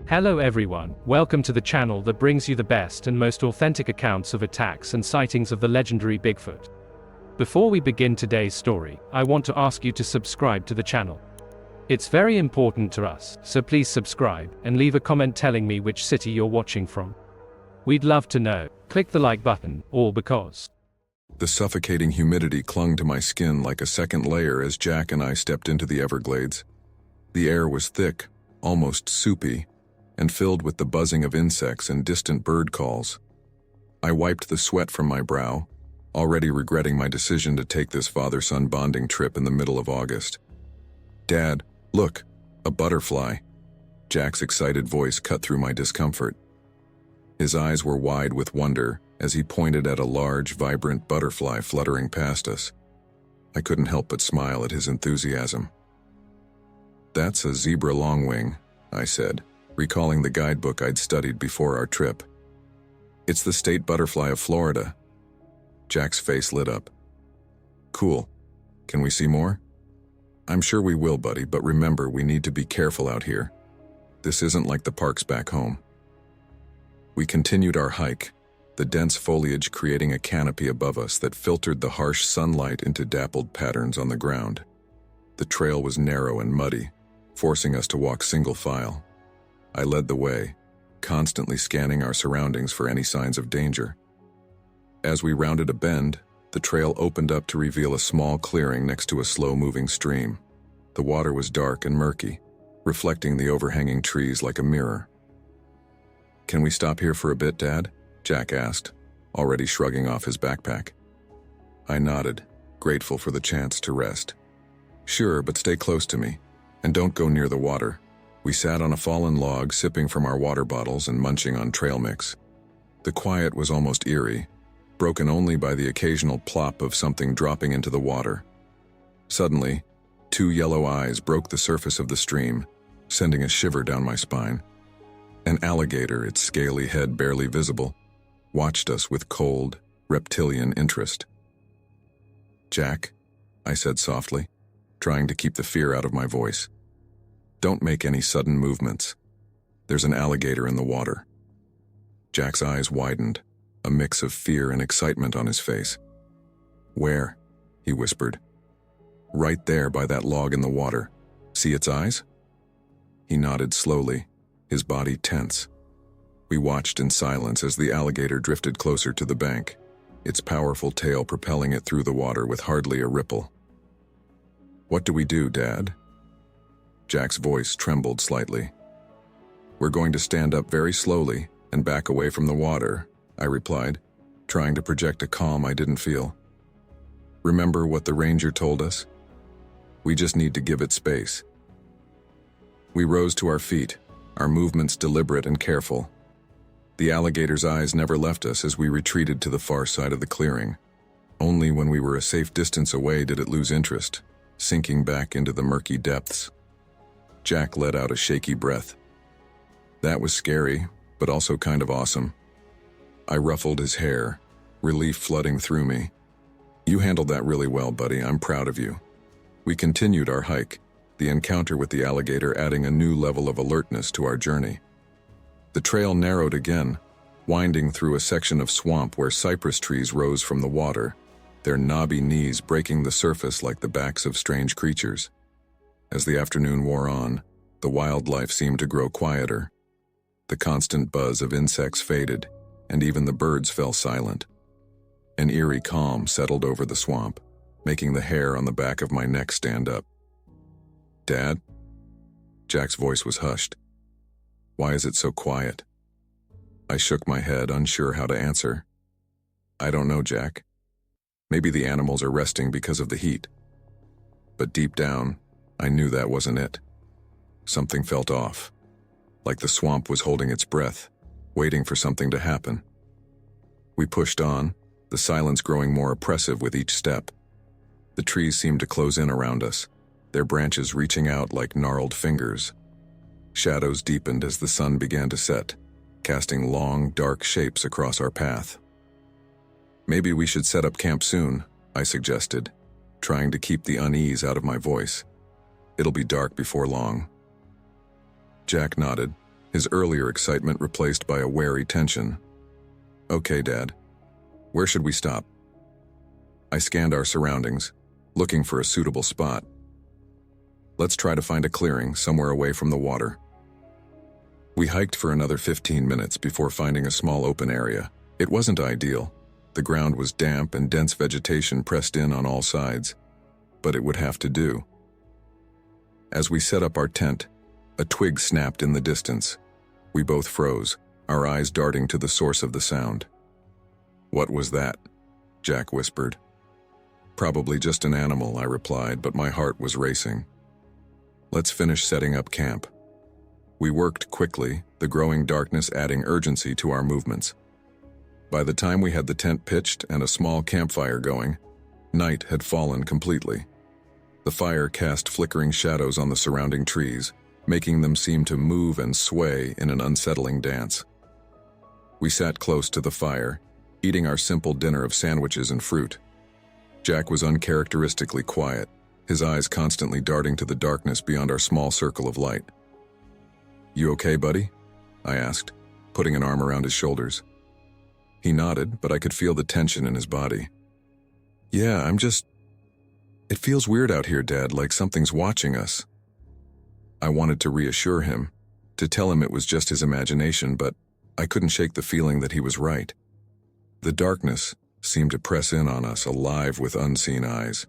Hello everyone, welcome to the channel that brings you the best and most authentic accounts of attacks and sightings of the legendary Bigfoot. Before we begin today's story, I want to ask you to subscribe to the channel. It's very important to us, so please subscribe and leave a comment telling me which city you're watching from. We'd love to know. Click the like button, all because the suffocating humidity clung to my skin like a second layer as Jack and I stepped into the Everglades. The air was thick, almost soupy, and filled with the buzzing of insects and distant bird calls. I wiped the sweat from my brow, already regretting my decision to take this father-son bonding trip in the middle of August. "Dad, look, a butterfly." Jack's excited voice cut through my discomfort. His eyes were wide with wonder as he pointed at a large, vibrant butterfly fluttering past us. I couldn't help but smile at his enthusiasm. "That's a zebra longwing," I said, recalling the guidebook I'd studied before our trip. "It's the state butterfly of Florida." Jack's face lit up. "Cool. Can we see more?" "I'm sure we will, buddy, but remember, we need to be careful out here. This isn't like the parks back home." We continued our hike, the dense foliage creating a canopy above us that filtered the harsh sunlight into dappled patterns on the ground. The trail was narrow and muddy, forcing us to walk single file. I led the way, constantly scanning our surroundings for any signs of danger. As we rounded a bend, the trail opened up to reveal a small clearing next to a slow-moving stream. The water was dark and murky, reflecting the overhanging trees like a mirror. "Can we stop here for a bit, Dad?" Jack asked, already shrugging off his backpack. I nodded, grateful for the chance to rest. "Sure, but stay close to me, and don't go near the water." We sat on a fallen log, sipping from our water bottles and munching on trail mix. The quiet was almost eerie, broken only by the occasional plop of something dropping into the water. Suddenly, two yellow eyes broke the surface of the stream, sending a shiver down my spine. An alligator, its scaly head barely visible, watched us with cold, reptilian interest. "Jack," I said softly, trying to keep the fear out of my voice. "Don't make any sudden movements. There's an alligator in the water." Jack's eyes widened, a mix of fear and excitement on his face. "Where?" he whispered. "Right there by that log in the water. See its eyes?" He nodded slowly, his body tense. We watched in silence as the alligator drifted closer to the bank, its powerful tail propelling it through the water with hardly a ripple. "What do we do, Dad?" Jack's voice trembled slightly. "We're going to stand up very slowly and back away from the water," I replied, trying to project a calm I didn't feel. "Remember what the ranger told us? We just need to give it space." We rose to our feet, our movements deliberate and careful. The alligator's eyes never left us as we retreated to the far side of the clearing. Only when we were a safe distance away did it lose interest, sinking back into the murky depths. Jack let out a shaky breath. That was scary, but also kind of awesome. I ruffled his hair, relief flooding through me. "You handled that really well, buddy. I'm proud of you." We continued our hike, the encounter with the alligator adding a new level of alertness to our journey. The trail narrowed again, winding through a section of swamp where cypress trees rose from the water, their knobby knees breaking the surface like the backs of strange creatures. As the afternoon wore on, the wildlife seemed to grow quieter. The constant buzz of insects faded, and even the birds fell silent. An eerie calm settled over the swamp, making the hair on the back of my neck stand up. "Dad?" Jack's voice was hushed. "Why is it so quiet?" I shook my head, unsure how to answer. "I don't know, Jack. Maybe the animals are resting because of the heat." But deep down, I knew that wasn't it. Something felt off, like the swamp was holding its breath, waiting for something to happen. We pushed on, the silence growing more oppressive with each step. The trees seemed to close in around us, their branches reaching out like gnarled fingers. Shadows deepened as the sun began to set, casting long, dark shapes across our path. "Maybe we should set up camp soon," I suggested, trying to keep the unease out of my voice. "It'll be dark before long." Jack nodded, his earlier excitement replaced by a wary tension. "Okay, Dad. Where should we stop?" I scanned our surroundings, looking for a suitable spot. "Let's try to find a clearing somewhere away from the water." We hiked for another 15 minutes before finding a small open area. It wasn't ideal. The ground was damp and dense vegetation pressed in on all sides, but it would have to do. As we set up our tent, a twig snapped in the distance. We both froze, our eyes darting to the source of the sound. "What was that?" Jack whispered. "Probably just an animal," I replied, but my heart was racing. "Let's finish setting up camp." We worked quickly, the growing darkness adding urgency to our movements. By the time we had the tent pitched and a small campfire going, night had fallen completely. The fire cast flickering shadows on the surrounding trees, making them seem to move and sway in an unsettling dance. We sat close to the fire, eating our simple dinner of sandwiches and fruit. Jack was uncharacteristically quiet, his eyes constantly darting to the darkness beyond our small circle of light. "You okay, buddy?" I asked, putting an arm around his shoulders. He nodded, but I could feel the tension in his body. "Yeah, It feels weird out here, Dad, like something's watching us." I wanted to reassure him, to tell him it was just his imagination, but I couldn't shake the feeling that he was right. The darkness seemed to press in on us, alive with unseen eyes.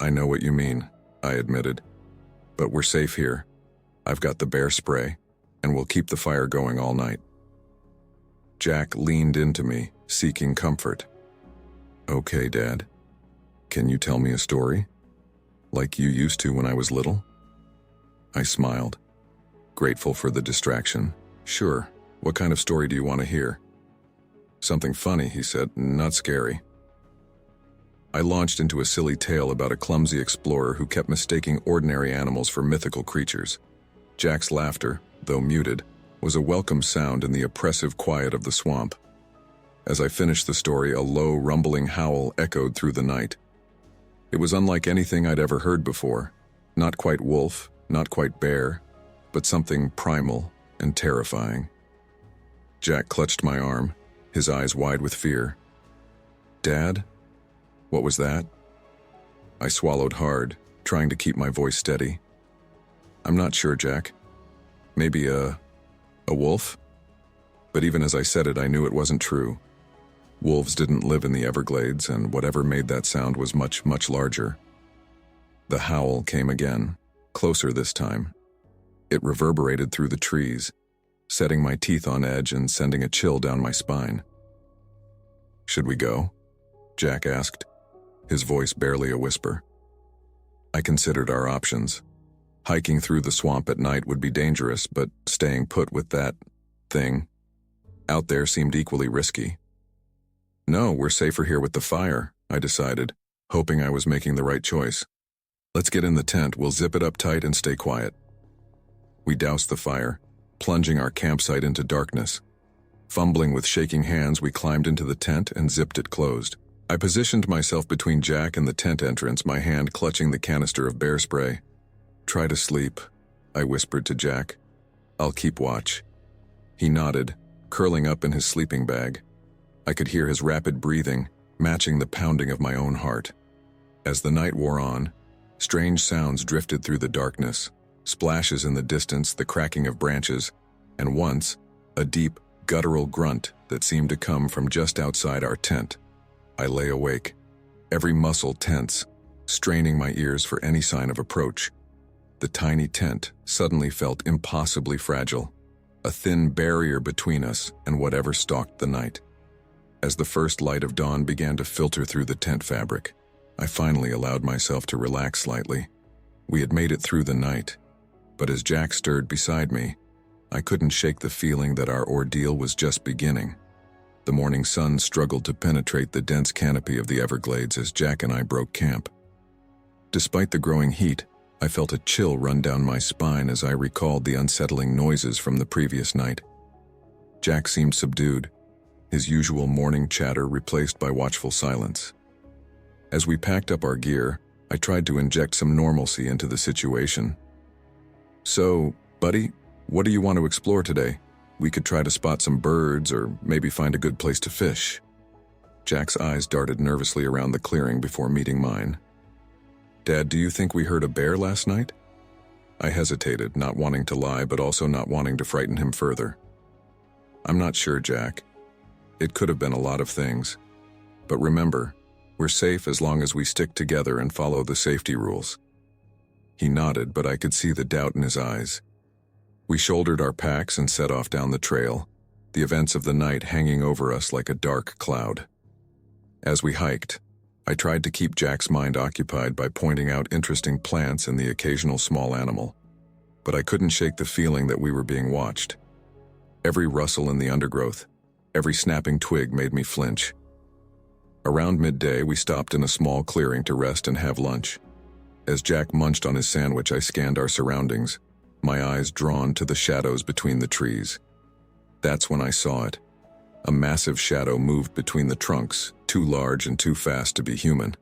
"I know what you mean," I admitted, "but we're safe here. I've got the bear spray, and we'll keep the fire going all night." Jack leaned into me, seeking comfort. "Okay, Dad. Can you tell me a story? Like you used to when I was little?" I smiled, grateful for the distraction. "Sure. What kind of story do you want to hear?" "Something funny," he said, "not scary." I launched into a silly tale about a clumsy explorer who kept mistaking ordinary animals for mythical creatures. Jack's laughter, though muted, was a welcome sound in the oppressive quiet of the swamp. As I finished the story, a low, rumbling howl echoed through the night. It was unlike anything I'd ever heard before. Not quite wolf, not quite bear, but something primal and terrifying. Jack clutched my arm, his eyes wide with fear. "Dad? What was that?" I swallowed hard, trying to keep my voice steady. "I'm not sure, Jack. Maybe a wolf?" But even as I said it, I knew it wasn't true. Wolves didn't live in the Everglades, and whatever made that sound was much, much larger. The howl came again, closer this time. It reverberated through the trees, setting my teeth on edge and sending a chill down my spine. "Should we go?" Jack asked, his voice barely a whisper. I considered our options. Hiking through the swamp at night would be dangerous, but staying put with that thing out there seemed equally risky. "No, we're safer here with the fire," I decided, hoping I was making the right choice. "Let's get in the tent, we'll zip it up tight and stay quiet." We doused the fire, plunging our campsite into darkness. Fumbling with shaking hands, we climbed into the tent and zipped it closed. I positioned myself between Jack and the tent entrance, my hand clutching the canister of bear spray. "Try to sleep," I whispered to Jack. "I'll keep watch." He nodded, curling up in his sleeping bag. I could hear his rapid breathing, matching the pounding of my own heart. As the night wore on, strange sounds drifted through the darkness, splashes in the distance, the cracking of branches, and once, a deep, guttural grunt that seemed to come from just outside our tent. I lay awake, every muscle tense, straining my ears for any sign of approach. The tiny tent suddenly felt impossibly fragile, a thin barrier between us and whatever stalked the night. As the first light of dawn began to filter through the tent fabric, I finally allowed myself to relax slightly. We had made it through the night, but as Jack stirred beside me, I couldn't shake the feeling that our ordeal was just beginning. The morning sun struggled to penetrate the dense canopy of the Everglades as Jack and I broke camp. Despite the growing heat, I felt a chill run down my spine as I recalled the unsettling noises from the previous night. Jack seemed subdued, his usual morning chatter replaced by watchful silence. As we packed up our gear, I tried to inject some normalcy into the situation. "So, buddy, What do you want to explore today? We could try to spot some birds or maybe find a good place to fish. Jack's eyes darted nervously around the clearing before meeting mine. Dad, do you think we heard a bear last night? I hesitated, not wanting to lie but also not wanting to frighten him further. I'm not sure, Jack. It could have been a lot of things. But remember, we're safe as long as we stick together and follow the safety rules. He nodded, but I could see the doubt in his eyes. We shouldered our packs and set off down the trail, the events of the night hanging over us like a dark cloud. As we hiked, I tried to keep Jack's mind occupied by pointing out interesting plants and the occasional small animal, but I couldn't shake the feeling that we were being watched. Every rustle in the undergrowth, every snapping twig made me flinch. Around midday, we stopped in a small clearing to rest and have lunch. As Jack munched on his sandwich, I scanned our surroundings, my eyes drawn to the shadows between the trees. That's when I saw it. A massive shadow moved between the trunks, too large and too fast to be human.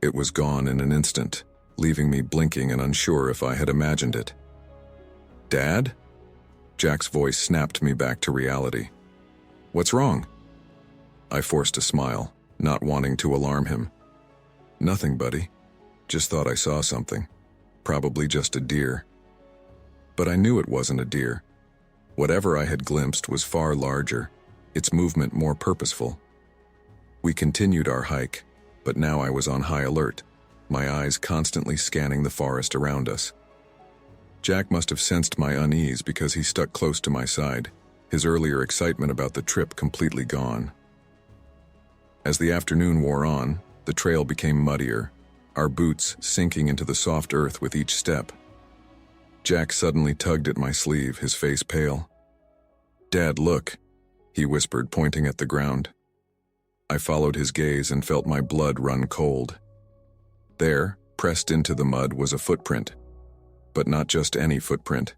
It was gone in an instant, leaving me blinking and unsure if I had imagined it. Dad? Jack's voice snapped me back to reality. What's wrong? I forced a smile, not wanting to alarm him. Nothing, buddy. Just thought I saw something. Probably just a deer. But I knew it wasn't a deer. Whatever I had glimpsed was far larger, its movement more purposeful. We continued our hike, but now I was on high alert, my eyes constantly scanning the forest around us. Jack must have sensed my unease because he stuck close to my side, his earlier excitement about the trip completely gone. As the afternoon wore on, the trail became muddier, our boots sinking into the soft earth with each step. Jack suddenly tugged at my sleeve, his face pale. Dad, look, he whispered, pointing at the ground. I followed his gaze and felt my blood run cold. There, pressed into the mud, was a footprint. But not just any footprint.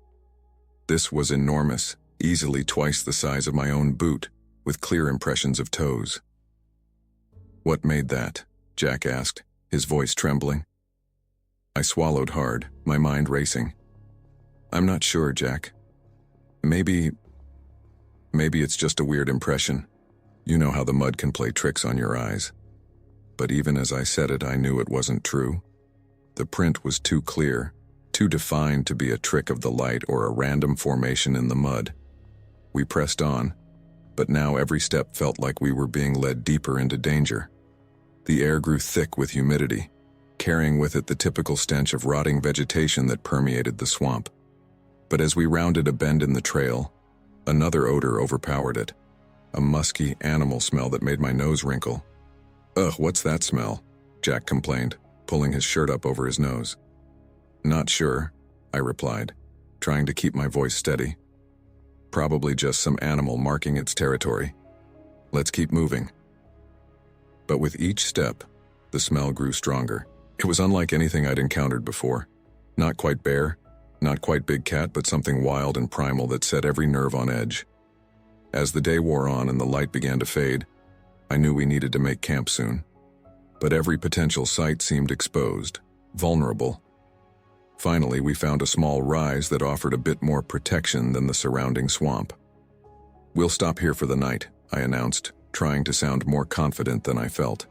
This was enormous, easily twice the size of my own boot, with clear impressions of toes. What made that? Jack asked, his voice trembling. I swallowed hard, my mind racing. I'm not sure, Jack. Maybe it's just a weird impression. You know how the mud can play tricks on your eyes. But even as I said it, I knew it wasn't true. The print was too clear, too defined to be a trick of the light or a random formation in the mud. We pressed on, but now every step felt like we were being led deeper into danger. The air grew thick with humidity, carrying with it the typical stench of rotting vegetation that permeated the swamp. But as we rounded a bend in the trail, another odor overpowered it, a musky animal smell that made my nose wrinkle. Ugh, what's that smell? Jack complained, pulling his shirt up over his nose. Not sure, I replied, trying to keep my voice steady. Probably just some animal marking its territory. Let's keep moving. But with each step, the smell grew stronger. It was unlike anything I'd encountered before. Not quite bear, not quite big cat, but something wild and primal that set every nerve on edge. As the day wore on and the light began to fade, I knew we needed to make camp soon. But every potential site seemed exposed, vulnerable. Finally, we found a small rise that offered a bit more protection than the surrounding swamp. We'll stop here for the night, I announced, trying to sound more confident than I felt.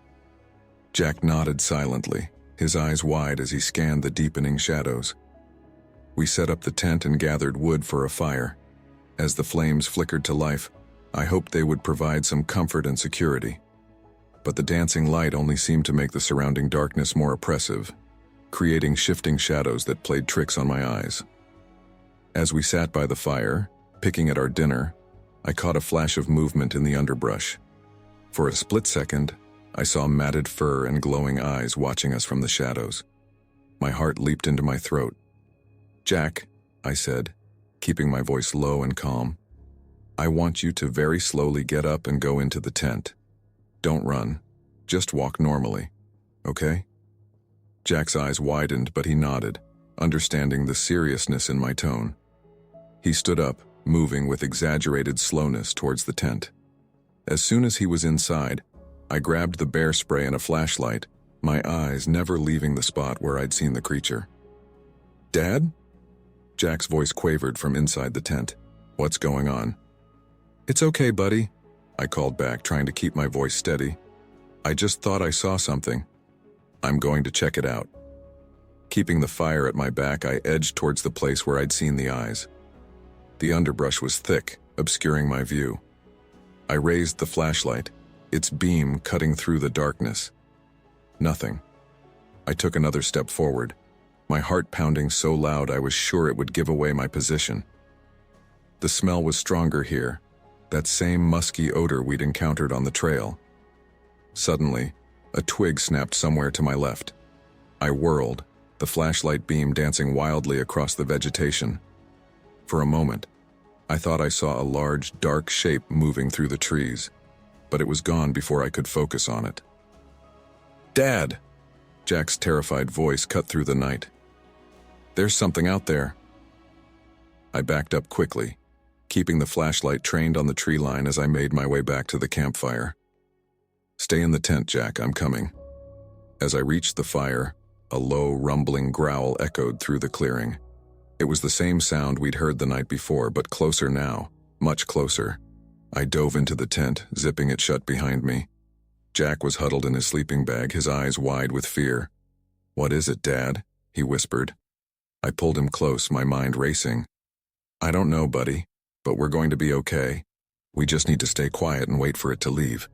Jack nodded silently, his eyes wide as he scanned the deepening shadows. We set up the tent and gathered wood for a fire. As the flames flickered to life, I hoped they would provide some comfort and security. But the dancing light only seemed to make the surrounding darkness more oppressive, creating shifting shadows that played tricks on my eyes. As we sat by the fire, picking at our dinner, I caught a flash of movement in the underbrush. For a split second, I saw matted fur and glowing eyes watching us from the shadows. My heart leaped into my throat. Jack, I said, keeping my voice low and calm, I want you to very slowly get up and go into the tent. Don't run. Just walk normally. Okay? Jack's eyes widened, but he nodded, understanding the seriousness in my tone. He stood up, moving with exaggerated slowness towards the tent. As soon as he was inside, I grabbed the bear spray and a flashlight, my eyes never leaving the spot where I'd seen the creature. Dad? Jack's voice quavered from inside the tent. "What's going on?" "It's okay, buddy," I called back, trying to keep my voice steady. "I just thought I saw something. I'm going to check it out." Keeping the fire at my back, I edged towards the place where I'd seen the eyes. The underbrush was thick, obscuring my view. I raised the flashlight, its beam cutting through the darkness. Nothing. I took another step forward, my heart pounding so loud I was sure it would give away my position. The smell was stronger here, that same musky odor we'd encountered on the trail. Suddenly, a twig snapped somewhere to my left. I whirled, the flashlight beam dancing wildly across the vegetation. For a moment, I thought I saw a large, dark shape moving through the trees, but it was gone before I could focus on it. "Dad!" Jack's terrified voice cut through the night. "There's something out there." I backed up quickly, keeping the flashlight trained on the tree line as I made my way back to the campfire. "Stay in the tent, Jack, I'm coming." As I reached the fire, a low, rumbling growl echoed through the clearing. It was the same sound we'd heard the night before, but closer now, much closer. I dove into the tent, zipping it shut behind me. Jack was huddled in his sleeping bag, his eyes wide with fear. "What is it, Dad?" he whispered. I pulled him close, my mind racing. "I don't know, buddy, but we're going to be okay. We just need to stay quiet and wait for it to leave."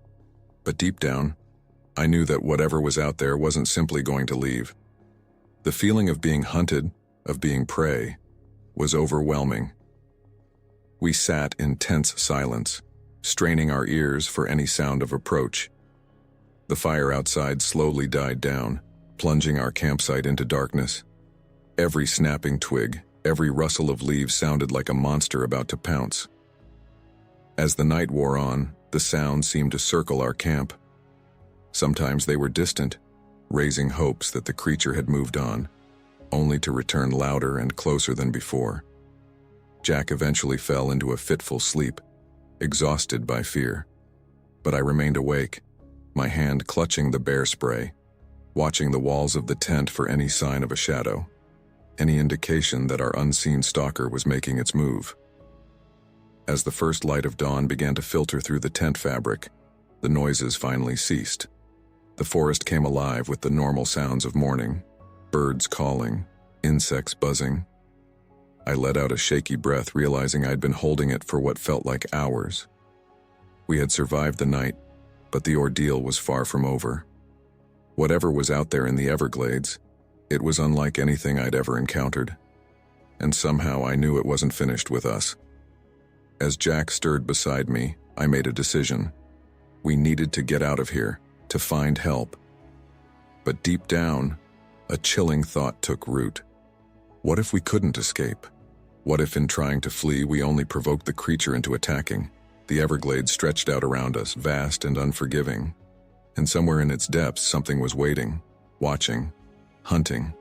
But deep down, I knew that whatever was out there wasn't simply going to leave. The feeling of being hunted, of being prey, was overwhelming. We sat in tense silence, straining our ears for any sound of approach. The fire outside slowly died down, plunging our campsite into darkness. Every snapping twig, every rustle of leaves sounded like a monster about to pounce. As the night wore on, the sounds seemed to circle our camp. Sometimes they were distant, raising hopes that the creature had moved on, only to return louder and closer than before. Jack eventually fell into a fitful sleep, exhausted by fear. But I remained awake, my hand clutching the bear spray, watching the walls of the tent for any sign of a shadow, any indication that our unseen stalker was making its move. As the first light of dawn began to filter through the tent fabric, the noises finally ceased. The forest came alive with the normal sounds of morning, birds calling, insects buzzing. I let out a shaky breath, realizing I'd been holding it for what felt like hours. We had survived the night, but the ordeal was far from over. Whatever was out there in the Everglades, it was unlike anything I'd ever encountered. And somehow I knew it wasn't finished with us. As Jack stirred beside me, I made a decision. We needed to get out of here, to find help. But deep down, a chilling thought took root. What if we couldn't escape? What if in trying to flee we only provoked the creature into attacking? The Everglades stretched out around us, vast and unforgiving. And somewhere in its depths something was waiting, watching, hunting.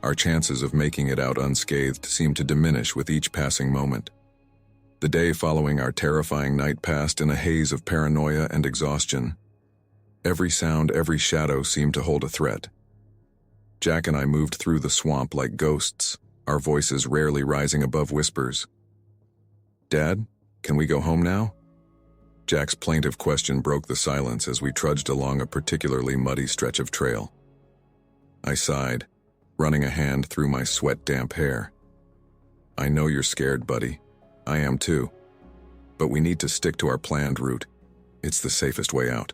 Our chances of making it out unscathed seemed to diminish with each passing moment. The day following our terrifying night passed in a haze of paranoia and exhaustion. Every sound, every shadow seemed to hold a threat. Jack and I moved through the swamp like ghosts, our voices rarely rising above whispers. "Dad, can we go home now?" Jack's plaintive question broke the silence as we trudged along a particularly muddy stretch of trail. I sighed, running a hand through my sweat-damp hair. "I know you're scared, buddy. I am too. But we need to stick to our planned route. It's the safest way out."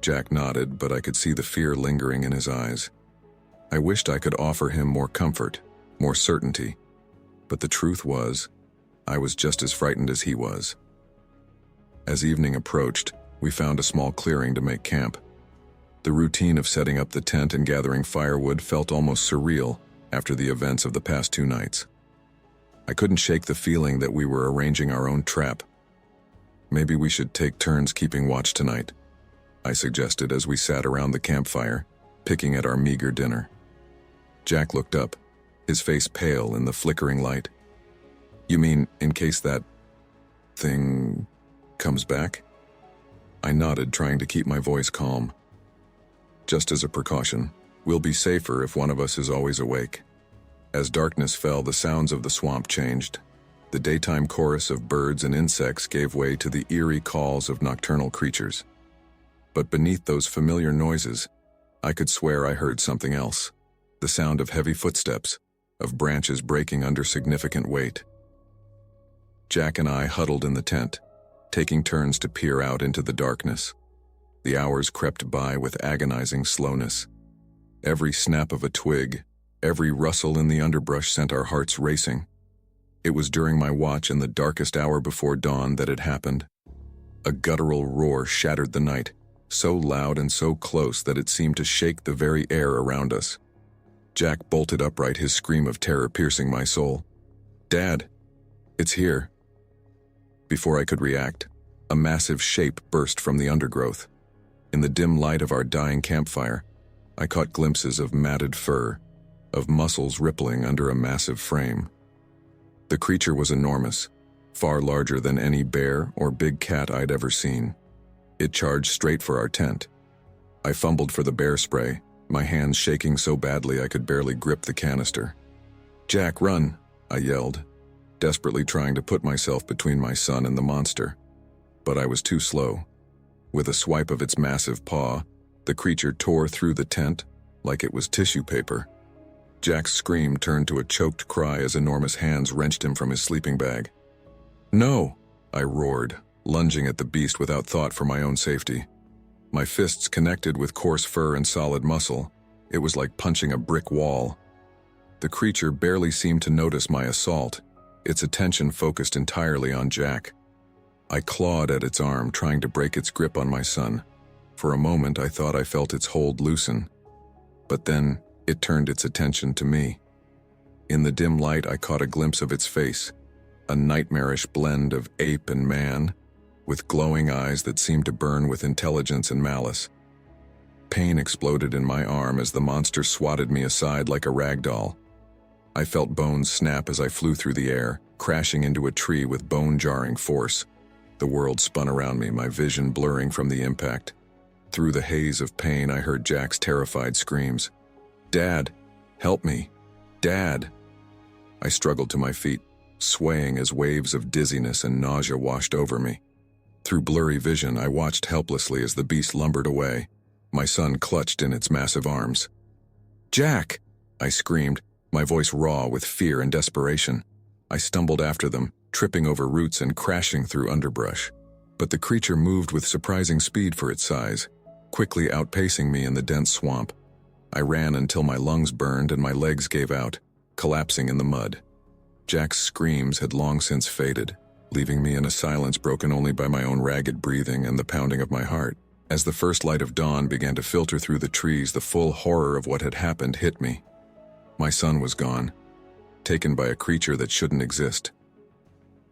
Jack nodded, but I could see the fear lingering in his eyes. I wished I could offer him more comfort, more certainty. But the truth was, I was just as frightened as he was. As evening approached, we found a small clearing to make camp. The routine of setting up the tent and gathering firewood felt almost surreal after the events of the past 2 nights. I couldn't shake the feeling that we were arranging our own trap. "Maybe we should take turns keeping watch tonight," I suggested as we sat around the campfire, picking at our meager dinner. Jack looked up, his face pale in the flickering light. "You mean in case that thing comes back?" I nodded, trying to keep my voice calm. "Just as a precaution, we'll be safer if one of us is always awake." As darkness fell, the sounds of the swamp changed. The daytime chorus of birds and insects gave way to the eerie calls of nocturnal creatures. But beneath those familiar noises, I could swear I heard something else. The sound of heavy footsteps, of branches breaking under significant weight. Jack and I huddled in the tent, taking turns to peer out into the darkness. The hours crept by with agonizing slowness. Every snap of a twig, every rustle in the underbrush sent our hearts racing. It was during my watch in the darkest hour before dawn that it happened. A guttural roar shattered the night, so loud and so close that it seemed to shake the very air around us. Jack bolted upright, his scream of terror piercing my soul. "Dad, it's here." Before I could react, a massive shape burst from the undergrowth. In the dim light of our dying campfire, I caught glimpses of matted fur, of muscles rippling under a massive frame. The creature was enormous, far larger than any bear or big cat I'd ever seen. It charged straight for our tent. I fumbled for the bear spray, my hands shaking so badly I could barely grip the canister. "Jack, run!" I yelled, desperately trying to put myself between my son and the monster. But I was too slow. With a swipe of its massive paw, the creature tore through the tent like it was tissue paper. Jack's scream turned to a choked cry as enormous hands wrenched him from his sleeping bag. "No!" I roared, lunging at the beast without thought for my own safety. My fists connected with coarse fur and solid muscle. It was like punching a brick wall. The creature barely seemed to notice my assault, its attention focused entirely on Jack. I clawed at its arm, trying to break its grip on my son. For a moment, I thought I felt its hold loosen. But then, it turned its attention to me. In the dim light, I caught a glimpse of its face, a nightmarish blend of ape and man, with glowing eyes that seemed to burn with intelligence and malice. Pain exploded in my arm as the monster swatted me aside like a rag doll. I felt bones snap as I flew through the air, crashing into a tree with bone-jarring force. The world spun around me, my vision blurring from the impact. Through the haze of pain, I heard Jack's terrified screams. "Dad, help me! Dad!" I struggled to my feet, swaying as waves of dizziness and nausea washed over me. Through blurry vision, I watched helplessly as the beast lumbered away, my son clutched in its massive arms. "Jack!" I screamed, my voice raw with fear and desperation. I stumbled after them, tripping over roots and crashing through underbrush. But the creature moved with surprising speed for its size, quickly outpacing me in the dense swamp. I ran until my lungs burned and my legs gave out, collapsing in the mud. Jack's screams had long since faded, leaving me in a silence broken only by my own ragged breathing and the pounding of my heart. As the first light of dawn began to filter through the trees, the full horror of what had happened hit me. My son was gone, taken by a creature that shouldn't exist,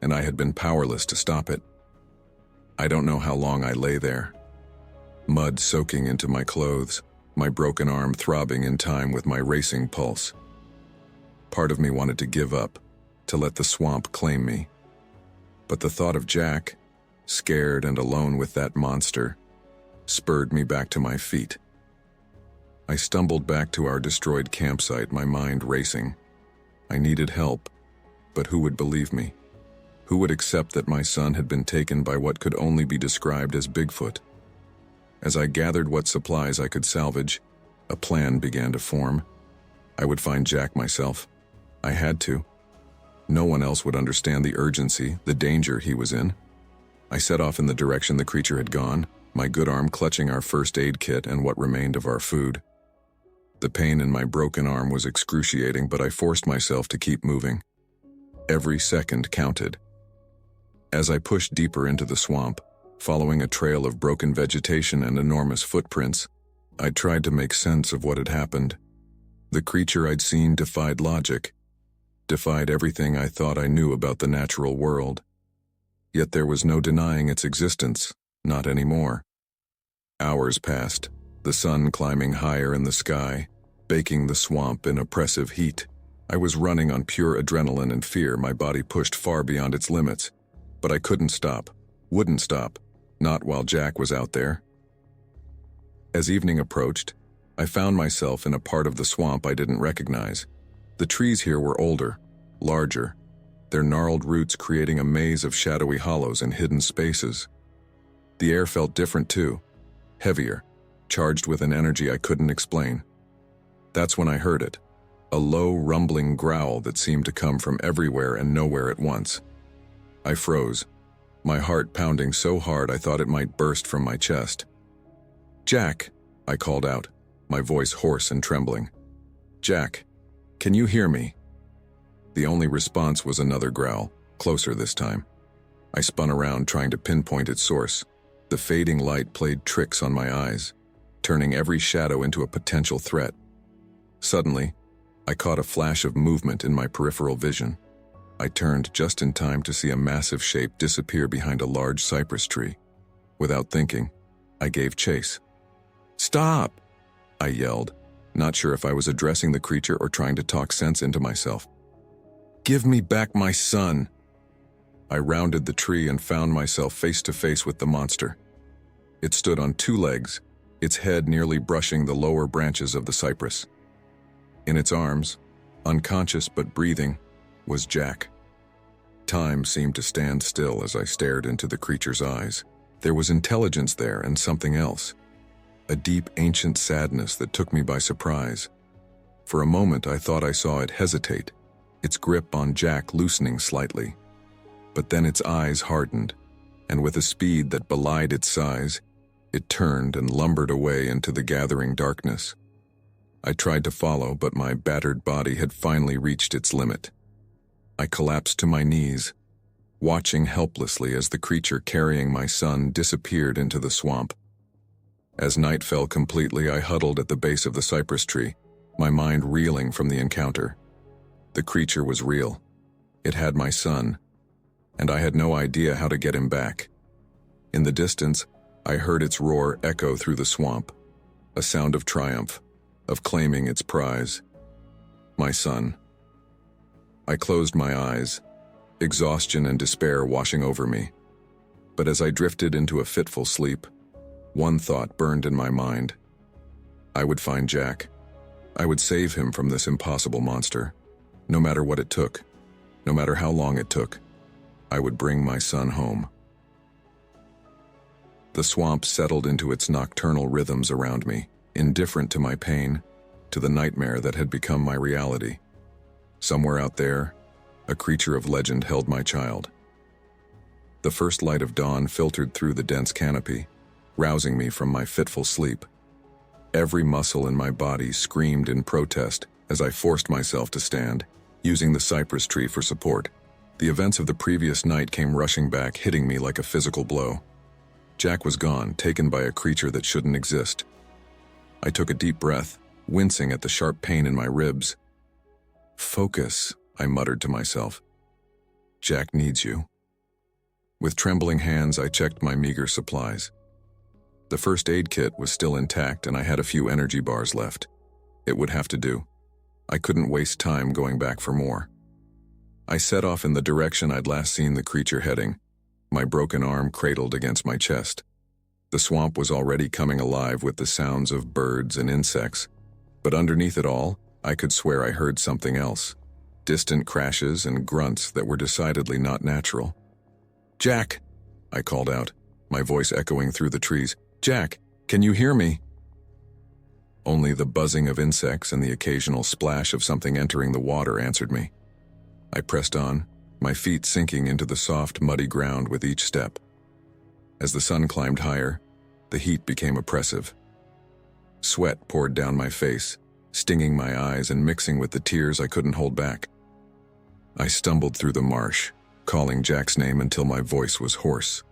and I had been powerless to stop it. I don't know how long I lay there, mud soaking into my clothes, my broken arm throbbing in time with my racing pulse. Part of me wanted to give up, to let the swamp claim me. But the thought of Jack, scared and alone with that monster, spurred me back to my feet. I stumbled back to our destroyed campsite, my mind racing. I needed help, but who would believe me? Who would accept that my son had been taken by what could only be described as BigFoot? As I gathered what supplies I could salvage, a plan began to form. I would find Jack myself. I had to. No one else would understand the urgency, the danger he was in. I set off in the direction the creature had gone, my good arm clutching our first aid kit and what remained of our food. The pain in my broken arm was excruciating, but I forced myself to keep moving. Every second counted. As I pushed deeper into the swamp, following a trail of broken vegetation and enormous footprints, I tried to make sense of what had happened. The creature I'd seen defied logic, defied everything I thought I knew about the natural world. Yet there was no denying its existence, not anymore. Hours passed, the sun climbing higher in the sky, baking the swamp in oppressive heat. I was running on pure adrenaline and fear, my body pushed far beyond its limits. But I couldn't stop, wouldn't stop, not while Jack was out there. As evening approached, I found myself in a part of the swamp I didn't recognize. The trees here were older, larger, their gnarled roots creating a maze of shadowy hollows and hidden spaces. The air felt different too, heavier, charged with an energy I couldn't explain. That's when I heard it, a low, rumbling growl that seemed to come from everywhere and nowhere at once. I froze, my heart pounding so hard I thought it might burst from my chest. "Jack," I called out, my voice hoarse and trembling. "Jack, can you hear me?" The only response was another growl, closer this time. I spun around trying to pinpoint its source. The fading light played tricks on my eyes, turning every shadow into a potential threat. Suddenly, I caught a flash of movement in my peripheral vision. I turned just in time to see a massive shape disappear behind a large cypress tree. Without thinking, I gave chase. "Stop!" I yelled, not sure if I was addressing the creature or trying to talk sense into myself. "Give me back my son!" I rounded the tree and found myself face to face with the monster. It stood on two legs, its head nearly brushing the lower branches of the cypress. In its arms, unconscious but breathing, was Jack. Time seemed to stand still as I stared into the creature's eyes. There was intelligence there and something else. A deep, ancient sadness that took me by surprise. For a moment I thought I saw it hesitate, its grip on Jack loosening slightly. But then its eyes hardened, and with a speed that belied its size, it turned and lumbered away into the gathering darkness. I tried to follow, but my battered body had finally reached its limit. I collapsed to my knees, watching helplessly as the creature carrying my son disappeared into the swamp. As night fell completely, I huddled at the base of the cypress tree, my mind reeling from the encounter. The creature was real. It had my son, and I had no idea how to get him back. In the distance, I heard its roar echo through the swamp, a sound of triumph, of claiming its prize. My son. I closed my eyes, exhaustion and despair washing over me. But as I drifted into a fitful sleep, one thought burned in my mind. I would find Jack. I would save him from this impossible monster. No matter what it took, no matter how long it took, I would bring my son home. The swamp settled into its nocturnal rhythms around me, indifferent to my pain, to the nightmare that had become my reality. Somewhere out there, a creature of legend held my child. The first light of dawn filtered through the dense canopy, rousing me from my fitful sleep. Every muscle in my body screamed in protest as I forced myself to stand, using the cypress tree for support. The events of the previous night came rushing back, hitting me like a physical blow. Jack was gone, taken by a creature that shouldn't exist. I took a deep breath, wincing at the sharp pain in my ribs. "Focus," I muttered to myself. "Jack needs you." With trembling hands, I checked my meager supplies. The first aid kit was still intact and I had a few energy bars left. It would have to do. I couldn't waste time going back for more. I set off in the direction I'd last seen the creature heading, my broken arm cradled against my chest. The swamp was already coming alive with the sounds of birds and insects, but underneath it all, I could swear I heard something else. Distant crashes and grunts that were decidedly not natural. "Jack!" I called out, my voice echoing through the trees. "Jack, can you hear me?" Only the buzzing of insects and the occasional splash of something entering the water answered me. I pressed on, my feet sinking into the soft, muddy ground with each step. As the sun climbed higher, the heat became oppressive. Sweat poured down my face, stinging my eyes and mixing with the tears I couldn't hold back. I stumbled through the marsh, calling Jack's name until my voice was hoarse.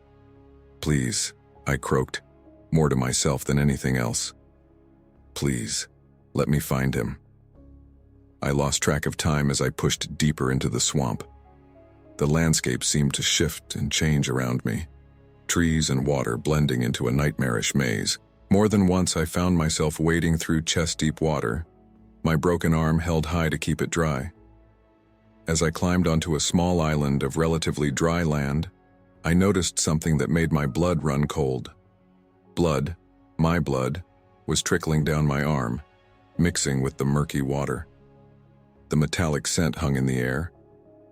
"Please," I croaked, more to myself than anything else. "Please, let me find him." I lost track of time as I pushed deeper into the swamp. The landscape seemed to shift and change around me, trees and water blending into a nightmarish maze. More than once I found myself wading through chest-deep water, my broken arm held high to keep it dry. As I climbed onto a small island of relatively dry land, I noticed something that made my blood run cold. Blood, my blood, was trickling down my arm, mixing with the murky water. The metallic scent hung in the air,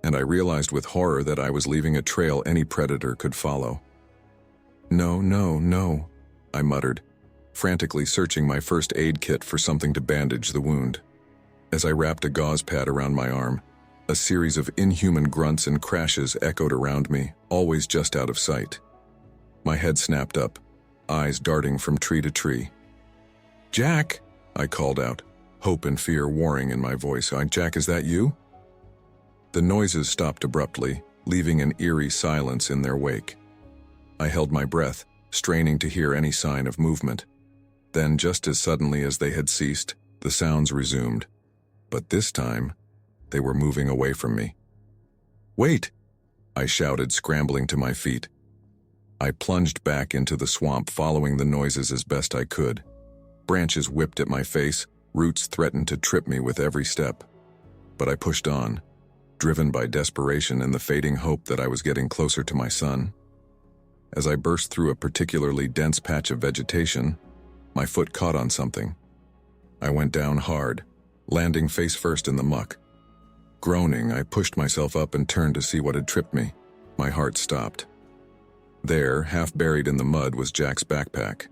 and I realized with horror that I was leaving a trail any predator could follow. "No, no, no," I muttered, frantically searching my first aid kit for something to bandage the wound. As I wrapped a gauze pad around my arm, a series of inhuman grunts and crashes echoed around me, always just out of sight. My head snapped up, eyes darting from tree to tree. "Jack!" I called out, hope and fear warring in my voice. "Jack, is that you?" The noises stopped abruptly, leaving an eerie silence in their wake. I held my breath, straining to hear any sign of movement. Then, just as suddenly as they had ceased, the sounds resumed. But this time, they were moving away from me. "Wait!" I shouted, scrambling to my feet. I plunged back into the swamp, following the noises as best I could. Branches whipped at my face, roots threatened to trip me with every step. But I pushed on, driven by desperation and the fading hope that I was getting closer to my son. As I burst through a particularly dense patch of vegetation, my foot caught on something. I went down hard, landing face first in the muck. Groaning, I pushed myself up and turned to see what had tripped me. My heart stopped. There, half buried in the mud, was Jack's backpack.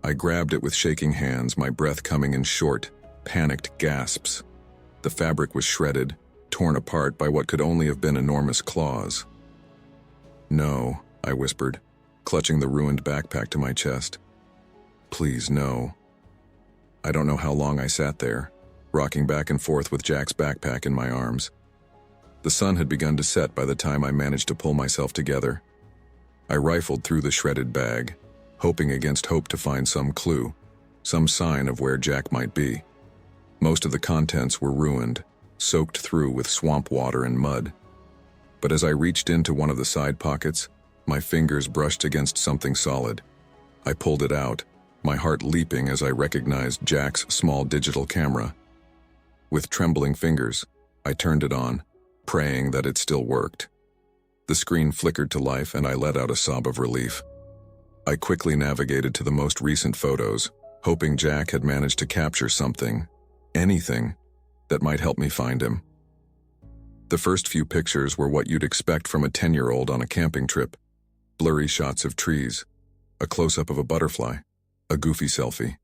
I grabbed it with shaking hands, my breath coming in short, panicked gasps. The fabric was shredded, torn apart by what could only have been enormous claws. "No," I whispered, clutching the ruined backpack to my chest. "Please, no." I don't know how long I sat there, rocking back and forth with Jack's backpack in my arms. The sun had begun to set by the time I managed to pull myself together. I rifled through the shredded bag, hoping against hope to find some clue, some sign of where Jack might be. Most of the contents were ruined, soaked through with swamp water and mud. But as I reached into one of the side pockets, my fingers brushed against something solid. I pulled it out, my heart leaping as I recognized Jack's small digital camera. With trembling fingers, I turned it on, praying that it still worked. The screen flickered to life and I let out a sob of relief. I quickly navigated to the most recent photos, hoping Jack had managed to capture something, anything, that might help me find him. The first few pictures were what you'd expect from a 10-year-old on a camping trip. Blurry shots of trees, a close-up of a butterfly, a goofy selfie.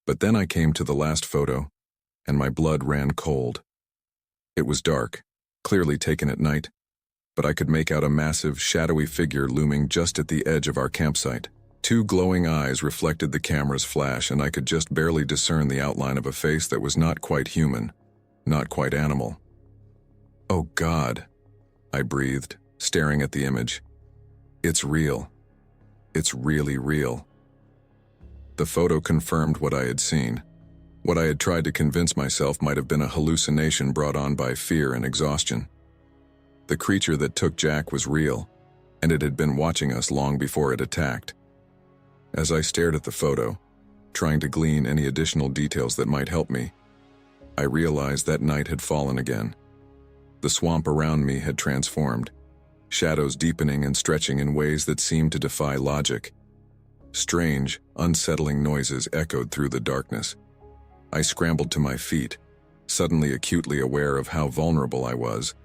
But then I came to the last photo, and my blood ran cold. It was dark, clearly taken at night, but I could make out a massive, shadowy figure looming just at the edge of our campsite. Two glowing eyes reflected the camera's flash, and I could just barely discern the outline of a face that was not quite human, not quite animal. "Oh God," I breathed, staring at the image. "It's real. It's really real." The photo confirmed what I had seen. What I had tried to convince myself might have been a hallucination brought on by fear and exhaustion. The creature that took Jack was real, and it had been watching us long before it attacked. As I stared at the photo, trying to glean any additional details that might help me, I realized that night had fallen again. The swamp around me had transformed, shadows deepening and stretching in ways that seemed to defy logic. Strange, unsettling noises echoed through the darkness. I scrambled to my feet, suddenly acutely aware of how vulnerable I was.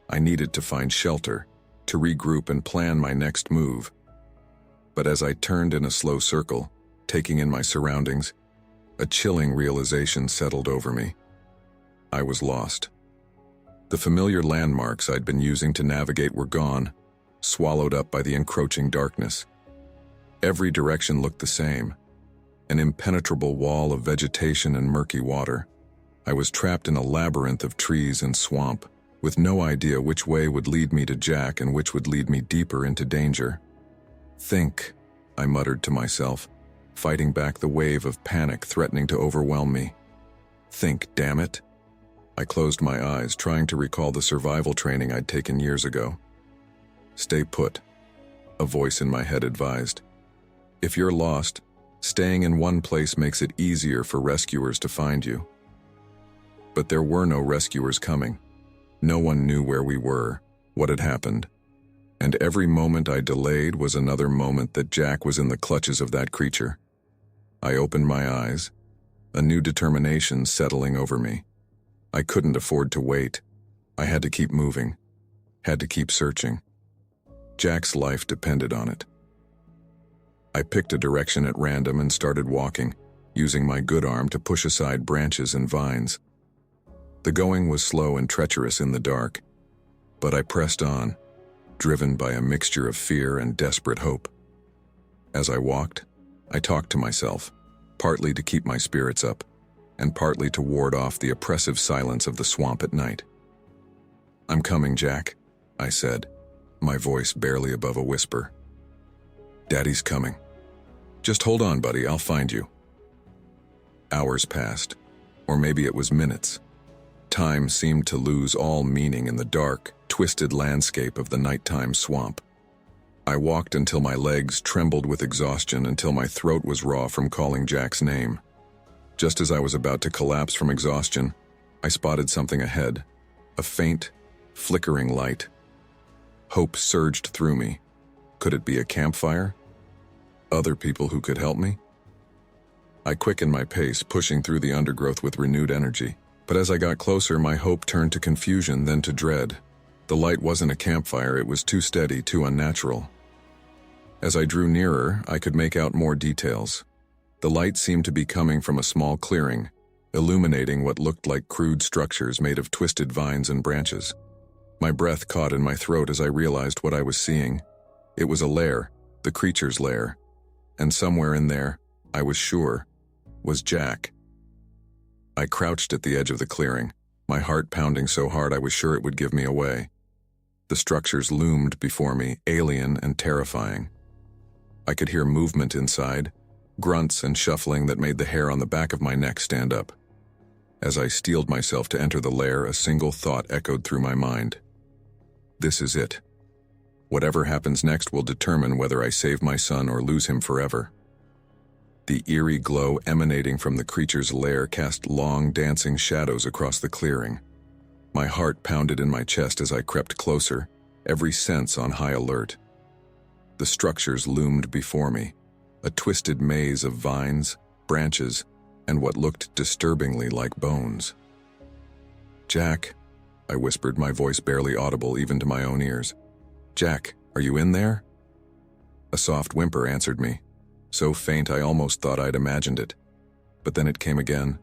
I needed to find shelter, to regroup and plan my next move. But as I turned in a slow circle, taking in my surroundings, a chilling realization settled over me. I was lost. The familiar landmarks I'd been using to navigate were gone, swallowed up by the encroaching darkness. Every direction looked the same, an impenetrable wall of vegetation and murky water. I was trapped in a labyrinth of trees and swamp, with no idea which way would lead me to Jack and which would lead me deeper into danger. "Think," I muttered to myself, fighting back the wave of panic threatening to overwhelm me. "Think, damn it." I closed my eyes, trying to recall the survival training I'd taken years ago. "Stay put," a voice in my head advised. "If you're lost, staying in one place makes it easier for rescuers to find you." But there were no rescuers coming. No one knew where we were, what had happened, and every moment I delayed was another moment that Jack was in the clutches of that creature. I opened my eyes, a new determination settling over me. I couldn't afford to wait. I had to keep moving, had to keep searching. Jack's life depended on it. I picked a direction at random and started walking, using my good arm to push aside branches and vines. The going was slow and treacherous in the dark, but I pressed on, driven by a mixture of fear and desperate hope. As I walked, I talked to myself, partly to keep my spirits up, and partly to ward off the oppressive silence of the swamp at night. "I'm coming, Jack," I said, my voice barely above a whisper. "Daddy's coming. Just hold on, buddy, I'll find you." Hours passed, or maybe it was minutes. Time seemed to lose all meaning in the dark, twisted landscape of the nighttime swamp. I walked until my legs trembled with exhaustion, until my throat was raw from calling Jack's name. Just as I was about to collapse from exhaustion, I spotted something ahead, a faint, flickering light. Hope surged through me. Could it be a campfire? Other people who could help me? I quickened my pace, pushing through the undergrowth with renewed energy. But as I got closer, my hope turned to confusion, then to dread. The light wasn't a campfire, it was too steady, too unnatural. As I drew nearer, I could make out more details. The light seemed to be coming from a small clearing, illuminating what looked like crude structures made of twisted vines and branches. My breath caught in my throat as I realized what I was seeing. It was a lair, the creature's lair. And somewhere in there, I was sure, was Jack. I crouched at the edge of the clearing, my heart pounding so hard I was sure it would give me away. The structures loomed before me, alien and terrifying. I could hear movement inside, grunts and shuffling that made the hair on the back of my neck stand up. As I steeled myself to enter the lair, a single thought echoed through my mind. This is it. Whatever happens next will determine whether I save my son or lose him forever. The eerie glow emanating from the creature's lair cast long, dancing shadows across the clearing. My heart pounded in my chest as I crept closer, every sense on high alert. The structures loomed before me, a twisted maze of vines, branches, and what looked disturbingly like bones. "Jack," I whispered, my voice barely audible even to my own ears. "Jack, are you in there?" A soft whimper answered me, so faint I almost thought I'd imagined it. But then it came again,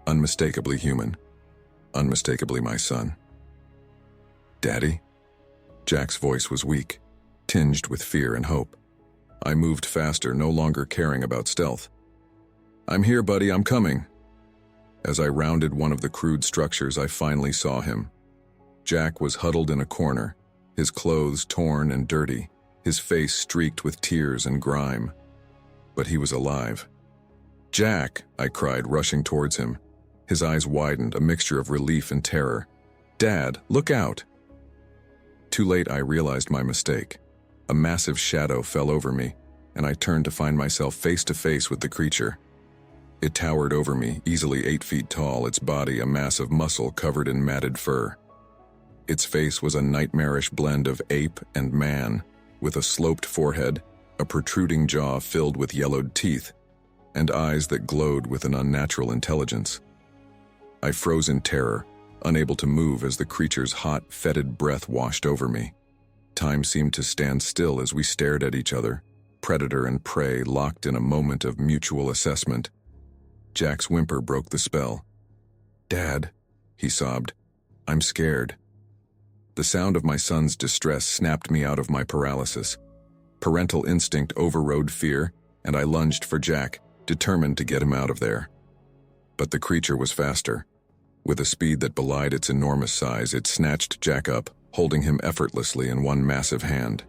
unmistakably human, unmistakably my son. "Daddy?" Jack's voice was weak, tinged with fear and hope. I moved faster, no longer caring about stealth. "I'm here, buddy, I'm coming." As I rounded one of the crude structures, I finally saw him. Jack was huddled in a corner, his clothes torn and dirty, his face streaked with tears and grime. But he was alive. "Jack!" I cried, rushing towards him. His eyes widened, a mixture of relief and terror. "Dad, look out!" Too late, I realized my mistake. A massive shadow fell over me, and I turned to find myself face to face with the creature. It towered over me, easily 8 feet tall, its body a mass of muscle covered in matted fur. Its face was a nightmarish blend of ape and man, with a sloped forehead, a protruding jaw filled with yellowed teeth, and eyes that glowed with an unnatural intelligence. I froze in terror, unable to move as the creature's hot, fetid breath washed over me. Time seemed to stand still as we stared at each other, predator and prey locked in a moment of mutual assessment. Jack's whimper broke the spell. "Dad," he sobbed, "I'm scared." The sound of my son's distress snapped me out of my paralysis. Parental instinct overrode fear, and I lunged for Jack, determined to get him out of there. But the creature was faster. With a speed that belied its enormous size, it snatched Jack up, holding him effortlessly in one massive hand.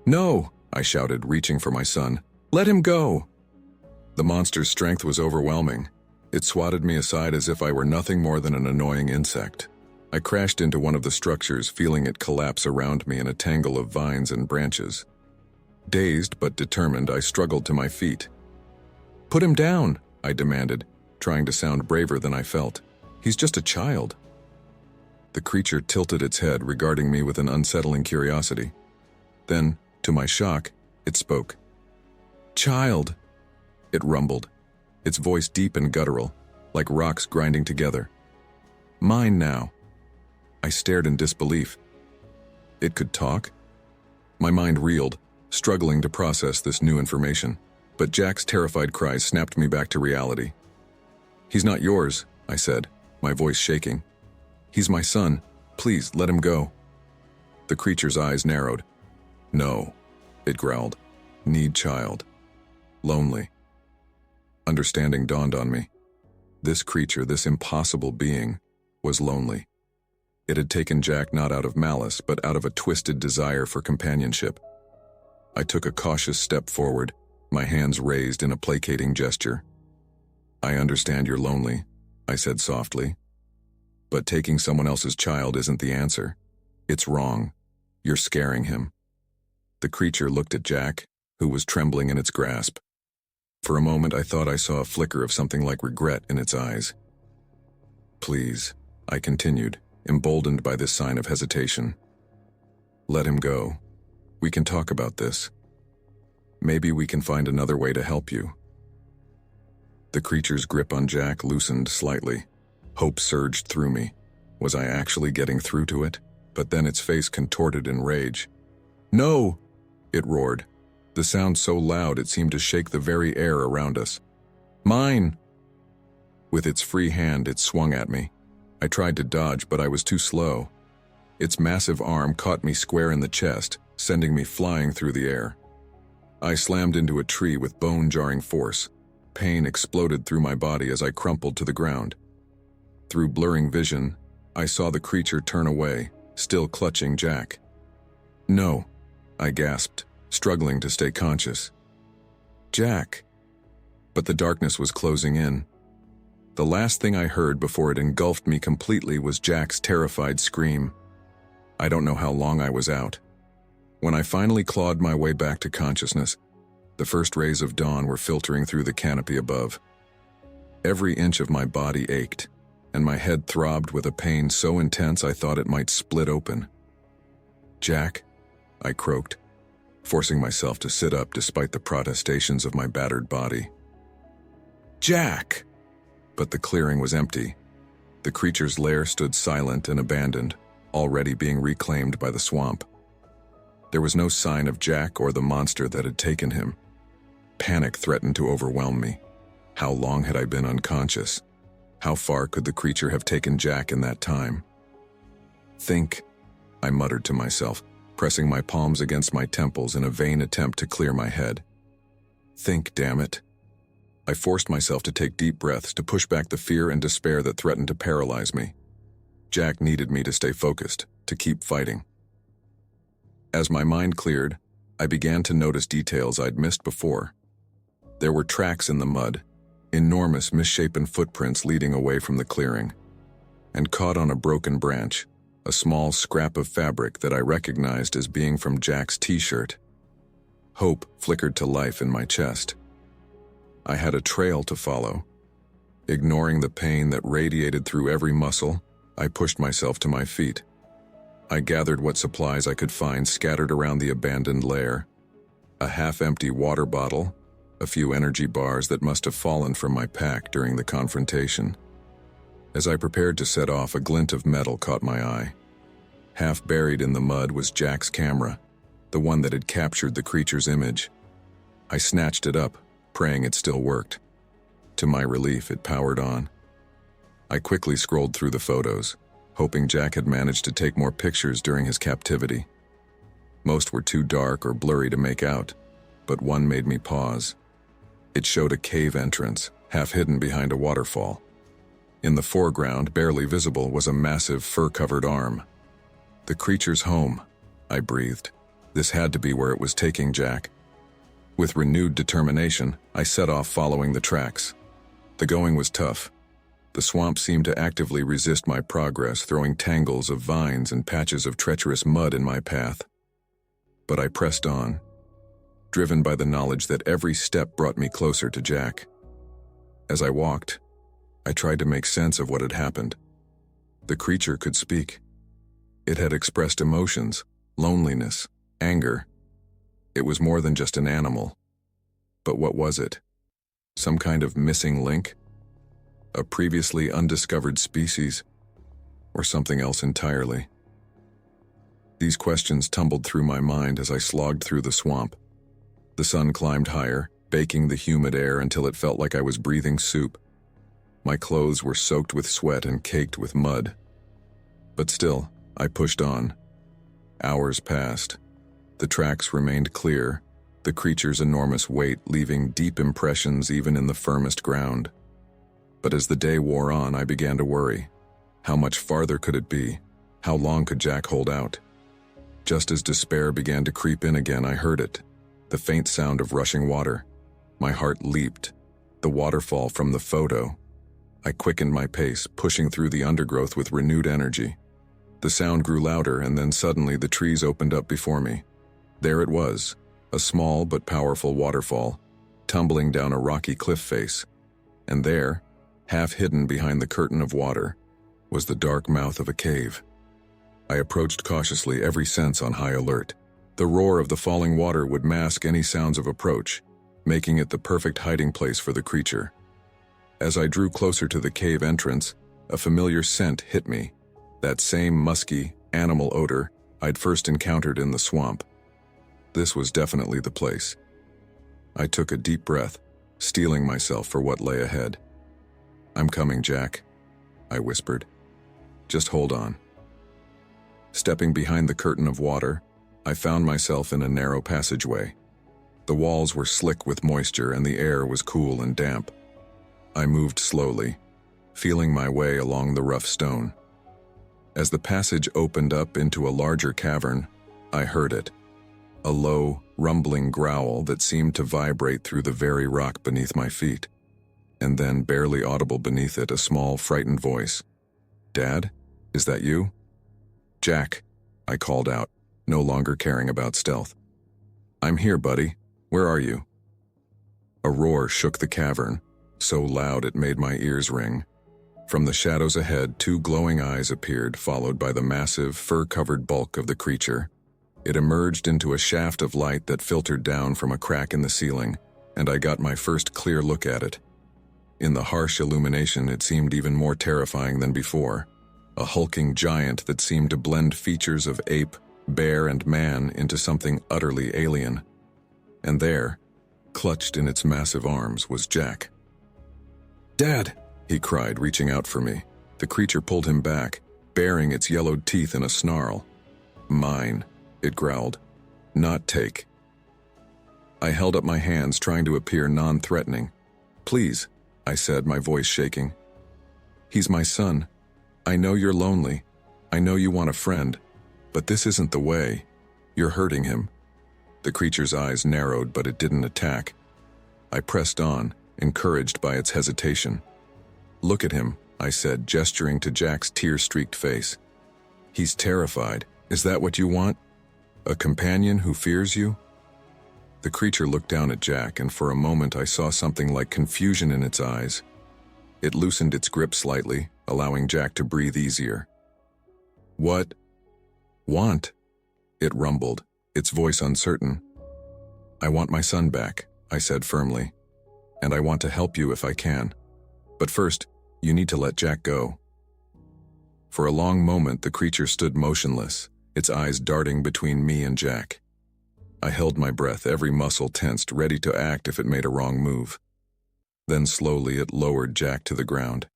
"No!" I shouted, reaching for my son. "Let him go!" The monster's strength was overwhelming. It swatted me aside as if I were nothing more than an annoying insect. I crashed into one of the structures, feeling it collapse around me in a tangle of vines and branches. Dazed but determined, I struggled to my feet. "Put him down!" I demanded, trying to sound braver than I felt. "He's just a child." The creature tilted its head, regarding me with an unsettling curiosity. Then, to my shock, it spoke. "Child," it rumbled, its voice deep and guttural, like rocks grinding together. Mine now. I stared in disbelief. It could talk? My mind reeled, struggling to process this new information, but Jack's terrified cries snapped me back to reality. "He's not yours," I said, my voice shaking. "He's my son. Please, let him go." The creature's eyes narrowed. "No," it growled. "Need child. Lonely." Understanding dawned on me. This creature, this impossible being, was lonely. It had taken Jack not out of malice, but out of a twisted desire for companionship. I took a cautious step forward, my hands raised in a placating gesture. "I understand you're lonely," I said softly. "But taking someone else's child isn't the answer. It's wrong. You're scaring him." The creature looked at Jack, who was trembling in its grasp. For a moment I thought I saw a flicker of something like regret in its eyes. "Please," I continued, emboldened by this sign of hesitation. "Let him go. We can talk about this. Maybe we can find another way to help you." The creature's grip on Jack loosened slightly. Hope surged through me. Was I actually getting through to it? But then its face contorted in rage. "No!" it roared, the sound so loud it seemed to shake the very air around us. "Mine!" With its free hand, it swung at me. I tried to dodge, but I was too slow. Its massive arm caught me square in the chest, sending me flying through the air. I slammed into a tree with bone-jarring force. Pain exploded through my body as I crumpled to the ground. Through blurring vision, I saw the creature turn away, still clutching Jack. "No," I gasped, struggling to stay conscious. "Jack!" But the darkness was closing in. The last thing I heard before it engulfed me completely was Jack's terrified scream. I don't know how long I was out. When I finally clawed my way back to consciousness, the first rays of dawn were filtering through the canopy above. Every inch of my body ached, and my head throbbed with a pain so intense I thought it might split open. "Jack," I croaked, forcing myself to sit up despite the protestations of my battered body. "Jack!" But the clearing was empty. The creature's lair stood silent and abandoned, already being reclaimed by the swamp. There was no sign of Jack or the monster that had taken him. Panic threatened to overwhelm me. How long had I been unconscious? How far could the creature have taken Jack in that time? "Think," I muttered to myself, pressing my palms against my temples in a vain attempt to clear my head. "Think, damn it." I forced myself to take deep breaths to push back the fear and despair that threatened to paralyze me. Jack needed me to stay focused, to keep fighting. As my mind cleared, I began to notice details I'd missed before. There were tracks in the mud, enormous misshapen footprints leading away from the clearing. And caught on a broken branch, a small scrap of fabric that I recognized as being from Jack's t-shirt. Hope flickered to life in my chest. I had a trail to follow. Ignoring the pain that radiated through every muscle, I pushed myself to my feet. I gathered what supplies I could find scattered around the abandoned lair. A half-empty water bottle, a few energy bars that must have fallen from my pack during the confrontation. As I prepared to set off, a glint of metal caught my eye. Half buried in the mud was Jack's camera, the one that had captured the creature's image. I snatched it up, praying it still worked. To my relief, it powered on. I quickly scrolled through the photos, hoping Jack had managed to take more pictures during his captivity. Most were too dark or blurry to make out, but one made me pause. It showed a cave entrance, half hidden behind a waterfall. In the foreground, barely visible, was a massive fur-covered arm. The creature's home, I breathed. This had to be where it was taking Jack. With renewed determination, I set off following the tracks. The going was tough. The swamp seemed to actively resist my progress, throwing tangles of vines and patches of treacherous mud in my path. But I pressed on, driven by the knowledge that every step brought me closer to Jack. As I walked, I tried to make sense of what had happened. The creature could speak. It had expressed emotions, loneliness, anger. It was more than just an animal. But what was it? Some kind of missing link? A previously undiscovered species? or something else entirely? These questions tumbled through my mind as I slogged through the swamp. The sun climbed higher, baking the humid air until it felt like I was breathing soup. My clothes were soaked with sweat and caked with mud. But still, I pushed on. Hours passed. The tracks remained clear, the creature's enormous weight leaving deep impressions even in the firmest ground. But as the day wore on, I began to worry. How much farther could it be? How long could Jack hold out? Just as despair began to creep in again, I heard it. The faint sound of rushing water. My heart leaped. The waterfall from the photo. I quickened my pace, pushing through the undergrowth with renewed energy. The sound grew louder, and then suddenly the trees opened up before me. There it was, a small but powerful waterfall, tumbling down a rocky cliff face. And there, half hidden behind the curtain of water, was the dark mouth of a cave. I approached cautiously, every sense on high alert. The roar of the falling water would mask any sounds of approach, making it the perfect hiding place for the creature. As I drew closer to the cave entrance, a familiar scent hit me, that same musky, animal odor I'd first encountered in the swamp. This was definitely the place. I took a deep breath, steeling myself for what lay ahead. "I'm coming, Jack," I whispered. "Just hold on." Stepping behind the curtain of water, I found myself in a narrow passageway. The walls were slick with moisture and the air was cool and damp. I moved slowly, feeling my way along the rough stone. As the passage opened up into a larger cavern, I heard it. A low, rumbling growl that seemed to vibrate through the very rock beneath my feet. And then, barely audible beneath it, a small, frightened voice. "Dad, is that you?" "Jack," I called out, no longer caring about stealth. "I'm here, buddy. Where are you?" A roar shook the cavern, so loud it made my ears ring. From the shadows ahead, two glowing eyes appeared, followed by the massive, fur-covered bulk of the creature. It emerged into a shaft of light that filtered down from a crack in the ceiling, and I got my first clear look at it. In the harsh illumination, it seemed even more terrifying than before. A hulking giant that seemed to blend features of ape, bear, and man into something utterly alien. And there, clutched in its massive arms, was Jack. "Dad!" he cried, reaching out for me. The creature pulled him back, baring its yellowed teeth in a snarl. "Mine," it growled. "Not take." I held up my hands, trying to appear non-threatening. "Please," I said, my voice shaking. "He's my son. I know you're lonely. I know you want a friend. But this isn't the way. You're hurting him." The creature's eyes narrowed, but it didn't attack. I pressed on, encouraged by its hesitation. "Look at him," I said, gesturing to Jack's tear-streaked face. "He's terrified. Is that what you want? A companion who fears you?" The creature looked down at Jack, and for a moment I saw something like confusion in its eyes. It loosened its grip slightly, allowing Jack to breathe easier. "What? Want?" it rumbled, its voice uncertain. "I want my son back," I said firmly. "And I want to help you if I can. But first, you need to let Jack go." For a long moment, the creature stood motionless, its eyes darting between me and Jack. I held my breath, every muscle tensed, ready to act if it made a wrong move. Then slowly it lowered Jack to the ground.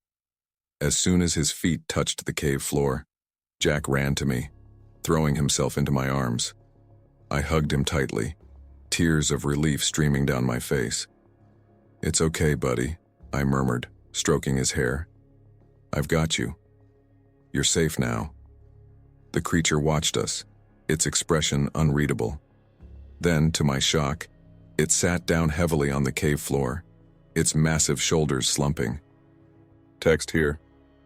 As soon as his feet touched the cave floor, Jack ran to me, throwing himself into my arms. I hugged him tightly, tears of relief streaming down my face. "It's okay, buddy," I murmured, stroking his hair. "I've got you. You're safe now." The creature watched us, its expression unreadable. Then, to my shock, it sat down heavily on the cave floor, its massive shoulders slumping. Text here.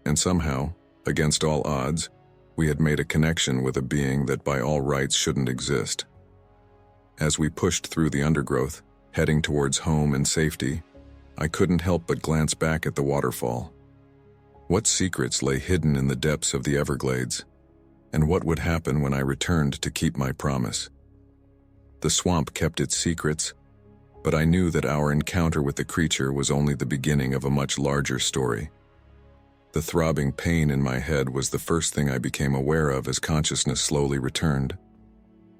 And somehow, against all odds, we had made a connection with a being that by all rights shouldn't exist. As we pushed through the undergrowth, heading towards home and safety, I couldn't help but glance back at the waterfall. What secrets lay hidden in the depths of the Everglades? And what would happen when I returned to keep my promise? The swamp kept its secrets, but I knew that our encounter with the creature was only the beginning of a much larger story. The throbbing pain in my head was the first thing I became aware of as consciousness slowly returned.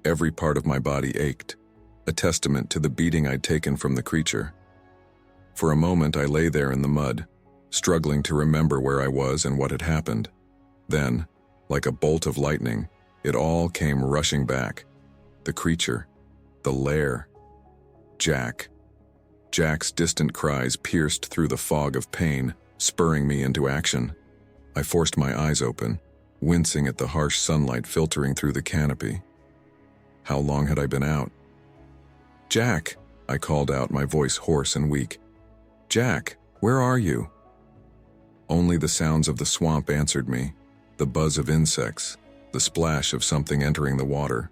Every part of my body ached, a testament to the beating I'd taken from the creature. For a moment I lay there in the mud, struggling to remember where I was and what had happened. Then, like a bolt of lightning, it all came rushing back. The creature, the lair, Jack. Jack's distant cries pierced through the fog of pain, spurring me into action. I forced my eyes open, wincing at the harsh sunlight filtering through the canopy. How long had I been out? "Jack," I called out, my voice hoarse and weak. "Jack, where are you?" Only the sounds of the swamp answered me, the buzz of insects, the splash of something entering the water.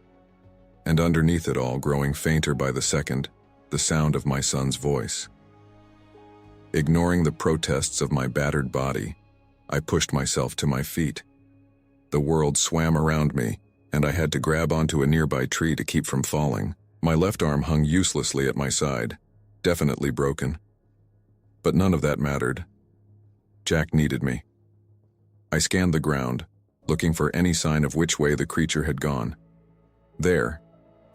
And underneath it all, growing fainter by the second, the sound of my son's voice. Ignoring the protests of my battered body, I pushed myself to my feet. The world swam around me, and I had to grab onto a nearby tree to keep from falling. My left arm hung uselessly at my side, definitely broken. But none of that mattered. Jack needed me. I scanned the ground, looking for any sign of which way the creature had gone. There,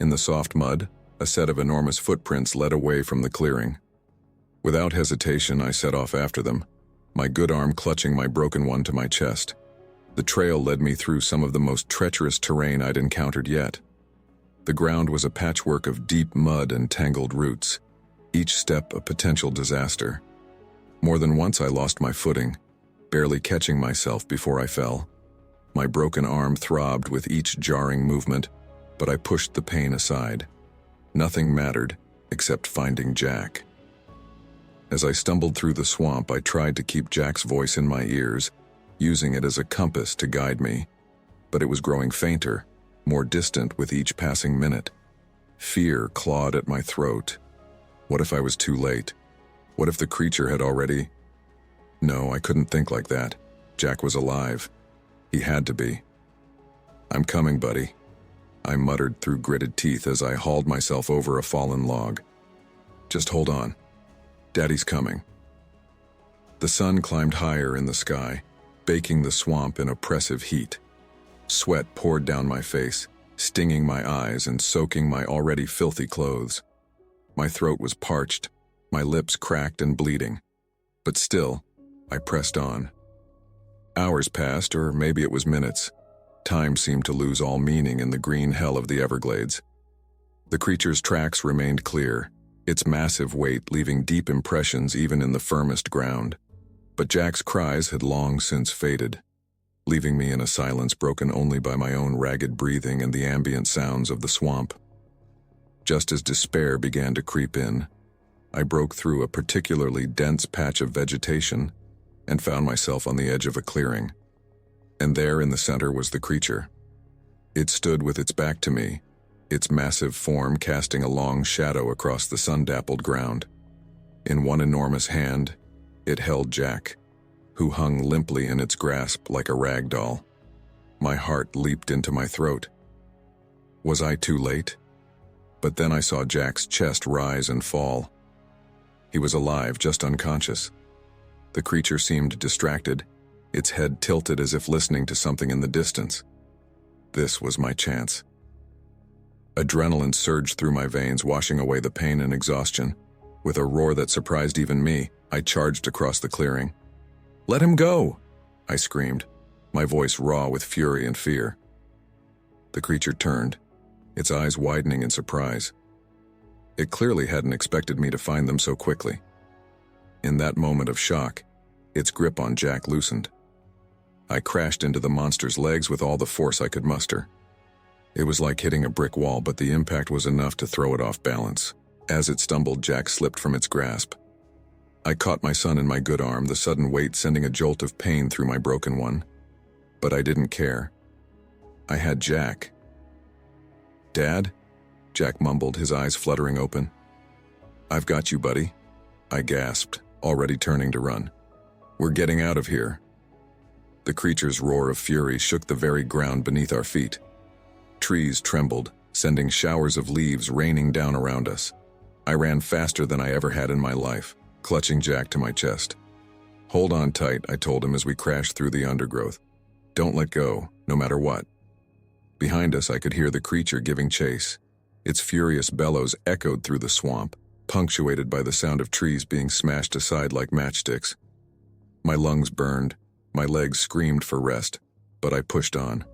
in the soft mud, a set of enormous footprints led away from the clearing. Without hesitation, I set off after them, my good arm clutching my broken one to my chest. The trail led me through some of the most treacherous terrain I'd encountered yet. The ground was a patchwork of deep mud and tangled roots, each step a potential disaster. More than once I lost my footing, barely catching myself before I fell. My broken arm throbbed with each jarring movement, but I pushed the pain aside. Nothing mattered except finding Jack. As I stumbled through the swamp, I tried to keep Jack's voice in my ears, using it as a compass to guide me. But it was growing fainter, more distant with each passing minute. Fear clawed at my throat. What if I was too late? What if the creature had already... No, I couldn't think like that. Jack was alive. He had to be. "I'm coming, buddy," I muttered through gritted teeth as I hauled myself over a fallen log. "Just hold on. Daddy's coming." The sun climbed higher in the sky, baking the swamp in oppressive heat. Sweat poured down my face, stinging my eyes and soaking my already filthy clothes. My throat was parched, my lips cracked and bleeding. But still, I pressed on. Hours passed, or maybe it was minutes. Time seemed to lose all meaning in the green hell of the Everglades. The creature's tracks remained clear, its massive weight leaving deep impressions even in the firmest ground. But Jack's cries had long since faded, leaving me in a silence broken only by my own ragged breathing and the ambient sounds of the swamp. Just as despair began to creep in, I broke through a particularly dense patch of vegetation and found myself on the edge of a clearing. And there in the center was the creature. It stood with its back to me, its massive form casting a long shadow across the sun-dappled ground. In one enormous hand, it held Jack, who hung limply in its grasp like a rag doll. My heart leaped into my throat. Was I too late? But then I saw Jack's chest rise and fall. He was alive, just unconscious. The creature seemed distracted, its head tilted as if listening to something in the distance. This was my chance. Adrenaline surged through my veins, washing away the pain and exhaustion. With a roar that surprised even me, I charged across the clearing. "Let him go!" I screamed, my voice raw with fury and fear. The creature turned, its eyes widening in surprise. It clearly hadn't expected me to find them so quickly. In that moment of shock, its grip on Jack loosened. I crashed into the monster's legs with all the force I could muster. It was like hitting a brick wall, but the impact was enough to throw it off balance. As it stumbled, Jack slipped from its grasp. I caught my son in my good arm, the sudden weight sending a jolt of pain through my broken one. But I didn't care. I had Jack. "Dad?" Jack mumbled, his eyes fluttering open. "I've got you, buddy," I gasped, already turning to run. "We're getting out of here." The creature's roar of fury shook the very ground beneath our feet. Trees trembled, sending showers of leaves raining down around us. I ran faster than I ever had in my life, clutching Jack to my chest. Hold on tight, I told him as we crashed through the undergrowth. Don't let go, no matter what. Behind us, I could hear the creature giving chase. Its furious bellows echoed through the swamp, punctuated by the sound of trees being smashed aside like matchsticks. My lungs burned, my legs screamed for rest, but I pushed on.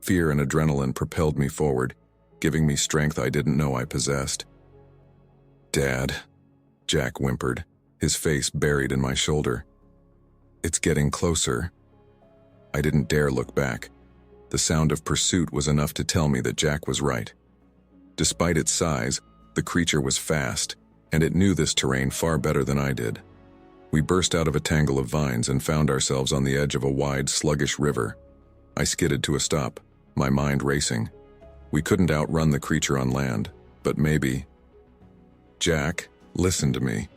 Fear and adrenaline propelled me forward, giving me strength I didn't know I possessed. "Dad," Jack whimpered, his face buried in my shoulder. "It's getting closer." I didn't dare look back. The sound of pursuit was enough to tell me that Jack was right. Despite its size, the creature was fast, and it knew this terrain far better than I did. We burst out of a tangle of vines and found ourselves on the edge of a wide, sluggish river. I skidded to a stop, my mind racing. We couldn't outrun the creature on land, but maybe... "Jack, listen to me,"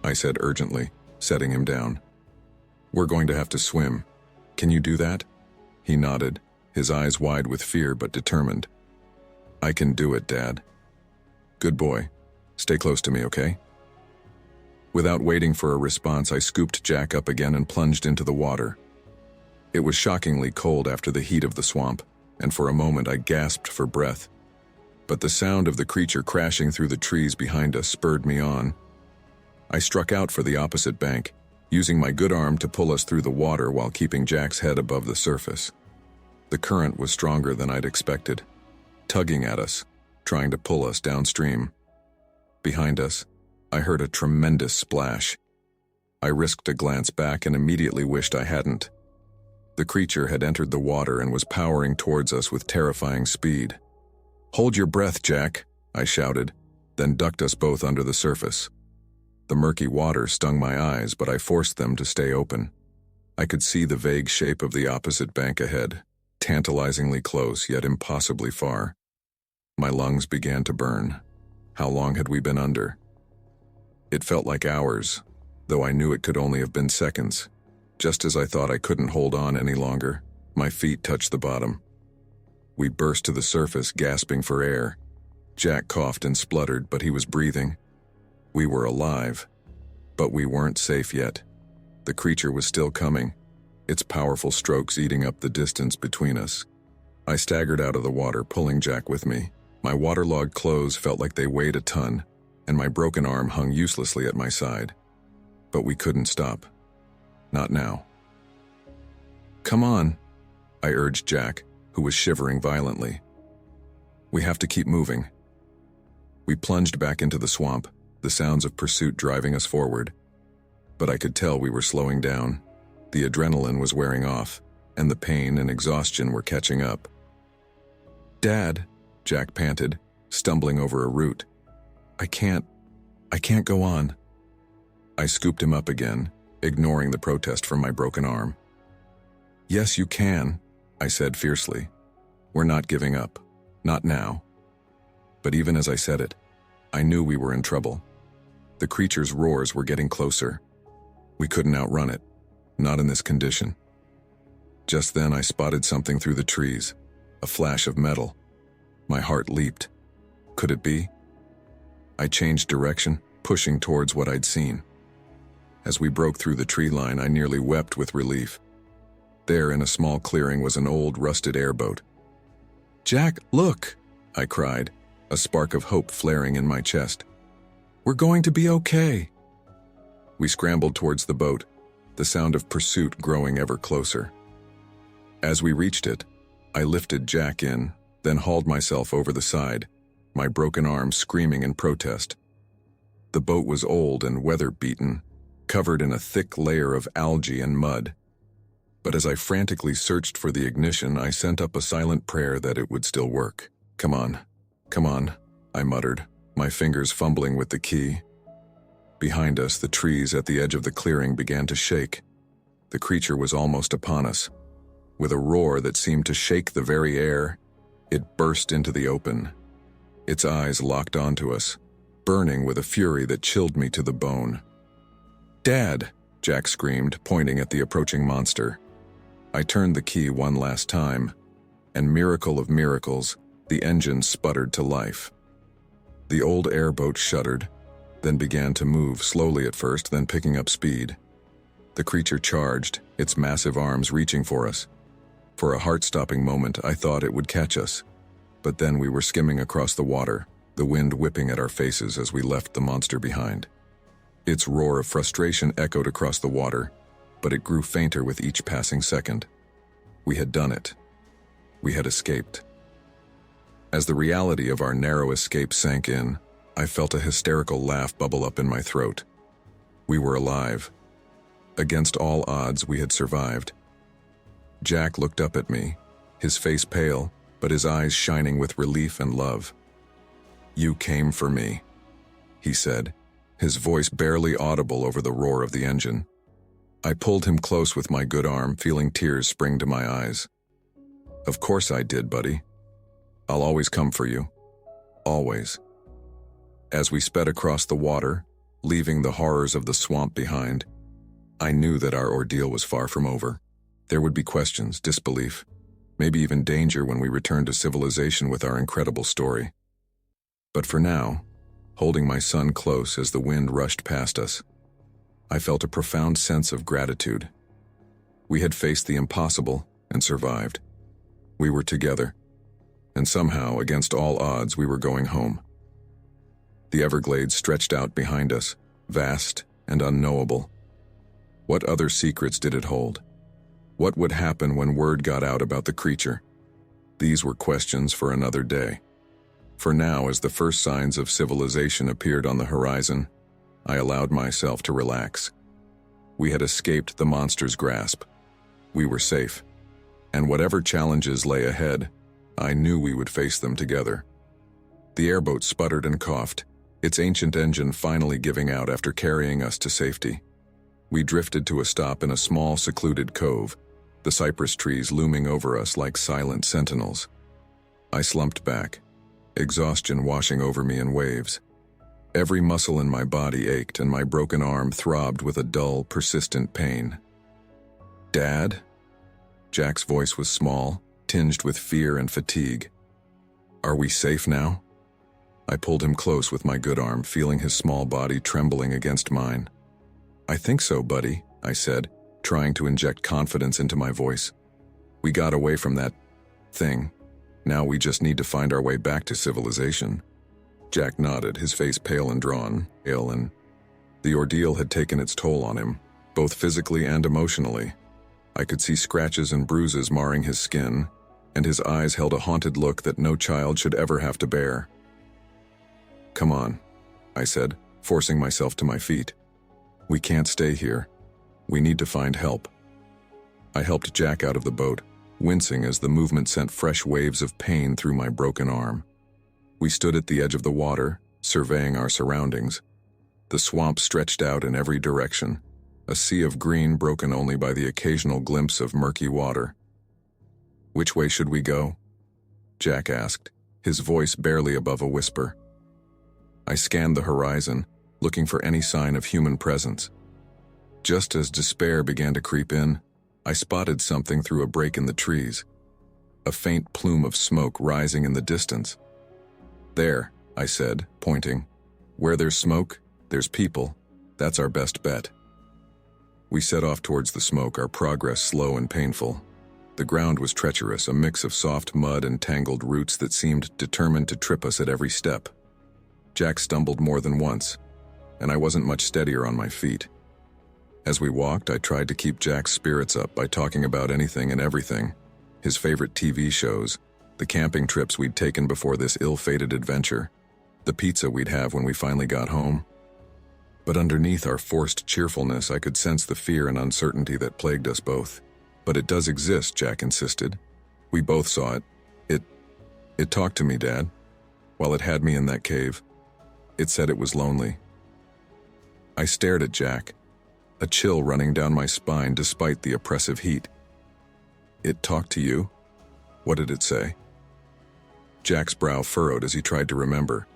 I said urgently, setting him down. "We're going to have to swim. Can you do that?" He nodded, his eyes wide with fear but determined. "I can do it, Dad." "Good boy. Stay close to me, okay?" Without waiting for a response, I scooped Jack up again and plunged into the water. It was shockingly cold after the heat of the swamp, and for a moment I gasped for breath. But the sound of the creature crashing through the trees behind us spurred me on. I struck out for the opposite bank, using my good arm to pull us through the water while keeping Jack's head above the surface. The current was stronger than I'd expected, tugging at us, trying to pull us downstream. Behind us, I heard a tremendous splash. I risked a glance back and immediately wished I hadn't. The creature had entered the water and was powering towards us with terrifying speed. "Hold your breath, Jack," I shouted, then ducked us both under the surface. The murky water stung my eyes, but I forced them to stay open. I could see the vague shape of the opposite bank ahead, tantalizingly close yet impossibly far. My lungs began to burn. How long had we been under? It felt like hours, though I knew it could only have been seconds. Just as I thought I couldn't hold on any longer, my feet touched the bottom. We burst to the surface, gasping for air. Jack coughed and spluttered, but he was breathing. We were alive, but we weren't safe yet. The creature was still coming, its powerful strokes eating up the distance between us. I staggered out of the water, pulling Jack with me. My waterlogged clothes felt like they weighed a ton, and my broken arm hung uselessly at my side. But we couldn't stop. Not now. "Come on," I urged Jack, who was shivering violently. "We have to keep moving." We plunged back into the swamp, the sounds of pursuit driving us forward. But I could tell we were slowing down. The adrenaline was wearing off, and the pain and exhaustion were catching up. "Dad," Jack panted, stumbling over a root. I can't go on." I scooped him up again, ignoring the protest from my broken arm. "Yes, you can," I said fiercely. "We're not giving up. Not now." But even as I said it, I knew we were in trouble. The creature's roars were getting closer. We couldn't outrun it, not in this condition. Just then I spotted something through the trees, a flash of metal. My heart leaped. Could it be? I changed direction, pushing towards what I'd seen. As we broke through the tree line, I nearly wept with relief. There, in a small clearing, was an old, rusted airboat. "Jack, look!" I cried, a spark of hope flaring in my chest. "We're going to be okay." We scrambled towards the boat, the sound of pursuit growing ever closer. As we reached it, I lifted Jack in, then hauled myself over the side, my broken arm screaming in protest. The boat was old and weather-beaten, covered in a thick layer of algae and mud. But as I frantically searched for the ignition, I sent up a silent prayer that it would still work. Come on, I muttered, my fingers fumbling with the key. Behind us, the trees at the edge of the clearing began to shake. The creature was almost upon us. With a roar that seemed to shake the very air, it burst into the open. Its eyes locked onto us, burning with a fury that chilled me to the bone. "Dad!" Jack screamed, pointing at the approaching monster. I turned the key one last time, and miracle of miracles, the engine sputtered to life. The old airboat shuddered, then began to move slowly at first, then picking up speed. The creature charged, its massive arms reaching for us. For a heart-stopping moment, I thought it would catch us. But then we were skimming across the water, the wind whipping at our faces as we left the monster behind. Its roar of frustration echoed across the water, but it grew fainter with each passing second. We had done it. We had escaped. As the reality of our narrow escape sank in, I felt a hysterical laugh bubble up in my throat. We were alive. Against all odds, we had survived. Jack looked up at me, his face pale, but his eyes shining with relief and love. "You came for me," he said, his voice barely audible over the roar of the engine. I pulled him close with my good arm, feeling tears spring to my eyes. "Of course I did, buddy. I'll always come for you. Always." As we sped across the water, leaving the horrors of the swamp behind, I knew that our ordeal was far from over. There would be questions, disbelief, maybe even danger when we returned to civilization with our incredible story. But for now, holding my son close as the wind rushed past us, I felt a profound sense of gratitude. We had faced the impossible and survived. We were together, and somehow, against all odds, we were going home. The Everglades stretched out behind us, vast and unknowable. What other secrets did it hold? What would happen when word got out about the creature? These were questions for another day. For now, as the first signs of civilization appeared on the horizon, I allowed myself to relax. We had escaped the monster's grasp. We were safe. And whatever challenges lay ahead, I knew we would face them together. The airboat sputtered and coughed, its ancient engine finally giving out after carrying us to safety. We drifted to a stop in a small, secluded cove, the cypress trees looming over us like silent sentinels. I slumped back, exhaustion washing over me in waves. Every muscle in my body ached and my broken arm throbbed with a dull, persistent pain. "Dad?" Jack's voice was small, tinged with fear and fatigue. "Are we safe now?" I pulled him close with my good arm, feeling his small body trembling against mine. "I think so, buddy," I said, trying to inject confidence into my voice. "We got away from that thing. Now we just need to find our way back to civilization." Jack nodded, his face pale and drawn, and the ordeal had taken its toll on him, both physically and emotionally. I could see scratches and bruises marring his skin, and his eyes held a haunted look that no child should ever have to bear. "Come on," I said, forcing myself to my feet. "We can't stay here. We need to find help." I helped Jack out of the boat, wincing as the movement sent fresh waves of pain through my broken arm. We stood at the edge of the water, surveying our surroundings. The swamp stretched out in every direction, a sea of green broken only by the occasional glimpse of murky water. "Which way should we go?" Jack asked, his voice barely above a whisper. I scanned the horizon, looking for any sign of human presence. Just as despair began to creep in, I spotted something through a break in the trees. A faint plume of smoke rising in the distance. "There," I said, pointing. "Where there's smoke, there's people. That's our best bet." We set off towards the smoke, our progress slow and painful. The ground was treacherous, a mix of soft mud and tangled roots that seemed determined to trip us at every step. Jack stumbled more than once, and I wasn't much steadier on my feet. As we walked, I tried to keep Jack's spirits up by talking about anything and everything. His favorite TV shows, the camping trips we'd taken before this ill-fated adventure, the pizza we'd have when we finally got home. But underneath our forced cheerfulness, I could sense the fear and uncertainty that plagued us both. "But it does exist," Jack insisted. "We both saw it. It talked to me, Dad, while it had me in that cave. It said it was lonely." I stared at Jack, a chill running down my spine despite the oppressive heat. "It talked to you? What did it say?" Jack's brow furrowed as he tried to remember.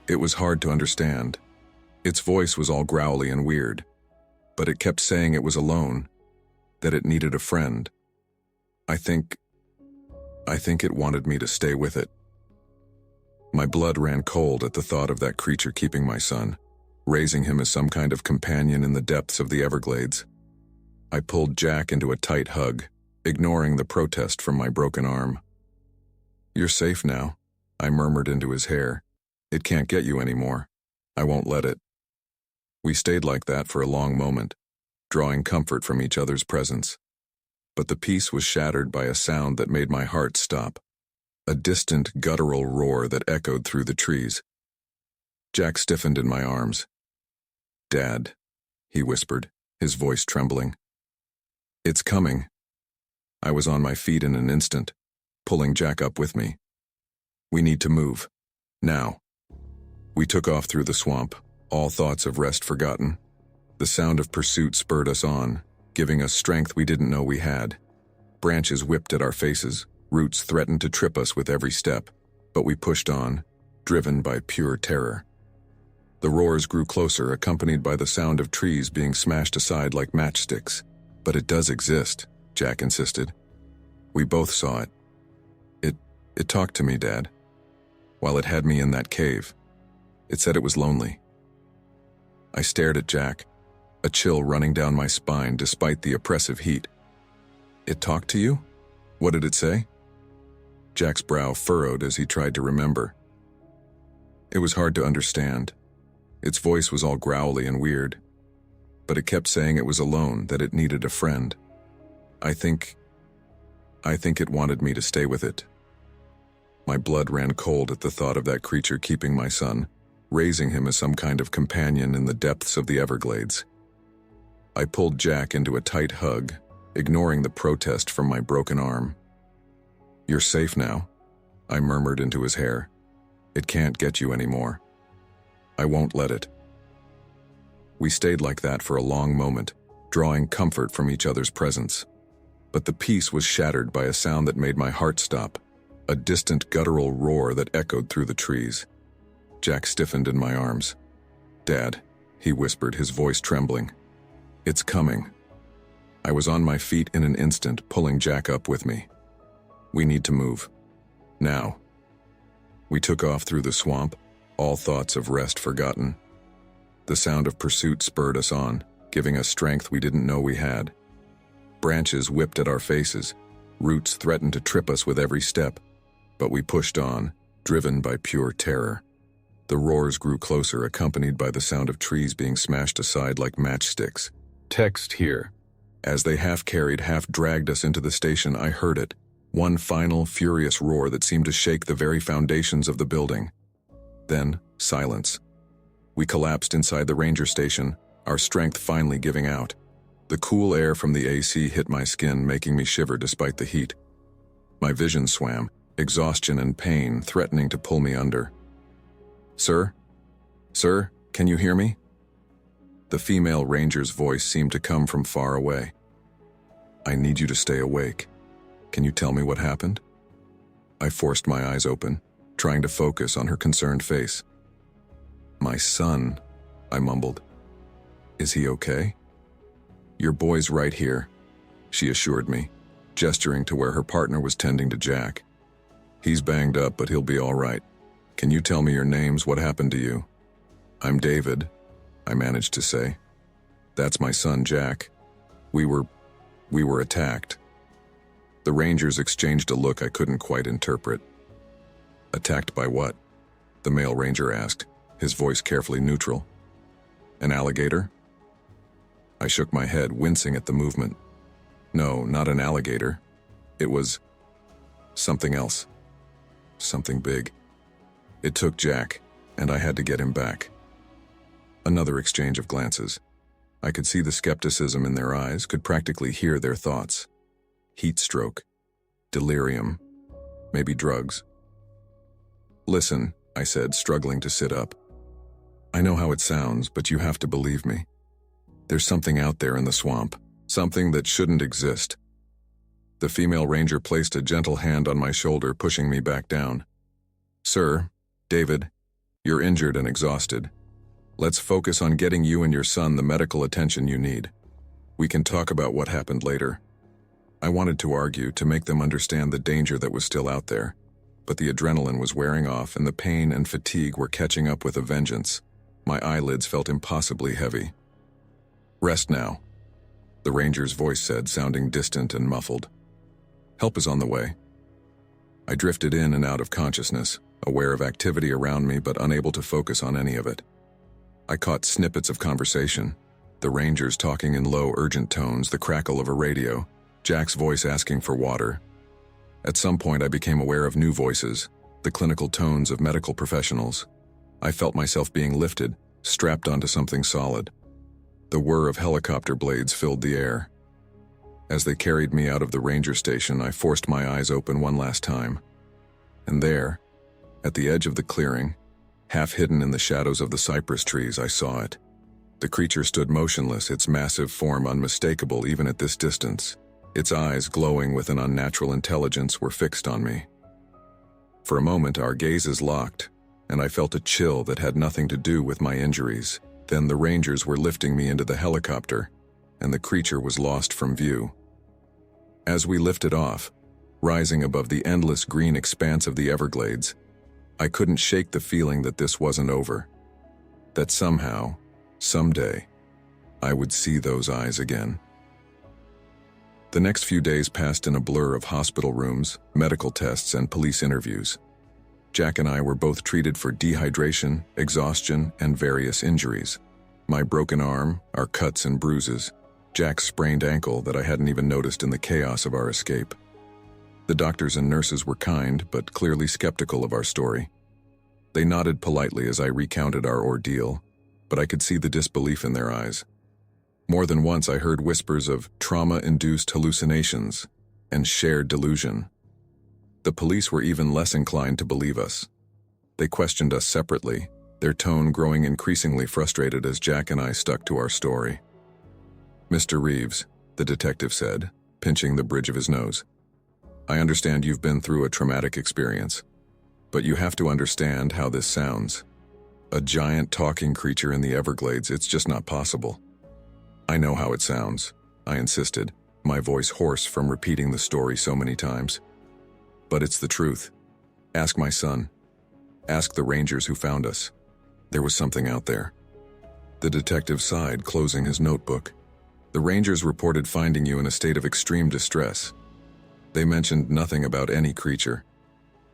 It was hard to understand. Its voice was all growly and weird, but it kept saying it was alone, that it needed a friend. I think it wanted me to stay with it. My blood ran cold at the thought of that creature keeping my son, raising him as some kind of companion in the depths of the Everglades. I pulled Jack into a tight hug, ignoring the protest from my broken arm. "You're safe now," I murmured into his hair. "It can't get you anymore. I won't let it." We stayed like that for a long moment, drawing comfort from each other's presence. But the peace was shattered by a sound that made my heart stop, a distant guttural roar that echoed through the trees. Jack stiffened in my arms. "Dad," he whispered, his voice trembling. "It's coming." I was on my feet in an instant, pulling Jack up with me. "We need to move. Now." We took off through the swamp, all thoughts of rest forgotten. The sound of pursuit spurred us on, giving us strength we didn't know we had. Branches whipped at our faces, roots threatened to trip us with every step, but we pushed on, driven by pure terror. The roars grew closer, accompanied by the sound of trees being smashed aside like matchsticks. "But it does exist," Jack insisted. We both saw it. It talked to me, Dad. While it had me in that cave, it said it was lonely. I stared at Jack, a chill running down my spine despite the oppressive heat. "It talked to you? What did it say?" Jack's brow furrowed as he tried to remember. It was hard to understand. Its voice was all growly and weird, but it kept saying it was alone, that it needed a friend. I think it wanted me to stay with it. My blood ran cold at the thought of that creature keeping my son, raising him as some kind of companion in the depths of the Everglades. I pulled Jack into a tight hug, ignoring the protest from my broken arm. "You're safe now," I murmured into his hair. "It can't get you anymore. I won't let it." We stayed like that for a long moment, drawing comfort from each other's presence. But the peace was shattered by a sound that made my heart stop, a distant guttural roar that echoed through the trees. Jack stiffened in my arms. "Dad," he whispered, his voice trembling. "It's coming." I was on my feet in an instant, pulling Jack up with me. "We need to move. Now." We took off through the swamp, all thoughts of rest forgotten. The sound of pursuit spurred us on, giving us strength we didn't know we had. Branches whipped at our faces, roots threatened to trip us with every step, but we pushed on, driven by pure terror. The roars grew closer, accompanied by the sound of trees being smashed aside like matchsticks. Text here. As they half-carried, half-dragged us into the station, I heard it, one final, furious roar that seemed to shake the very foundations of the building. Then, silence. We collapsed inside the ranger station, our strength finally giving out. The cool air from the AC hit my skin, making me shiver despite the heat. My vision swam, exhaustion and pain threatening to pull me under. "Sir? Sir, can you hear me?" The female ranger's voice seemed to come from far away. "I need you to stay awake. Can you tell me what happened?" I forced my eyes open, trying to focus on her concerned face. "My son," I mumbled. "Is he okay?" "Your boy's right here," she assured me, gesturing to where her partner was tending to Jack. "He's banged up, but he'll be all right. Can you tell me your names? What happened to you?" "I'm David," I managed to say. "That's my son, Jack. We were attacked." The Rangers exchanged a look I couldn't quite interpret. "Attacked by what?" the male ranger asked, his voice carefully neutral. "An alligator?" I shook my head, wincing at the movement. "No, not an alligator. It was something else. Something big. It took Jack, and I had to get him back." Another exchange of glances. I could see the skepticism in their eyes, could practically hear their thoughts. Heat stroke. Delirium. Maybe drugs. "Listen," I said, struggling to sit up. "I know how it sounds, but you have to believe me. There's something out there in the swamp, something that shouldn't exist." The female ranger placed a gentle hand on my shoulder, pushing me back down. "Sir, David, you're injured and exhausted. Let's focus on getting you and your son the medical attention you need. We can talk about what happened later." I wanted to argue, to make them understand the danger that was still out there, but the adrenaline was wearing off and the pain and fatigue were catching up with a vengeance. My eyelids felt impossibly heavy. "Rest now. the ranger's voice said, sounding distant and muffled. "Help is on the way." I drifted in and out of consciousness, aware of activity around me but unable to focus on any of it. I caught snippets of conversation, the rangers talking in low, urgent tones, the crackle of a radio, Jack's voice asking for water. At some point I became aware of new voices, the clinical tones of medical professionals. I felt myself being lifted, strapped onto something solid. The whir of helicopter blades filled the air. As they carried me out of the ranger station, I forced my eyes open one last time. And there, at the edge of the clearing, half hidden in the shadows of the cypress trees, I saw it. The creature stood motionless, its massive form unmistakable even at this distance. Its eyes, glowing with an unnatural intelligence, were fixed on me. For a moment, our gazes locked, and I felt a chill that had nothing to do with my injuries. Then the rangers were lifting me into the helicopter, and the creature was lost from view. As we lifted off, rising above the endless green expanse of the Everglades, I couldn't shake the feeling that this wasn't over. That somehow, someday, I would see those eyes again. The next few days passed in a blur of hospital rooms, medical tests, and police interviews. Jack and I were both treated for dehydration, exhaustion, and various injuries. My broken arm, our cuts and bruises, Jack's sprained ankle that I hadn't even noticed in the chaos of our escape. The doctors and nurses were kind, but clearly skeptical of our story. They nodded politely as I recounted our ordeal, but I could see the disbelief in their eyes. More than once I heard whispers of trauma-induced hallucinations and shared delusion. The police were even less inclined to believe us. They questioned us separately, their tone growing increasingly frustrated as Jack and I stuck to our story. "Mr. Reeves," the detective said, pinching the bridge of his nose, "I understand you've been through a traumatic experience, but you have to understand how this sounds. A giant talking creature in the Everglades, it's just not possible." "I know how it sounds," I insisted, my voice hoarse from repeating the story so many times. "But it's the truth. Ask my son. Ask the rangers who found us. There was something out there." The detective sighed, closing his notebook. "The rangers reported finding you in a state of extreme distress. They mentioned nothing about any creature.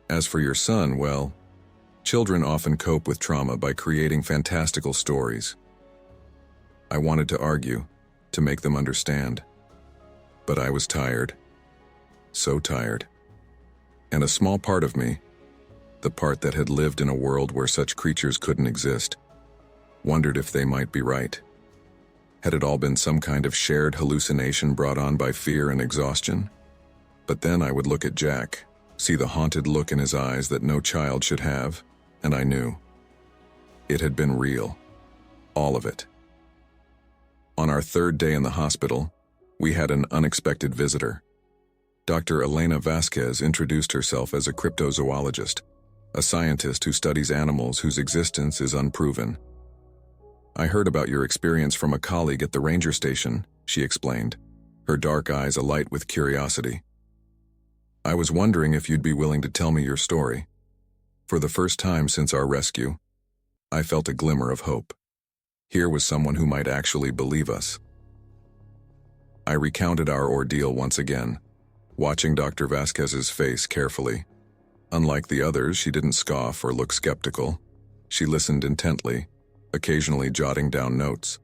As for your son, well, children often cope with trauma by creating fantastical stories." I wanted to argue, to make them understand. But I was tired. So tired. And a small part of me, the part that had lived in a world where such creatures couldn't exist, wondered if they might be right. Had it all been some kind of shared hallucination brought on by fear and exhaustion? But then I would look at Jack, see the haunted look in his eyes that no child should have, and I knew. It had been real. All of it. On our third day in the hospital, we had an unexpected visitor. Dr. Elena Vasquez introduced herself as a cryptozoologist, a scientist who studies animals whose existence is unproven. "I heard about your experience from a colleague at the ranger station," she explained, her dark eyes alight with curiosity. "I was wondering if you'd be willing to tell me your story." For the first time since our rescue, I felt a glimmer of hope. Here was someone who might actually believe us. I recounted our ordeal once again, watching Dr. Vasquez's face carefully. Unlike the others, she didn't scoff or look skeptical. She listened intently, occasionally jotting down notes.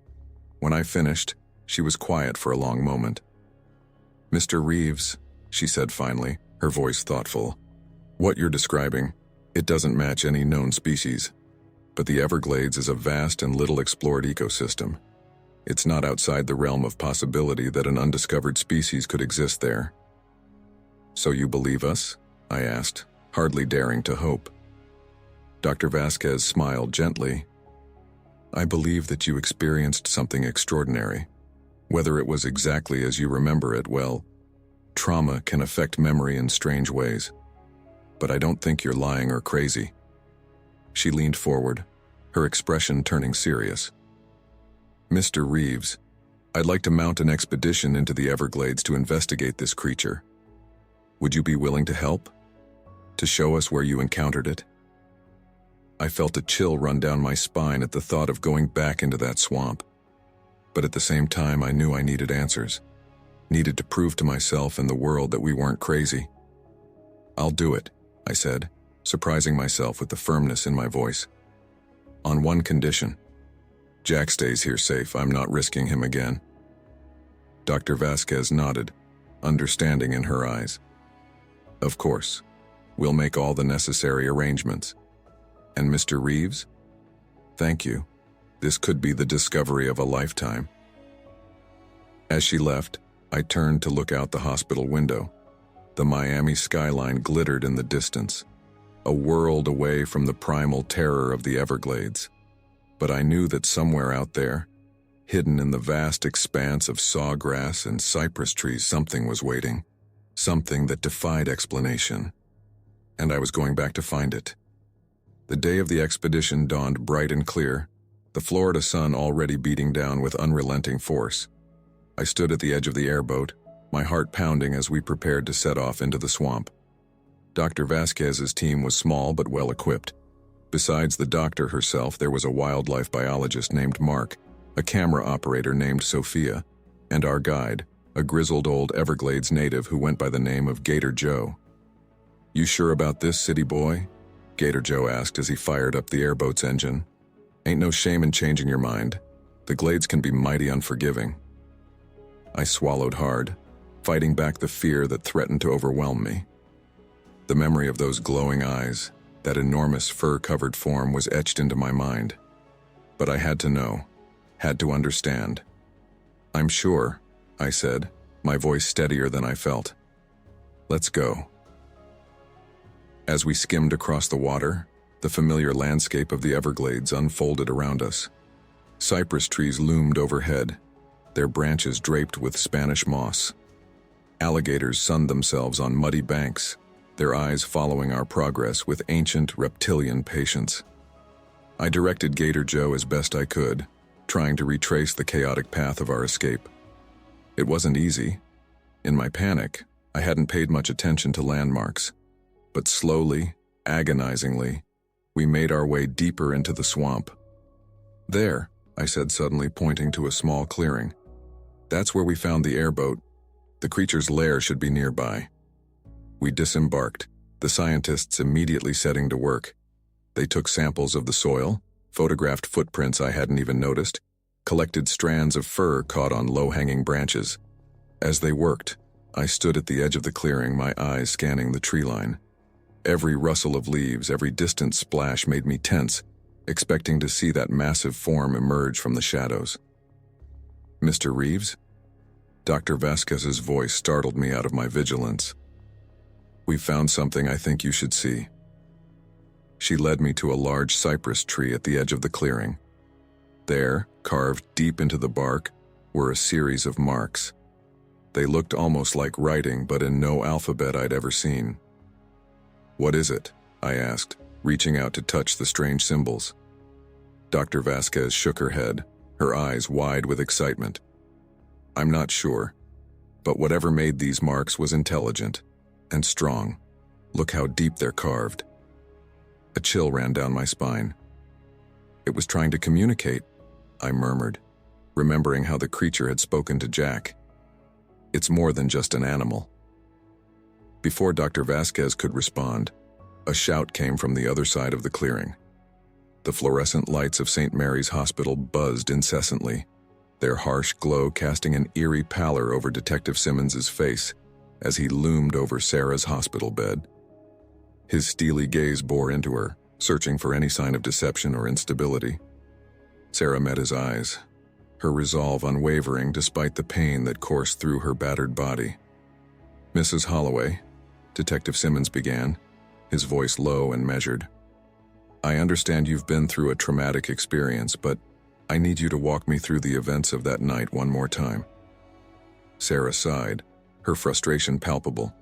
When I finished, she was quiet for a long moment. "Mr. Reeves," she said finally, her voice thoughtful, "what you're describing, it doesn't match any known species. But the Everglades is a vast and little explored ecosystem. It's not outside the realm of possibility that an undiscovered species could exist there." "So you believe us?" I asked, hardly daring to hope. Dr. Vasquez smiled gently. "I believe that you experienced something extraordinary. Whether it was exactly as you remember it, well, trauma can affect memory in strange ways. But I don't think you're lying or crazy." She leaned forward, her expression turning serious. "Mr. Reeves, I'd like to mount an expedition into the Everglades to investigate this creature. Would you be willing to help? To show us where you encountered it?" I felt a chill run down my spine at the thought of going back into that swamp. But at the same time, I knew I needed answers. Needed to prove to myself and the world that we weren't crazy. "I'll do it," I said, surprising myself with the firmness in my voice. "On one condition. Jack stays here safe. I'm not risking him again." Dr. Vasquez nodded, understanding in her eyes. "Of course. We'll make all the necessary arrangements. And Mr. Reeves? Thank you. This could be the discovery of a lifetime." As she left, I turned to look out the hospital window. The Miami skyline glittered in the distance, a world away from the primal terror of the Everglades. But I knew that somewhere out there, hidden in the vast expanse of sawgrass and cypress trees, something was waiting, something that defied explanation. And I was going back to find it. The day of the expedition dawned bright and clear, the Florida sun already beating down with unrelenting force. I stood at the edge of the airboat, my heart pounding as we prepared to set off into the swamp. Dr. Vasquez's team was small but well equipped. Besides the doctor herself, there was a wildlife biologist named Mark, a camera operator named Sophia, and our guide, a grizzled old Everglades native who went by the name of Gator Joe. "You sure about this, city boy?" Gator Joe asked as he fired up the airboat's engine. "Ain't no shame in changing your mind. The Glades can be mighty unforgiving." I swallowed hard, fighting back the fear that threatened to overwhelm me. The memory of those glowing eyes, that enormous fur-covered form was etched into my mind. But I had to know, had to understand. "I'm sure," I said, my voice steadier than I felt. "Let's go." As we skimmed across the water, the familiar landscape of the Everglades unfolded around us. Cypress trees loomed overhead, their branches draped with Spanish moss. Alligators sunned themselves on muddy banks, their eyes following our progress with ancient reptilian patience. I directed Gator Joe as best I could, trying to retrace the chaotic path of our escape. It wasn't easy. In my panic, I hadn't paid much attention to landmarks. But slowly, agonizingly, we made our way deeper into the swamp. "There," I said suddenly, pointing to a small clearing. "That's where we found the airboat. The creature's lair should be nearby." We disembarked, the scientists immediately setting to work. They took samples of the soil, photographed footprints I hadn't even noticed, collected strands of fur caught on low-hanging branches. As they worked, I stood at the edge of the clearing, my eyes scanning the tree line. Every rustle of leaves, every distant splash made me tense, expecting to see that massive form emerge from the shadows. "Mr. Reeves?" Dr. Vasquez's voice startled me out of my vigilance. "We've found something I think you should see." She led me to a large cypress tree at the edge of the clearing. There, carved deep into the bark, were a series of marks. They looked almost like writing, but in no alphabet I'd ever seen. "What is it?" I asked, reaching out to touch the strange symbols. Dr. Vasquez shook her head, her eyes wide with excitement. "I'm not sure, but whatever made these marks was intelligent and strong. Look how deep they're carved." A chill ran down my spine. "It was trying to communicate," I murmured, remembering how the creature had spoken to Jack. "It's more than just an animal." Before Dr. Vasquez could respond, a shout came from the other side of the clearing. The fluorescent lights of St. Mary's Hospital buzzed incessantly, their harsh glow casting an eerie pallor over Detective Simmons's face as he loomed over Sarah's hospital bed. His steely gaze bore into her, searching for any sign of deception or instability. Sarah met his eyes, her resolve unwavering despite the pain that coursed through her battered body. "Mrs. Holloway," Detective Simmons began, his voice low and measured. "I understand you've been through a traumatic experience, but I need you to walk me through the events of that night one more time." Sarah sighed, her frustration palpable.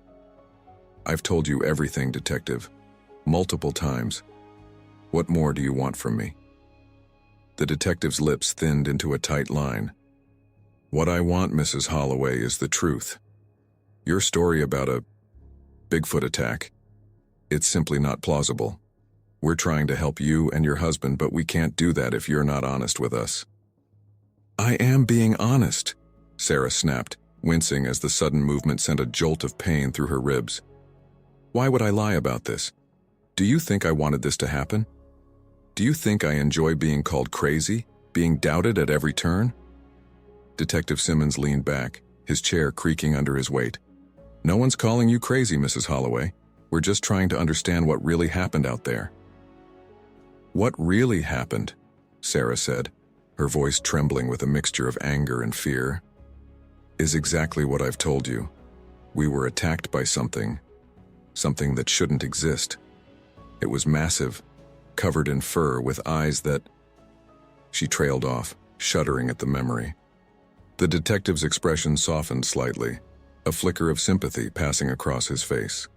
"I've told you everything, Detective. Multiple times. What more do you want from me?" The detective's lips thinned into a tight line. "What I want, Mrs. Holloway, is the truth. Your story about a BigFoot attack, it's simply not plausible. We're trying to help you and your husband, but we can't do that if you're not honest with us." I am being honest, Sarah snapped, wincing as the sudden movement sent a jolt of pain through her ribs. Why would I lie about this? Do you think I wanted this to happen? Do you think I enjoy being called crazy, being doubted at every turn? Detective Simmons leaned back, his chair creaking under his weight. No one's calling you crazy, Mrs. Holloway. We're just trying to understand what really happened out there. What really happened? Sarah said, her voice trembling with a mixture of anger and fear. Is exactly what I've told you. We were attacked by something that shouldn't exist. It was massive, covered in fur with eyes that... She trailed off, shuddering at the memory. The detective's expression softened slightly, a flicker of sympathy passing across his face.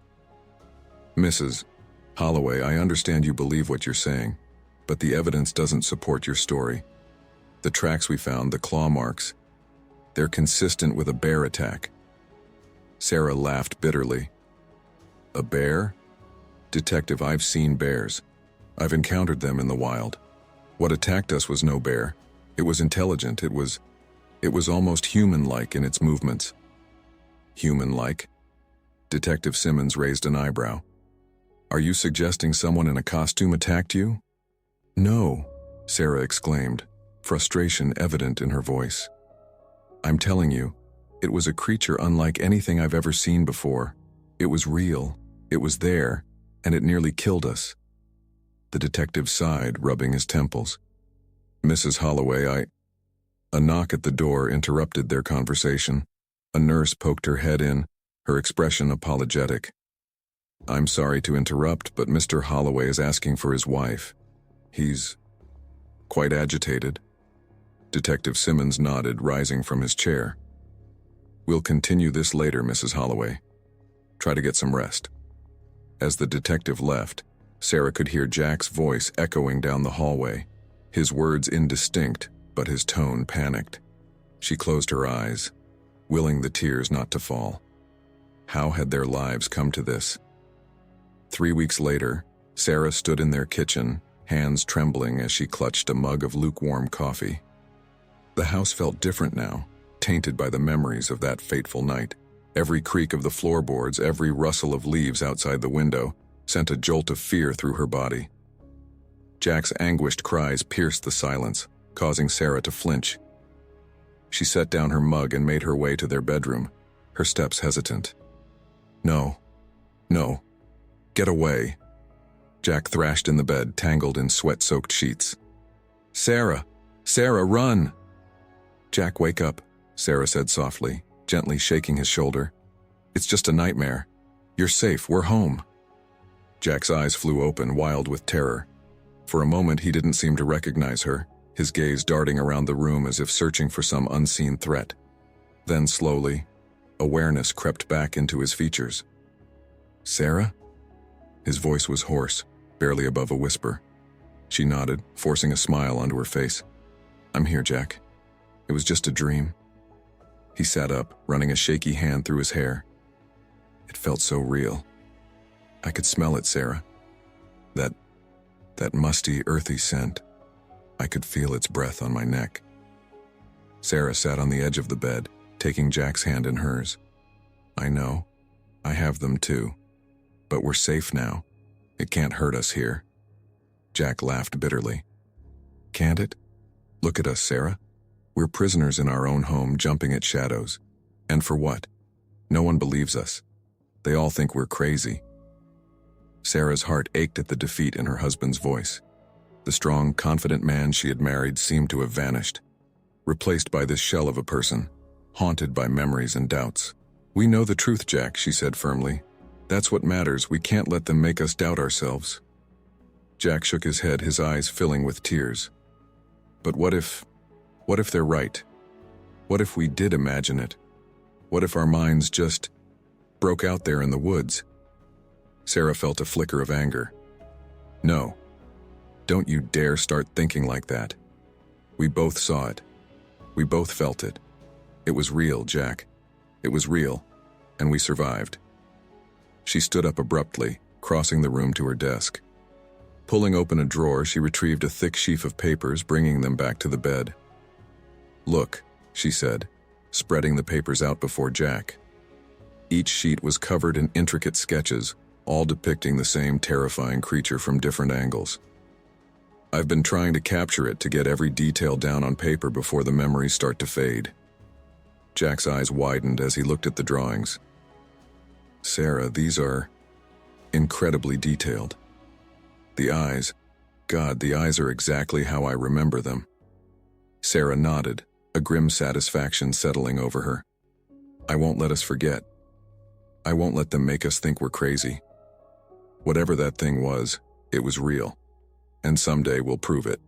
Mrs. Holloway, I understand you believe what you're saying, but the evidence doesn't support your story. The tracks we found, the claw marks, they're consistent with a bear attack. Sarah laughed bitterly. A bear? Detective, I've seen bears. I've encountered them in the wild. What attacked us was no bear. It was intelligent. It was almost human-like in its movements. Human-like? Detective Simmons raised an eyebrow. Are you suggesting someone in a costume attacked you? No, Sarah exclaimed, frustration evident in her voice. I'm telling you, it was a creature unlike anything I've ever seen before. It was real, it was there, and it nearly killed us. The detective sighed, rubbing his temples. Mrs. Holloway, A knock at the door interrupted their conversation. A nurse poked her head in, her expression apologetic. I'm sorry to interrupt, but Mr. Holloway is asking for his wife. He's quite agitated. Detective Simmons nodded, rising from his chair. We'll continue this later, Mrs. Holloway. Try to get some rest. As the detective left, Sarah could hear Jack's voice echoing down the hallway, his words indistinct, but his tone panicked. She closed her eyes, willing the tears not to fall. How had their lives come to this? 3 weeks later, Sarah stood in their kitchen, hands trembling as she clutched a mug of lukewarm coffee. The house felt different now, tainted by the memories of that fateful night. Every creak of the floorboards, every rustle of leaves outside the window, sent a jolt of fear through her body. Jack's anguished cries pierced the silence, causing Sarah to flinch. She set down her mug and made her way to their bedroom, her steps hesitant. No. Get away. Jack thrashed in the bed, tangled in sweat-soaked sheets. Sarah, run! Jack, wake up, Sarah said softly, gently shaking his shoulder. It's just a nightmare. You're safe, we're home. Jack's eyes flew open, wild with terror. For a moment he didn't seem to recognize her, his gaze darting around the room as if searching for some unseen threat. Then slowly, awareness crept back into his features. Sarah? His voice was hoarse, barely above a whisper. She nodded, forcing a smile onto her face. I'm here, Jack. It was just a dream. He sat up, running a shaky hand through his hair. It felt so real. I could smell it, Sarah. That musty, earthy scent. I could feel its breath on my neck. Sarah sat on the edge of the bed, taking Jack's hand in hers. I know. I have them too. But we're safe now. It can't hurt us here. Jack laughed bitterly. Can't it? Look at us, Sarah. We're prisoners in our own home, jumping at shadows. And for what? No one believes us. They all think we're crazy. Sarah's heart ached at the defeat in her husband's voice. The strong, confident man she had married seemed to have vanished, replaced by this shell of a person, haunted by memories and doubts. We know the truth, Jack, she said firmly. That's what matters. We can't let them make us doubt ourselves. Jack shook his head, his eyes filling with tears. But what if they're right? What if we did imagine it? What if our minds just broke out there in the woods? Sarah felt a flicker of anger. No. Don't you dare start thinking like that. We both saw it. We both felt it. It was real, Jack. It was real, and we survived. She stood up abruptly, crossing the room to her desk. Pulling open a drawer, she retrieved a thick sheaf of papers, bringing them back to the bed. "Look," she said, spreading the papers out before Jack. Each sheet was covered in intricate sketches, all depicting the same terrifying creature from different angles. "I've been trying to capture it to get every detail down on paper before the memories start to fade." Jack's eyes widened as he looked at the drawings. "Sarah, these are incredibly detailed. The eyes, God, the eyes are exactly how I remember them." Sarah nodded, a grim satisfaction settling over her. "I won't let us forget. I won't let them make us think we're crazy. Whatever that thing was, it was real. And someday we'll prove it."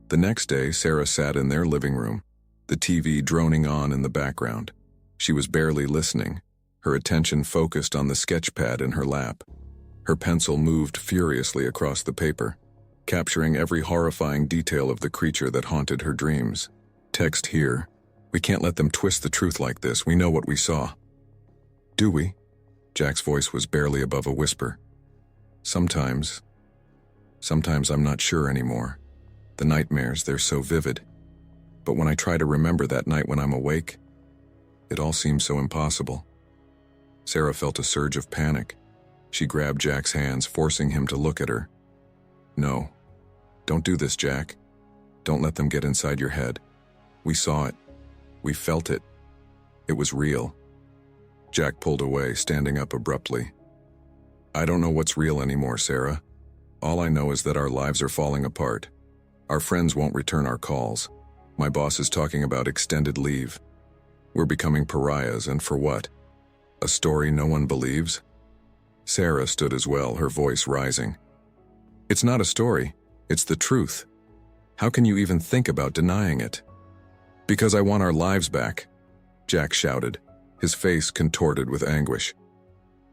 The next day, Sarah sat in their living room, the TV droning on in the background. She was barely listening, her attention focused on the sketch pad in her lap. Her pencil moved furiously across the paper, capturing every horrifying detail of the creature that haunted her dreams. "Text here. We can't let them twist the truth like this. We know what we saw." "Do we?" Jack's voice was barely above a whisper. Sometimes I'm not sure anymore. The nightmares, they're so vivid. But when I try to remember that night when I'm awake, it all seems so impossible." Sarah felt a surge of panic. She grabbed Jack's hands, forcing him to look at her. "No. Don't do this, Jack. Don't let them get inside your head. We saw it. We felt it. It was real." Jack pulled away, standing up abruptly. "I don't know what's real anymore, Sarah. All I know is that our lives are falling apart. Our friends won't return our calls. My boss is talking about extended leave. We're becoming pariahs, and for what? A story no one believes?" Sarah stood as well, her voice rising. "It's not a story. It's the truth. How can you even think about denying it?" "Because I want our lives back," Jack shouted, his face contorted with anguish.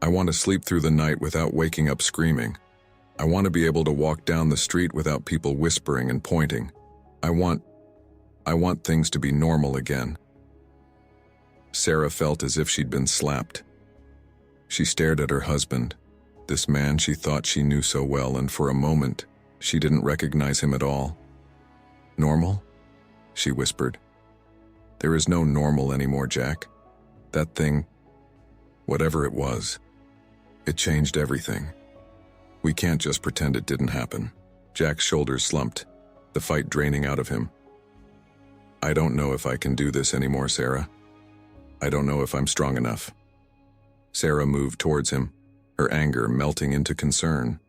"I want to sleep through the night without waking up screaming. I want to be able to walk down the street without people whispering and pointing. I want things to be normal again." Sarah felt as if she'd been slapped. She stared at her husband, this man she thought she knew so well, and for a moment, she didn't recognize him at all. "Normal?" she whispered. "There is no normal anymore, Jack. That thing, whatever it was, it changed everything. We can't just pretend it didn't happen." Jack's shoulders slumped, the fight draining out of him. "I don't know if I can do this anymore, Sarah. I don't know if I'm strong enough." Sarah moved towards him, her anger melting into concern.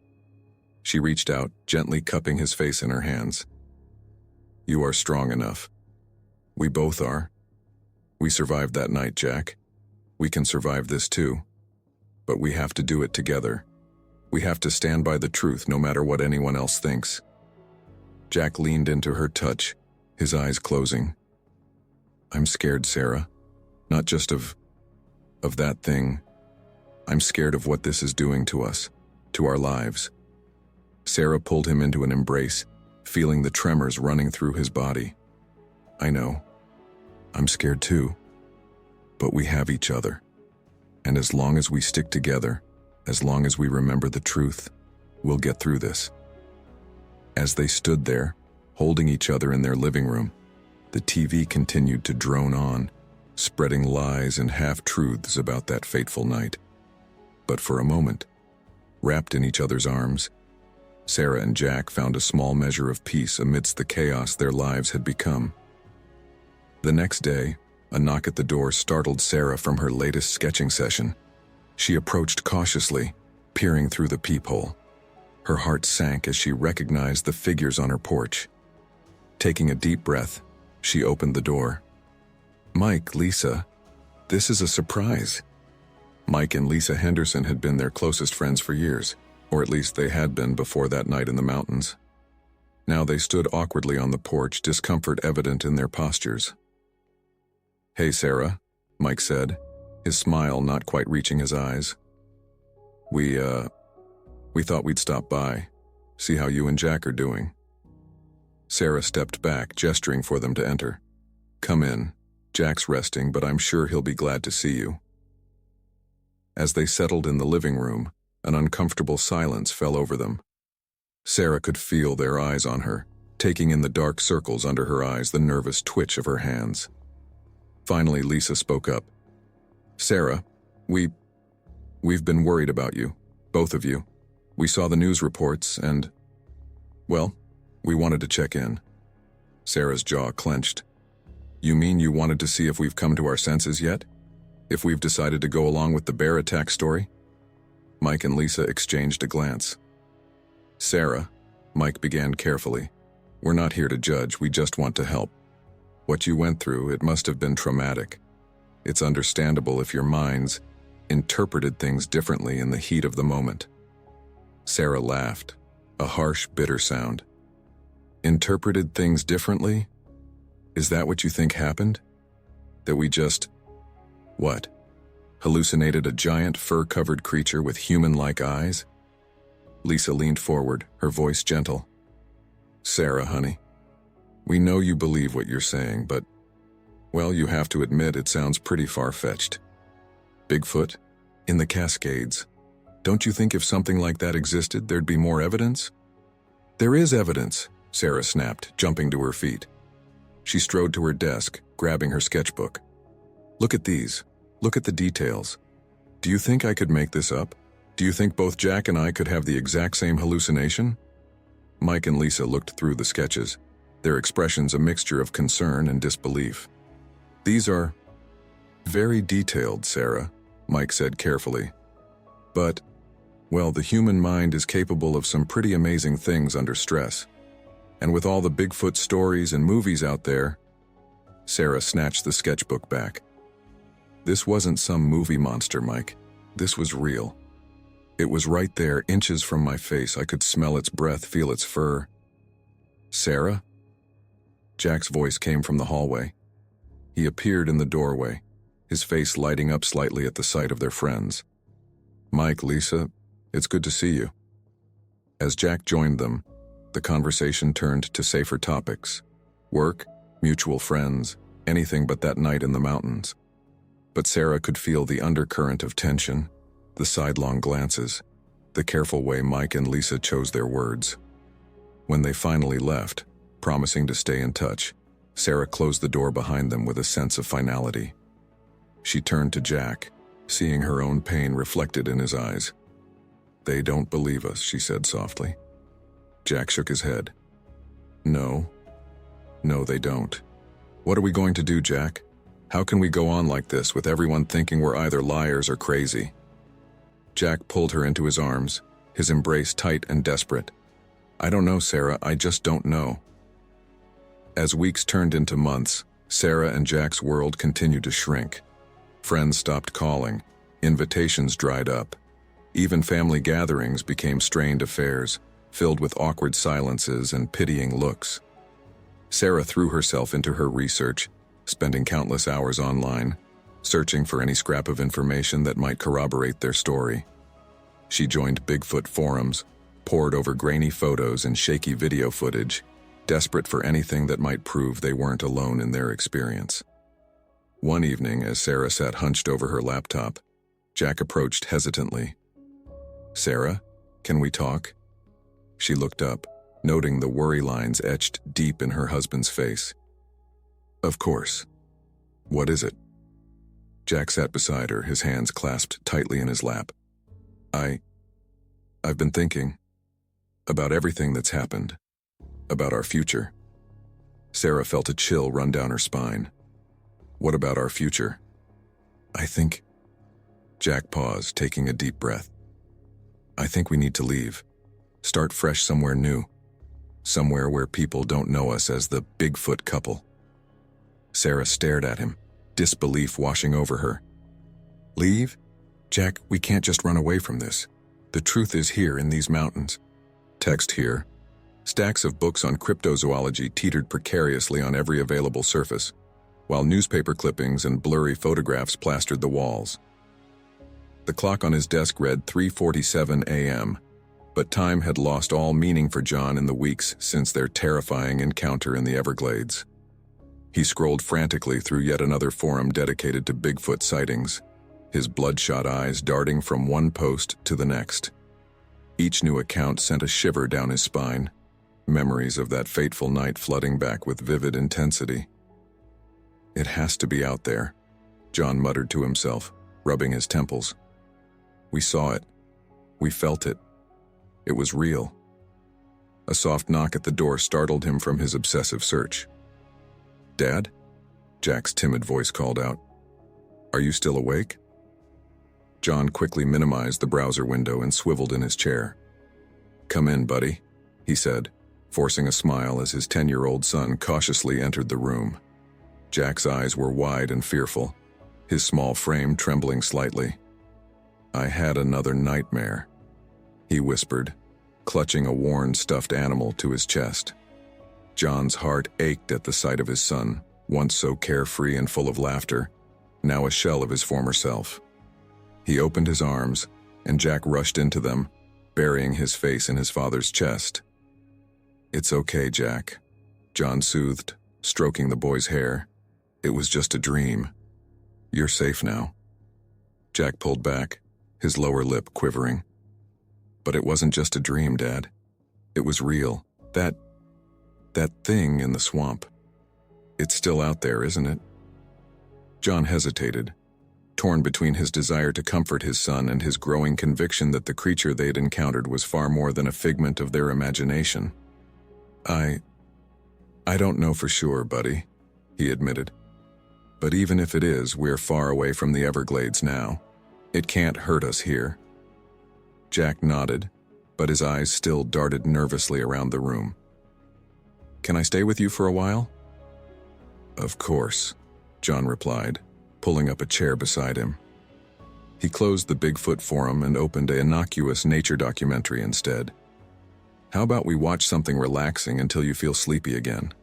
She reached out, gently cupping his face in her hands. "You are strong enough. We both are. We survived that night, Jack. We can survive this too. But we have to do it together. We have to stand by the truth no matter what anyone else thinks." Jack leaned into her touch, his eyes closing. "I'm scared, Sarah. Not just of that thing. I'm scared of what this is doing to us, to our lives." Sarah pulled him into an embrace, feeling the tremors running through his body. "I know. I'm scared too. But we have each other. And as long as we stick together, as long as we remember the truth, we'll get through this." As they stood there, holding each other in their living room, the TV continued to drone on, spreading lies and half-truths about that fateful night. But for a moment, wrapped in each other's arms, Sarah and Jack found a small measure of peace amidst the chaos their lives had become. The next day, a knock at the door startled Sarah from her latest sketching session. She approached cautiously, peering through the peephole. Her heart sank as she recognized the figures on her porch. Taking a deep breath, she opened the door. "Mike, Lisa, this is a surprise." Mike and Lisa Henderson had been their closest friends for years, or at least they had been before that night in the mountains. Now they stood awkwardly on the porch, discomfort evident in their postures. "Hey, Sarah," Mike said, his smile not quite reaching his eyes. We thought we'd stop by, see how you and Jack are doing." Sarah stepped back, gesturing for them to enter. "Come in. Jack's resting, but I'm sure he'll be glad to see you." As they settled in the living room, an uncomfortable silence fell over them. Sarah could feel their eyes on her, taking in the dark circles under her eyes, the nervous twitch of her hands. Finally, Lisa spoke up. "Sarah, we've been worried about you, both of you. We saw the news reports and, well, we wanted to check in." Sarah's jaw clenched. "You mean you wanted to see if we've come to our senses yet? If we've decided to go along with the bear attack story?" Mike and Lisa exchanged a glance. "Sarah," Mike began carefully, "we're not here to judge, we just want to help. What you went through, it must have been traumatic. It's understandable if your minds interpreted things differently in the heat of the moment." Sarah laughed, a harsh, bitter sound. "Interpreted things differently? Is that what you think happened? That we just, what, hallucinated a giant fur-covered creature with human-like eyes?" Lisa leaned forward, her voice gentle. "Sarah, honey, we know you believe what you're saying, but, well, you have to admit it sounds pretty far-fetched. Bigfoot? In the Cascades? Don't you think if something like that existed, there'd be more evidence?" "There is evidence," Sarah snapped, jumping to her feet. She strode to her desk, grabbing her sketchbook. "Look at these. Look at the details. Do you think I could make this up? Do you think both Jack and I could have the exact same hallucination?" Mike and Lisa looked through the sketches, their expressions a mixture of concern and disbelief. "These are very detailed, Sarah," Mike said carefully. "But, well, the human mind is capable of some pretty amazing things under stress. And with all the Bigfoot stories and movies out there..." Sarah snatched the sketchbook back. "This wasn't some movie monster, Mike. This was real. It was right there, inches from my face. I could smell its breath, feel its fur." "Sarah?" Jack's voice came from the hallway. He appeared in the doorway, his face lighting up slightly at the sight of their friends. "Mike, Lisa, it's good to see you." As Jack joined them, the conversation turned to safer topics. Work, mutual friends, anything but that night in the mountains. But Sarah could feel the undercurrent of tension, the sidelong glances, the careful way Mike and Lisa chose their words. When they finally left, promising to stay in touch, Sarah closed the door behind them with a sense of finality. She turned to Jack, seeing her own pain reflected in his eyes. "They don't believe us," she said softly. Jack shook his head. No, they don't. What are we going to do, Jack? How can we go on like this with everyone thinking we're either liars or crazy?" Jack pulled her into his arms, his embrace tight and desperate. "I don't know, Sarah, I just don't know." As weeks turned into months, Sarah and Jack's world continued to shrink. Friends stopped calling, invitations dried up. Even family gatherings became strained affairs, filled with awkward silences and pitying looks. Sarah threw herself into her research, spending countless hours online, searching for any scrap of information that might corroborate their story. She joined Bigfoot forums, pored over grainy photos and shaky video footage, desperate for anything that might prove they weren't alone in their experience. One evening, as Sarah sat hunched over her laptop, Jack approached hesitantly. "Sarah, can we talk?" She looked up, noting the worry lines etched deep in her husband's face. "Of course. What is it?" Jack sat beside her, his hands clasped tightly in his lap. I've been thinking about everything that's happened, about our future." Sarah felt a chill run down her spine. "What about our future?" I think..." Jack paused, taking a deep breath. "I think we need to leave. Start fresh somewhere new. Somewhere where people don't know us as the Bigfoot couple." Sarah stared at him, disbelief washing over her. "Leave? Jack, we can't just run away from this. The truth is here in these mountains." Text here. Stacks of books on cryptozoology teetered precariously on every available surface, while newspaper clippings and blurry photographs plastered the walls. The clock on his desk read 3:47 a.m., but time had lost all meaning for John in the weeks since their terrifying encounter in the Everglades. He scrolled frantically through yet another forum dedicated to Bigfoot sightings, his bloodshot eyes darting from one post to the next. Each new account sent a shiver down his spine. memories of that fateful night flooding back with vivid intensity. It has to be out there, John muttered to himself, rubbing his temples. We saw it. We felt it. It was real. A soft knock at the door startled him from his obsessive search. "Dad?" Jack's timid voice called out. "Are you still awake?" John quickly minimized the browser window and swiveled in his chair. "Come in, buddy," he said, forcing a smile as his 10-year-old son cautiously entered the room. Jack's eyes were wide and fearful, his small frame trembling slightly. "I had another nightmare," he whispered, clutching a worn stuffed animal to his chest. John's heart ached at the sight of his son, once so carefree and full of laughter, now a shell of his former self. He opened his arms, and Jack rushed into them, burying his face in his father's chest. "It's okay, Jack," John soothed, stroking the boy's hair. "It was just a dream. You're safe now." Jack pulled back, his lower lip quivering. "But it wasn't just a dream, Dad. It was real. That thing in the swamp. It's still out there, isn't it?" John hesitated, torn between his desire to comfort his son and his growing conviction that the creature they'd encountered was far more than a figment of their imagination. I don't know for sure, buddy," he admitted. "But even if it is, we're far away from the Everglades now. It can't hurt us here." Jack nodded, but his eyes still darted nervously around the room. "Can I stay with you for a while?" "Of course," John replied, pulling up a chair beside him. He closed the BigFoot forum and opened an innocuous nature documentary instead. "How about we watch something relaxing until you feel sleepy again?"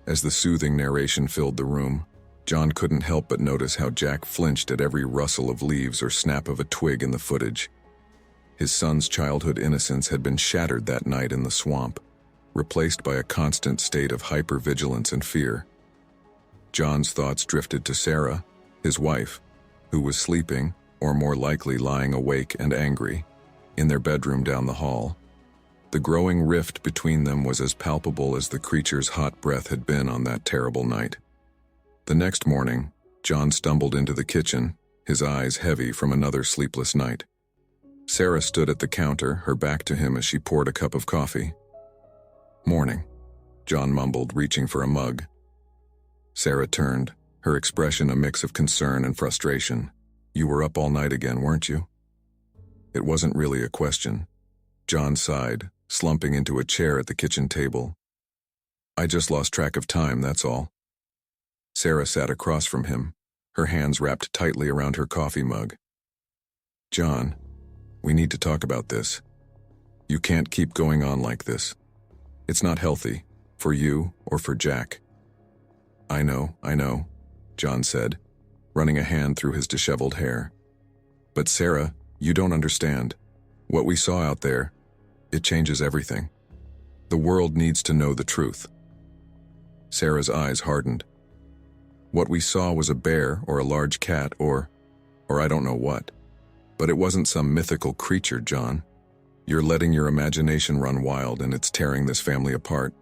As the soothing narration filled the room, John couldn't help but notice how Jack flinched at every rustle of leaves or snap of a twig in the footage. His son's childhood innocence had been shattered that night in the swamp, replaced by a constant state of hypervigilance and fear. John's thoughts drifted to Sarah, his wife, who was sleeping, or more likely lying awake and angry, in their bedroom down the hall. The growing rift between them was as palpable as the creature's hot breath had been on that terrible night. The next morning, John stumbled into the kitchen, his eyes heavy from another sleepless night. Sarah stood at the counter, her back to him as she poured a cup of coffee. "Morning," John mumbled, reaching for a mug. Sarah turned, her expression a mix of concern and frustration. "You were up all night again, weren't you?" It wasn't really a question. John sighed, slumping into a chair at the kitchen table. "I just lost track of time, that's all." Sarah sat across from him, her hands wrapped tightly around her coffee mug. "John, we need to talk about this. You can't keep going on like this. It's not healthy, for you or for Jack." I know, John said, running a hand through his disheveled hair. "But Sarah, you don't understand. What we saw out there, it changes everything. The world needs to know the truth." Sarah's eyes hardened. "What we saw was a bear or a large cat or I don't know what. But it wasn't some mythical creature, John. You're letting your imagination run wild and it's tearing this family apart."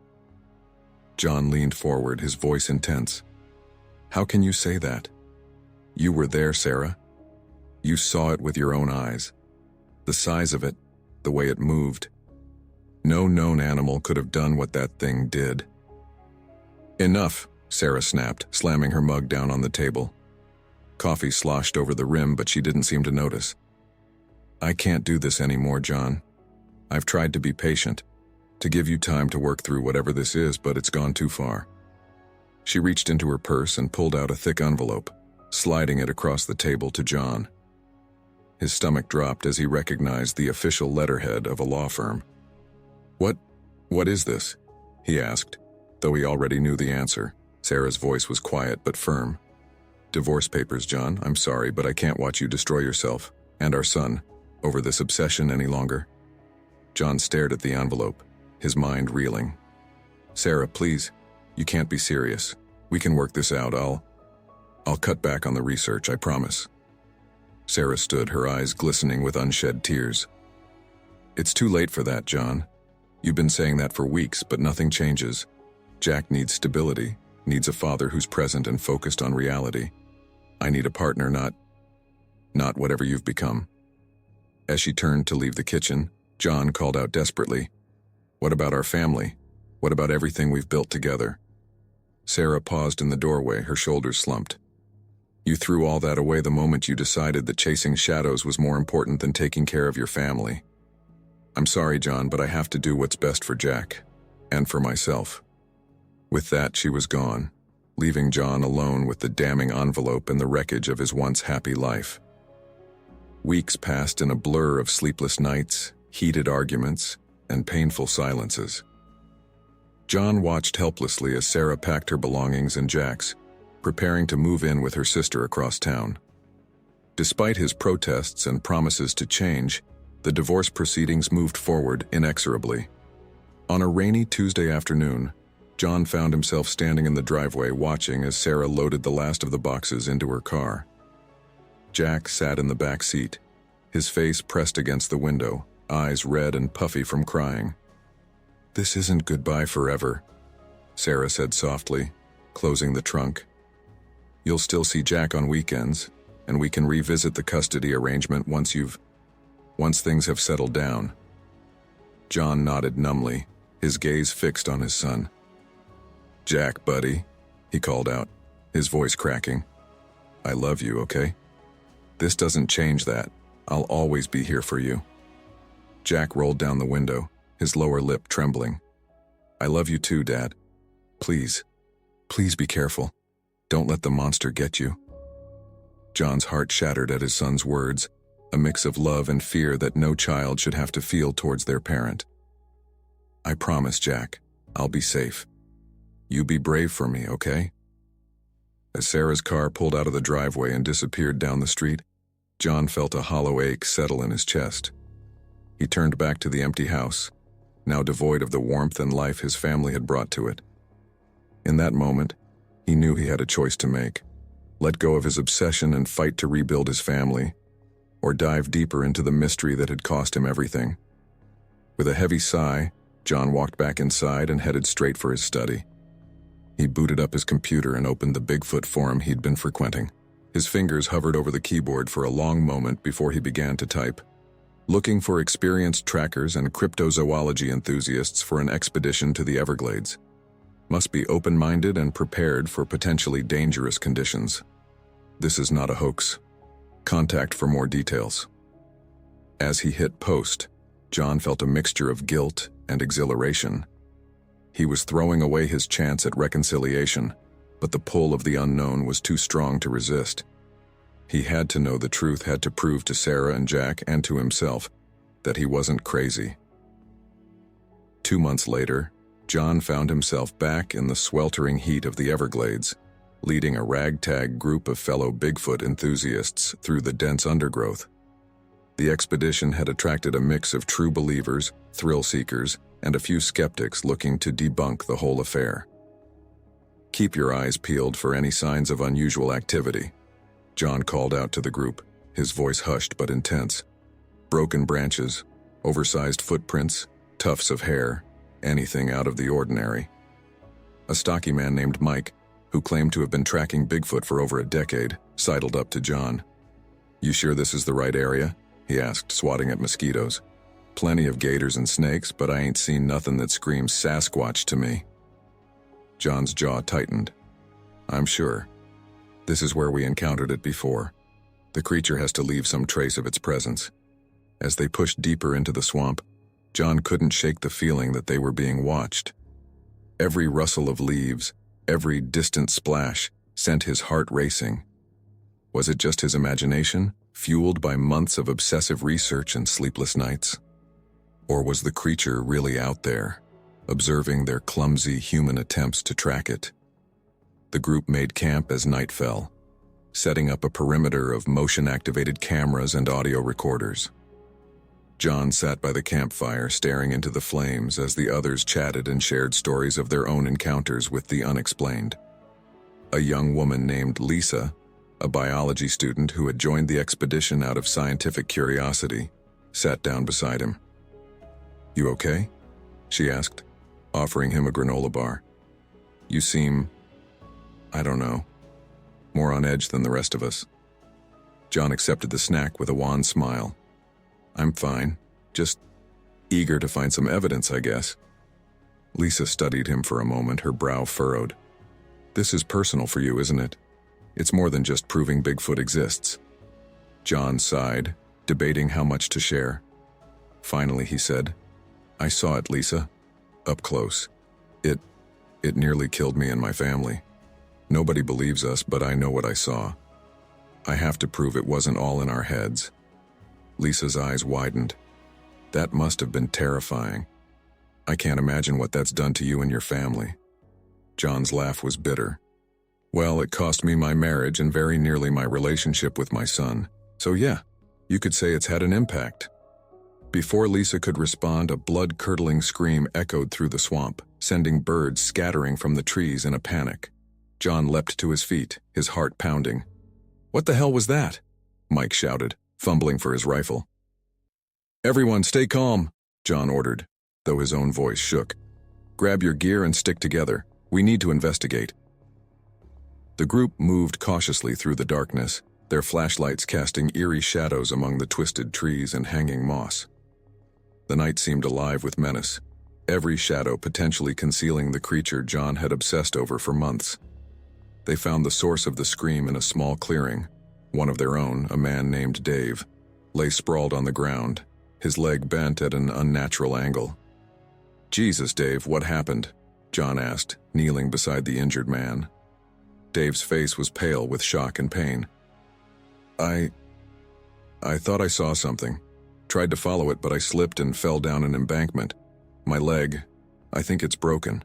John leaned forward, his voice intense. "How can you say that? You were there, Sarah. You saw it with your own eyes. The size of it, the way it moved. No known animal could have done what that thing did." "Enough," Sarah snapped, slamming her mug down on the table. Coffee sloshed over the rim, but she didn't seem to notice. "I can't do this anymore, John. I've tried to be patient, to give you time to work through whatever this is, but it's gone too far." She reached into her purse and pulled out a thick envelope, sliding it across the table to John. His stomach dropped as he recognized the official letterhead of a law firm. What is this?" he asked, though he already knew the answer. Sarah's voice was quiet but firm. "Divorce papers, John. I'm sorry, but I can't watch you destroy yourself, and our son, over this obsession any longer." John stared at the envelope, his mind reeling. "Sarah, please, you can't be serious. We can work this out. I'll cut back on the research, I promise." Sarah stood, her eyes glistening with unshed tears. "It's too late for that, John. You've been saying that for weeks, but nothing changes. Jack needs stability, needs a father who's present and focused on reality. I need a partner, not whatever you've become. As she turned to leave the kitchen, John called out desperately, "What about our family? What about everything we've built together?" Sarah paused in the doorway, her shoulders slumped. "You threw all that away the moment you decided that chasing shadows was more important than taking care of your family. I'm sorry, John, but I have to do what's best for Jack, and for myself." With that, she was gone, leaving John alone with the damning envelope and the wreckage of his once happy life. Weeks passed in a blur of sleepless nights, heated arguments, and painful silences. John watched helplessly as Sarah packed her belongings and Jack's, preparing to move in with her sister across town. Despite his protests and promises to change, the divorce proceedings moved forward inexorably. On a rainy Tuesday afternoon, John found himself standing in the driveway watching as Sarah loaded the last of the boxes into her car. Jack sat in the back seat, his face pressed against the window, eyes red and puffy from crying. "This isn't goodbye forever," Sarah said softly, closing the trunk. "You'll still see Jack on weekends, and we can revisit the custody arrangement once things have settled down." John nodded numbly, his gaze fixed on his son. "Jack, buddy," he called out, his voice cracking. "I love you, okay? This doesn't change that. I'll always be here for you." Jack rolled down the window, his lower lip trembling. "I love you too, Dad. Please be careful. Don't let the monster get you." John's heart shattered at his son's words, a mix of love and fear that no child should have to feel towards their parent. "I promise, Jack, I'll be safe. You be brave for me, okay?" As Sarah's car pulled out of the driveway and disappeared down the street, John felt a hollow ache settle in his chest. He turned back to the empty house, now devoid of the warmth and life his family had brought to it. In that moment, he knew he had a choice to make: let go of his obsession and fight to rebuild his family, or dive deeper into the mystery that had cost him everything. With a heavy sigh, John walked back inside and headed straight for his study. He booted up his computer and opened the BigFoot forum he'd been frequenting. His fingers hovered over the keyboard for a long moment before he began to type. Looking for experienced trackers and cryptozoology enthusiasts for an expedition to the Everglades. Must be open-minded and prepared for potentially dangerous conditions. This is not a hoax. Contact for more details. As he hit post, John felt a mixture of guilt and exhilaration. He was throwing away his chance at reconciliation, but the pull of the unknown was too strong to resist. He had to know the truth, had to prove to Sarah and Jack and to himself that he wasn't crazy. 2 months later, John found himself back in the sweltering heat of the Everglades, leading a ragtag group of fellow Bigfoot enthusiasts through the dense undergrowth. The expedition had attracted a mix of true believers, thrill-seekers, and a few skeptics looking to debunk the whole affair. "Keep your eyes peeled for any signs of unusual activity," John called out to the group, his voice hushed but intense. "Broken branches, oversized footprints, tufts of hair, anything out of the ordinary." A stocky man named Mike, who claimed to have been tracking Bigfoot for over a decade, sidled up to John. "You sure this is the right area?" he asked, swatting at mosquitoes. "Plenty of gators and snakes, but I ain't seen nothing that screams Sasquatch to me." John's jaw tightened. "I'm sure. This is where we encountered it before. The creature has to leave some trace of its presence." As they pushed deeper into the swamp, John couldn't shake the feeling that they were being watched. Every rustle of leaves, every distant splash, sent his heart racing. Was it just his imagination, fueled by months of obsessive research and sleepless nights? Or was the creature really out there, observing their clumsy human attempts to track it? The group made camp as night fell, setting up a perimeter of motion-activated cameras and audio recorders. John sat by the campfire staring into the flames as the others chatted and shared stories of their own encounters with the unexplained. A young woman named Lisa, a biology student who had joined the expedition out of scientific curiosity, sat down beside him. "You okay?" she asked, offering him a granola bar. You seem, I don't know, more on edge than the rest of us. John accepted the snack with a wan smile. I'm fine, just eager to find some evidence, I guess. Lisa studied him for a moment, her brow furrowed. This is personal for you, isn't it? It's more than just proving Bigfoot exists. John sighed, debating how much to share. Finally, he said, I saw it, Lisa. Up close. It nearly killed me and my family. Nobody believes us, but I know what I saw. I have to prove it wasn't all in our heads. Lisa's eyes widened. That must have been terrifying. I can't imagine what that's done to you and your family. John's laugh was bitter. Well, it cost me my marriage and very nearly my relationship with my son. So yeah, you could say it's had an impact. Before Lisa could respond, a blood-curdling scream echoed through the swamp, sending birds scattering from the trees in a panic. John leapt to his feet, his heart pounding. What the hell was that? Mike shouted, fumbling for his rifle. Everyone stay calm, John ordered, though his own voice shook. Grab your gear and stick together. We need to investigate. The group moved cautiously through the darkness, their flashlights casting eerie shadows among the twisted trees and hanging moss. The night seemed alive with menace, every shadow potentially concealing the creature John had obsessed over for months. They found the source of the scream in a small clearing. One of their own, a man named Dave, lay sprawled on the ground, his leg bent at an unnatural angle. Jesus, Dave, what happened? John asked, kneeling beside the injured man. Dave's face was pale with shock and pain. I thought I saw something. Tried to follow it, but I slipped and fell down an embankment. My leg, I think it's broken.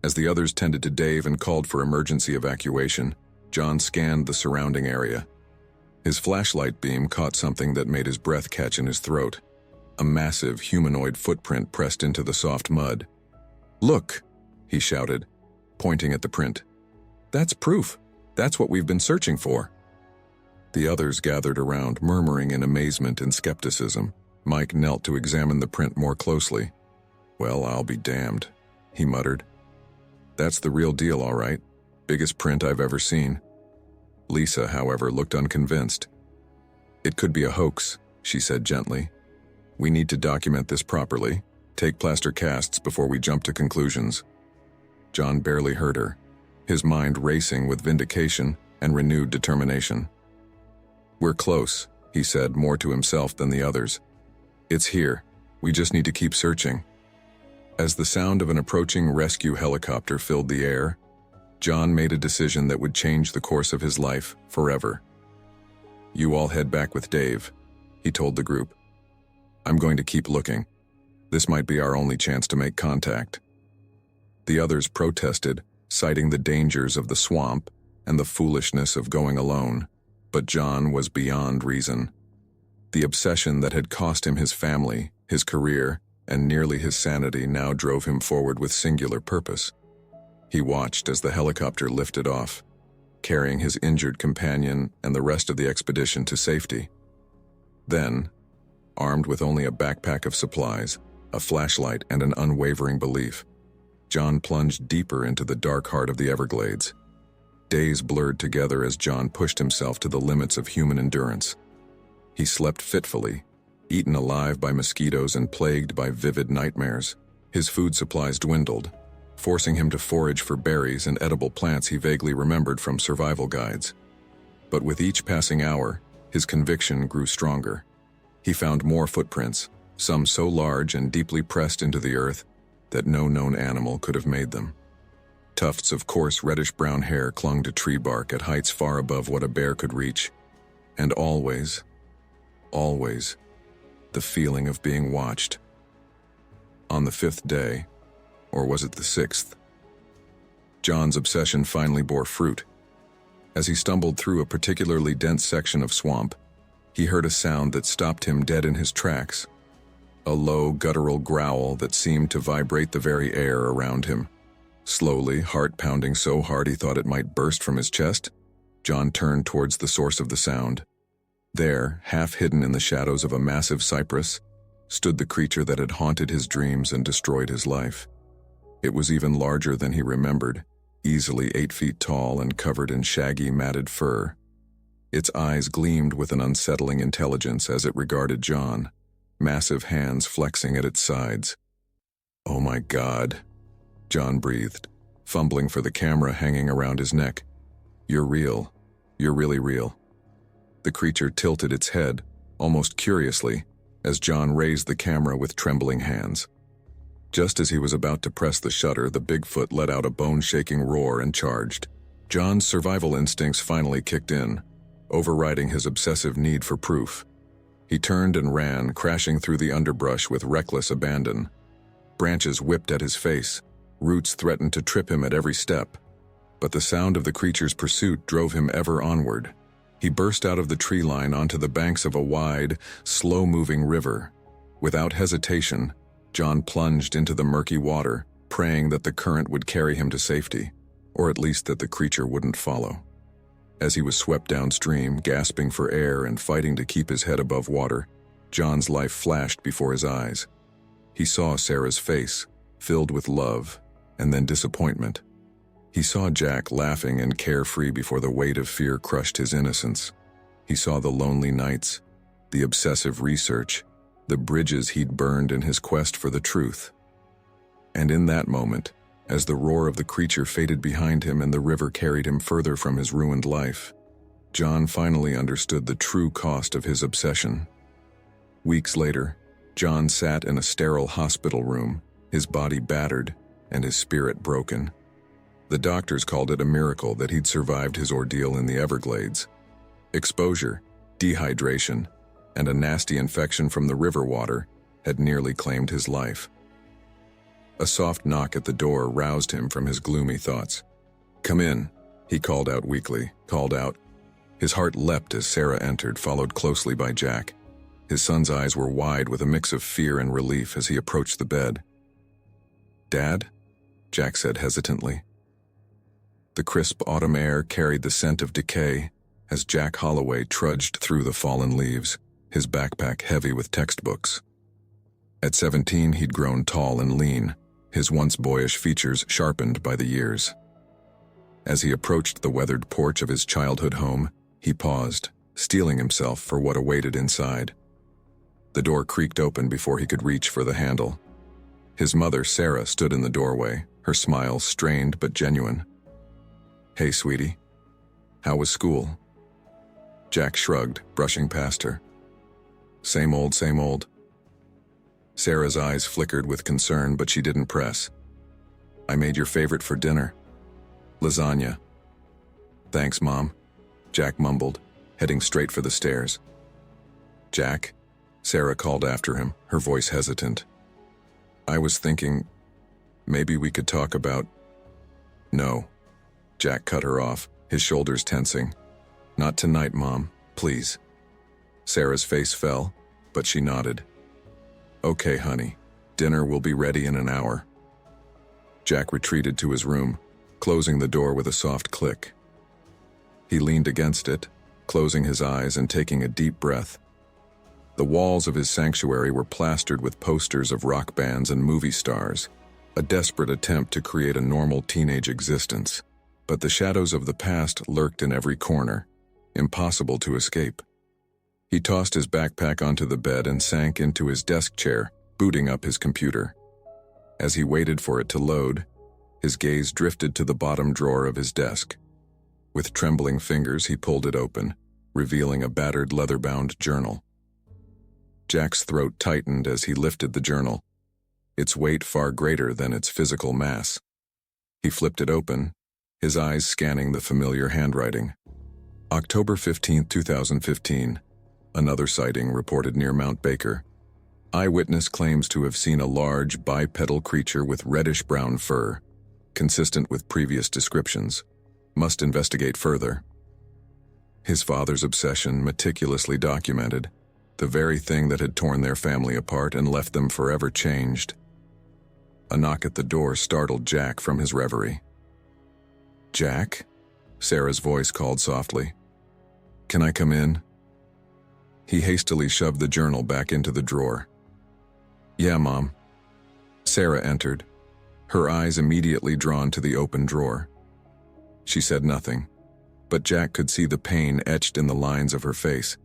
As the others tended to Dave and called for emergency evacuation, John scanned the surrounding area. His flashlight beam caught something that made his breath catch in his throat. A massive humanoid footprint pressed into the soft mud. Look, he shouted, pointing at the print. That's proof. That's what we've been searching for. The others gathered around, murmuring in amazement and skepticism. Mike knelt to examine the print more closely. Well, I'll be damned, he muttered. That's the real deal, all right. Biggest print I've ever seen. Lisa, however, looked unconvinced. It could be a hoax, she said gently. We need to document this properly, take plaster casts before we jump to conclusions. John barely heard her, his mind racing with vindication and renewed determination. We're close, he said, more to himself than the others. It's here. We just need to keep searching. As the sound of an approaching rescue helicopter filled the air, John made a decision that would change the course of his life forever. You all head back with Dave, he told the group. I'm going to keep looking. This might be our only chance to make contact. The others protested, citing the dangers of the swamp and the foolishness of going alone. But John was beyond reason. The obsession that had cost him his family, his career, and nearly his sanity now drove him forward with singular purpose. He watched as the helicopter lifted off, carrying his injured companion and the rest of the expedition to safety. Then, armed with only a backpack of supplies, a flashlight, and an unwavering belief, John plunged deeper into the dark heart of the Everglades. Days blurred together as John pushed himself to the limits of human endurance. He slept fitfully, eaten alive by mosquitoes and plagued by vivid nightmares. His food supplies dwindled, forcing him to forage for berries and edible plants he vaguely remembered from survival guides. But with each passing hour, his conviction grew stronger. He found more footprints, some so large and deeply pressed into the earth that no known animal could have made them. Tufts of coarse reddish-brown hair clung to tree bark at heights far above what a bear could reach. And always, the feeling of being watched. On the 5th day, or was it the 6th, John's obsession finally bore fruit. As he stumbled through a particularly dense section of swamp, he heard a sound that stopped him dead in his tracks. A low, guttural growl that seemed to vibrate the very air around him. Slowly, heart pounding so hard he thought it might burst from his chest, John turned towards the source of the sound. There, half hidden in the shadows of a massive cypress, stood the creature that had haunted his dreams and destroyed his life. It was even larger than he remembered, easily 8 feet tall and covered in shaggy, matted fur. Its eyes gleamed with an unsettling intelligence as it regarded John, massive hands flexing at its sides. "Oh my God," John breathed, fumbling for the camera hanging around his neck. "You're real. You're really real." The creature tilted its head, almost curiously, as John raised the camera with trembling hands. Just as he was about to press the shutter, the Bigfoot let out a bone-shaking roar and charged. John's survival instincts finally kicked in, overriding his obsessive need for proof. He turned and ran, crashing through the underbrush with reckless abandon. Branches whipped at his face, roots threatened to trip him at every step. But the sound of the creature's pursuit drove him ever onward. He burst out of the tree line onto the banks of a wide, slow-moving river. Without hesitation, John plunged into the murky water, praying that the current would carry him to safety, or at least that the creature wouldn't follow. As he was swept downstream, gasping for air and fighting to keep his head above water, John's life flashed before his eyes. He saw Sarah's face, filled with love, and then disappointment. He saw Jack laughing and carefree before the weight of fear crushed his innocence. He saw the lonely nights, the obsessive research, the bridges he'd burned in his quest for the truth. And in that moment, as the roar of the creature faded behind him and the river carried him further from his ruined life, John finally understood the true cost of his obsession. Weeks later, John sat in a sterile hospital room, his body battered and his spirit broken. The doctors called it a miracle that he'd survived his ordeal in the Everglades. Exposure, dehydration, and a nasty infection from the river water had nearly claimed his life. A soft knock at the door roused him from his gloomy thoughts. "Come in," he called out weakly, His heart leapt as Sarah entered, followed closely by Jack. His son's eyes were wide with a mix of fear and relief as he approached the bed. "Dad?" Jack said hesitantly. The crisp autumn air carried the scent of decay as Jack Holloway trudged through the fallen leaves, his backpack heavy with textbooks. At 17, he'd grown tall and lean, his once boyish features sharpened by the years. As he approached the weathered porch of his childhood home, he paused, steeling himself for what awaited inside. The door creaked open before he could reach for the handle. His mother, Sarah, stood in the doorway, her smile strained but genuine. "Hey, sweetie. How was school?" Jack shrugged, brushing past her. Same old, same old." Sarah's eyes flickered with concern, but she didn't press. "I made your favorite for dinner. Lasagna." "Thanks, Mom," Jack mumbled, heading straight for the stairs. "Jack," Sarah called after him, her voice hesitant. "I was thinking, maybe we could talk about—" "No." Jack cut her off, his shoulders tensing. "Not tonight, Mom, please." Sarah's face fell, but she nodded. "Okay, honey. Dinner will be ready in an hour." Jack retreated to his room, closing the door with a soft click. He leaned against it, closing his eyes and taking a deep breath. The walls of his sanctuary were plastered with posters of rock bands and movie stars, a desperate attempt to create a normal teenage existence. But the shadows of the past lurked in every corner, impossible to escape. He tossed his backpack onto the bed and sank into his desk chair, booting up his computer. As he waited for it to load, his gaze drifted to the bottom drawer of his desk. With trembling fingers, he pulled it open, revealing a battered leather-bound journal. Jack's throat tightened as he lifted the journal, its weight far greater than its physical mass. He flipped it open, his eyes scanning the familiar handwriting. October 15, 2015. Another sighting reported near Mount Baker. Eyewitness claims to have seen a large, bipedal creature with reddish-brown fur, consistent with previous descriptions. Must investigate further. His father's obsession meticulously documented, the very thing that had torn their family apart and left them forever changed. A knock at the door startled Jack from his reverie. "Jack?" Sarah's voice called softly. "Can I come in?" He hastily shoved the journal back into the drawer. Yeah, Mom. Sarah entered, her eyes immediately drawn to the open drawer. She said nothing, but Jack could see the pain etched in the lines of her face.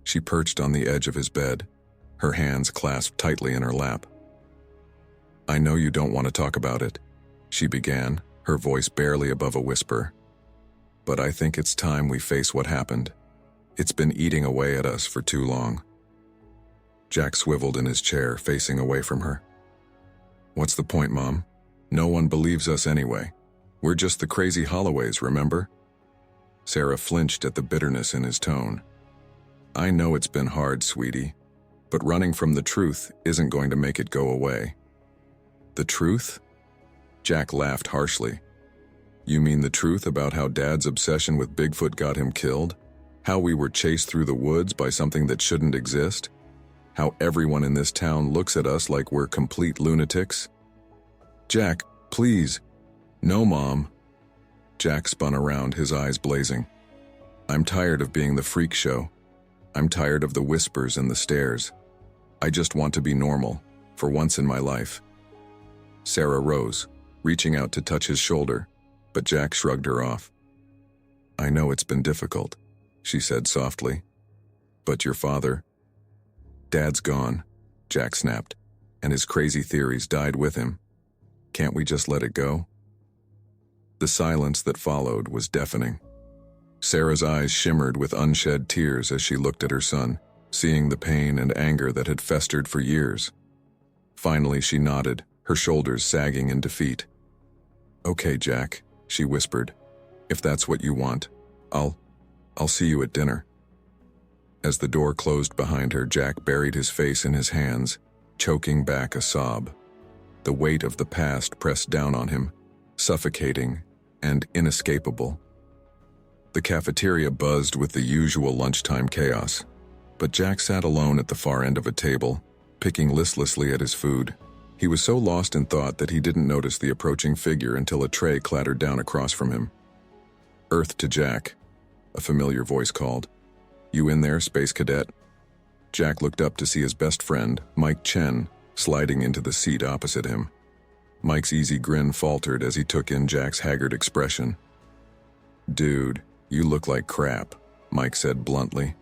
She perched on the edge of his bed, her hands clasped tightly in her lap. I know you don't want to talk about it, she began, her voice barely above a whisper. But I think it's time we face what happened. It's been eating away at us for too long. Jack swiveled in his chair, facing away from her. What's the point, Mom? No one believes us anyway. We're just the crazy Holloways, remember? Sarah flinched at the bitterness in his tone. I know it's been hard, sweetie, but running from the truth isn't going to make it go away. The truth? Jack laughed harshly. You mean the truth about how Dad's obsession with Bigfoot got him killed? How we were chased through the woods by something that shouldn't exist? How everyone in this town looks at us like we're complete lunatics? Jack, please. No, Mom. Jack spun around, his eyes blazing. I'm tired of being the freak show. I'm tired of the whispers and the stares. I just want to be normal, for once in my life. Sarah rose, reaching out to touch his shoulder, but Jack shrugged her off. I know it's been difficult, she said softly. But your father... Dad's gone, Jack snapped, and his crazy theories died with him. Can't we just let it go? The silence that followed was deafening. Sarah's eyes shimmered with unshed tears as she looked at her son, seeing the pain and anger that had festered for years. Finally, she nodded, her shoulders sagging in defeat. Okay, Jack, she whispered. If that's what you want, I'll see you at dinner. As the door closed behind her, Jack buried his face in his hands, choking back a sob. The weight of the past pressed down on him, suffocating and inescapable. The cafeteria buzzed with the usual lunchtime chaos, but Jack sat alone at the far end of a table, picking listlessly at his food. He was so lost in thought that he didn't notice the approaching figure until a tray clattered down across from him. Earth to Jack, a familiar voice called. You in there, Space Cadet? Jack looked up to see his best friend, Mike Chen, sliding into the seat opposite him. Mike's easy grin faltered as he took in Jack's haggard expression. Dude, you look like crap, Mike said bluntly.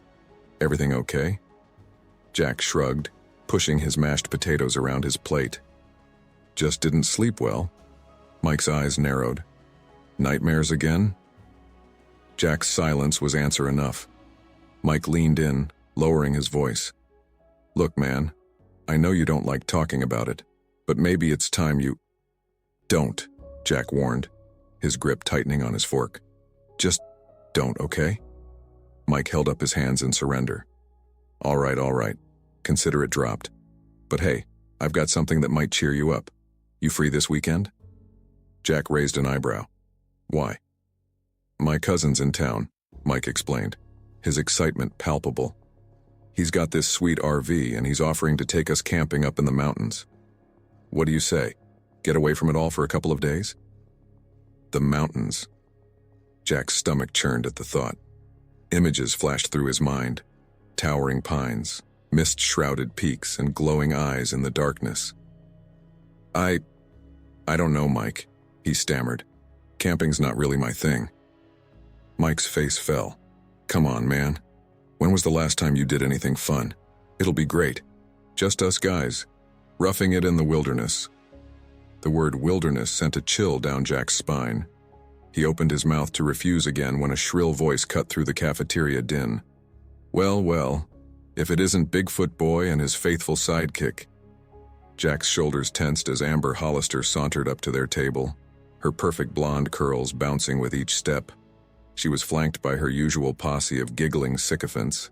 Everything okay? Jack shrugged, pushing his mashed potatoes around his plate. Just didn't sleep well. Mike's eyes narrowed. Nightmares again? Jack's silence was answer enough. Mike leaned in, lowering his voice. Look, man, I know you don't like talking about it, but maybe it's time you... Don't, Jack warned, his grip tightening on his fork. Just don't, okay? Mike held up his hands in surrender. All right, consider it dropped. But hey, I've got something that might cheer you up. You free this weekend? Jack raised an eyebrow. Why? My cousin's in town, Mike explained, his excitement palpable. He's got this sweet RV and he's offering to take us camping up in the mountains. What do you say? Get away from it all for a couple of days? The mountains. Jack's stomach churned at the thought. Images flashed through his mind. Towering pines, mist-shrouded peaks, and glowing eyes in the darkness. I don't know, Mike, he stammered. Camping's not really my thing. Mike's face fell. Come on, man. When was the last time you did anything fun? It'll be great. Just us guys, roughing it in the wilderness. The word wilderness sent a chill down Jack's spine. He opened his mouth to refuse again when a shrill voice cut through the cafeteria din. Well, if it isn't Bigfoot Boy and his faithful sidekick. Jack's shoulders tensed as Amber Hollister sauntered up to their table, her perfect blonde curls bouncing with each step. She was flanked by her usual posse of giggling sycophants.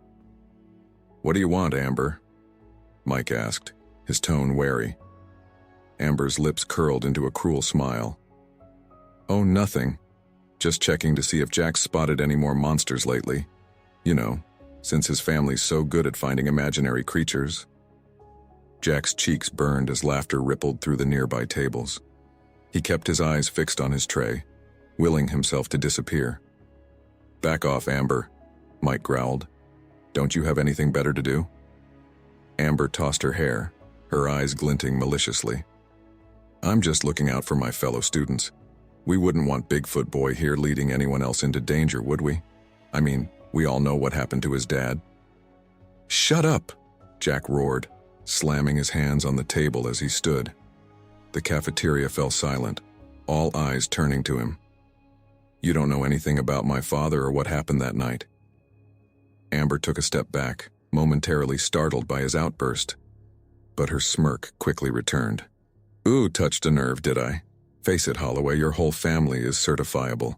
What do you want, Amber? Mike asked, his tone wary. Amber's lips curled into a cruel smile. Oh, nothing. Just checking to see if Jack's spotted any more monsters lately. You know, since his family's so good at finding imaginary creatures. Jack's cheeks burned as laughter rippled through the nearby tables. He kept his eyes fixed on his tray, willing himself to disappear. Back off, Amber, Mike growled. Don't you have anything better to do? Amber tossed her hair, her eyes glinting maliciously. I'm just looking out for my fellow students. We wouldn't want Bigfoot boy here leading anyone else into danger, would we? I mean, we all know what happened to his dad. Shut up, Jack roared, slamming his hands on the table as he stood. The cafeteria fell silent, all eyes turning to him. You don't know anything about my father or what happened that night. Amber took a step back, momentarily startled by his outburst. But her smirk quickly returned. Ooh, touched a nerve, did I? Face it, Holloway, your whole family is certifiable.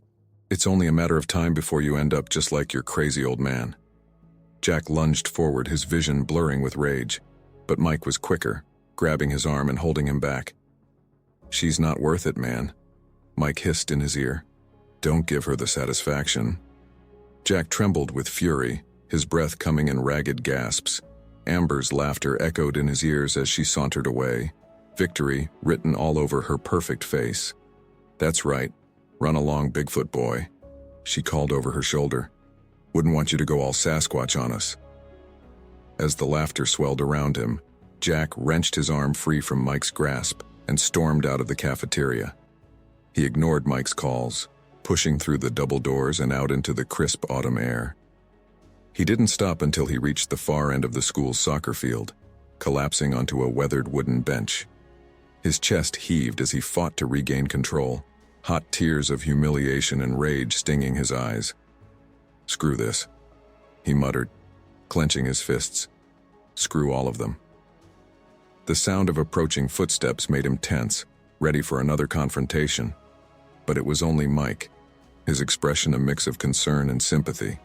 It's only a matter of time before you end up just like your crazy old man. Jack lunged forward, his vision blurring with rage. But Mike was quicker, grabbing his arm and holding him back. She's not worth it, man. Mike hissed in his ear. Don't give her the satisfaction. Jack trembled with fury, his breath coming in ragged gasps. Amber's laughter echoed in his ears as she sauntered away, victory written all over her perfect face. That's right. Run along, Bigfoot boy, she called over her shoulder. Wouldn't want you to go all Sasquatch on us. As the laughter swelled around him, Jack wrenched his arm free from Mike's grasp and stormed out of the cafeteria. He ignored Mike's calls, pushing through the double doors and out into the crisp autumn air. He didn't stop until he reached the far end of the school's soccer field, collapsing onto a weathered wooden bench. His chest heaved as he fought to regain control, hot tears of humiliation and rage stinging his eyes. Screw this, he muttered, clenching his fists. Screw all of them. The sound of approaching footsteps made him tense, ready for another confrontation. But it was only Mike, his expression a mix of concern and sympathy.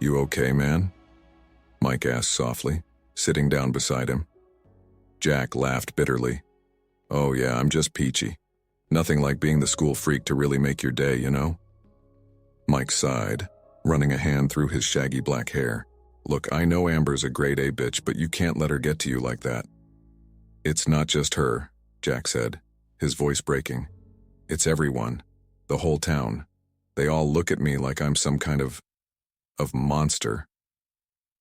You okay, man? Mike asked softly, sitting down beside him. Jack laughed bitterly. Oh yeah, I'm just peachy. Nothing like being the school freak to really make your day, you know? Mike sighed, running a hand through his shaggy black hair. Look, I know Amber's a grade A bitch, but you can't let her get to you like that. It's not just her, Jack said, his voice breaking. It's everyone, the whole town. They all look at me like I'm some kind of monster.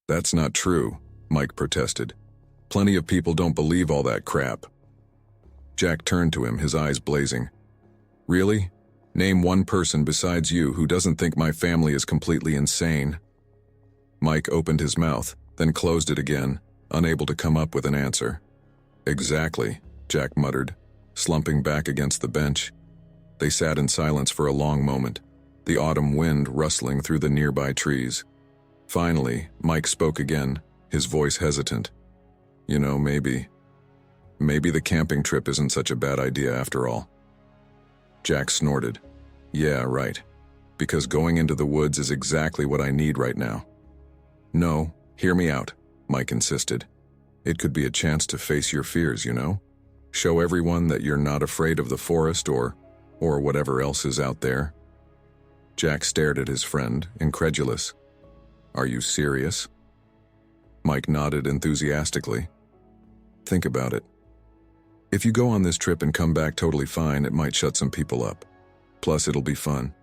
That's not true, Mike protested. Plenty of people don't believe all that crap. Jack turned to him, his eyes blazing. Really? Name one person besides you who doesn't think my family is completely insane. Mike opened his mouth, then closed it again, unable to come up with an answer. Exactly, Jack muttered, slumping back against the bench. They sat in silence for a long moment, the autumn wind rustling through the nearby trees. Finally, Mike spoke again, his voice hesitant. You know, maybe the camping trip isn't such a bad idea after all. Jack snorted. Yeah, right. Because going into the woods is exactly what I need right now. No, hear me out, Mike insisted. It could be a chance to face your fears, you know? Show everyone that you're not afraid of the forest or whatever else is out there. Jack stared at his friend, incredulous. Are you serious? Mike nodded enthusiastically. Think about it. If you go on this trip and come back totally fine, it might shut some people up. Plus, it'll be fun.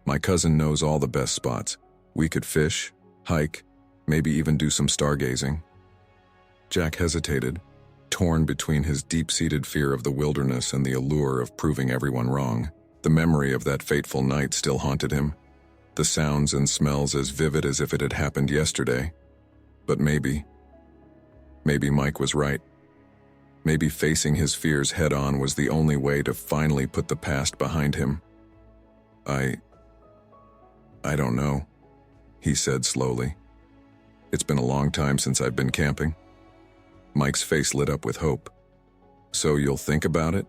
My cousin knows all the best spots. We could fish, hike, maybe even do some stargazing. Jack hesitated, torn between his deep-seated fear of the wilderness and the allure of proving everyone wrong. The memory of that fateful night still haunted him, the sounds and smells as vivid as if it had happened yesterday. But maybe Mike was right. Maybe facing his fears head-on was the only way to finally put the past behind him. I don't know, he said slowly. It's been a long time since I've been camping. Mike's face lit up with hope. So you'll think about it?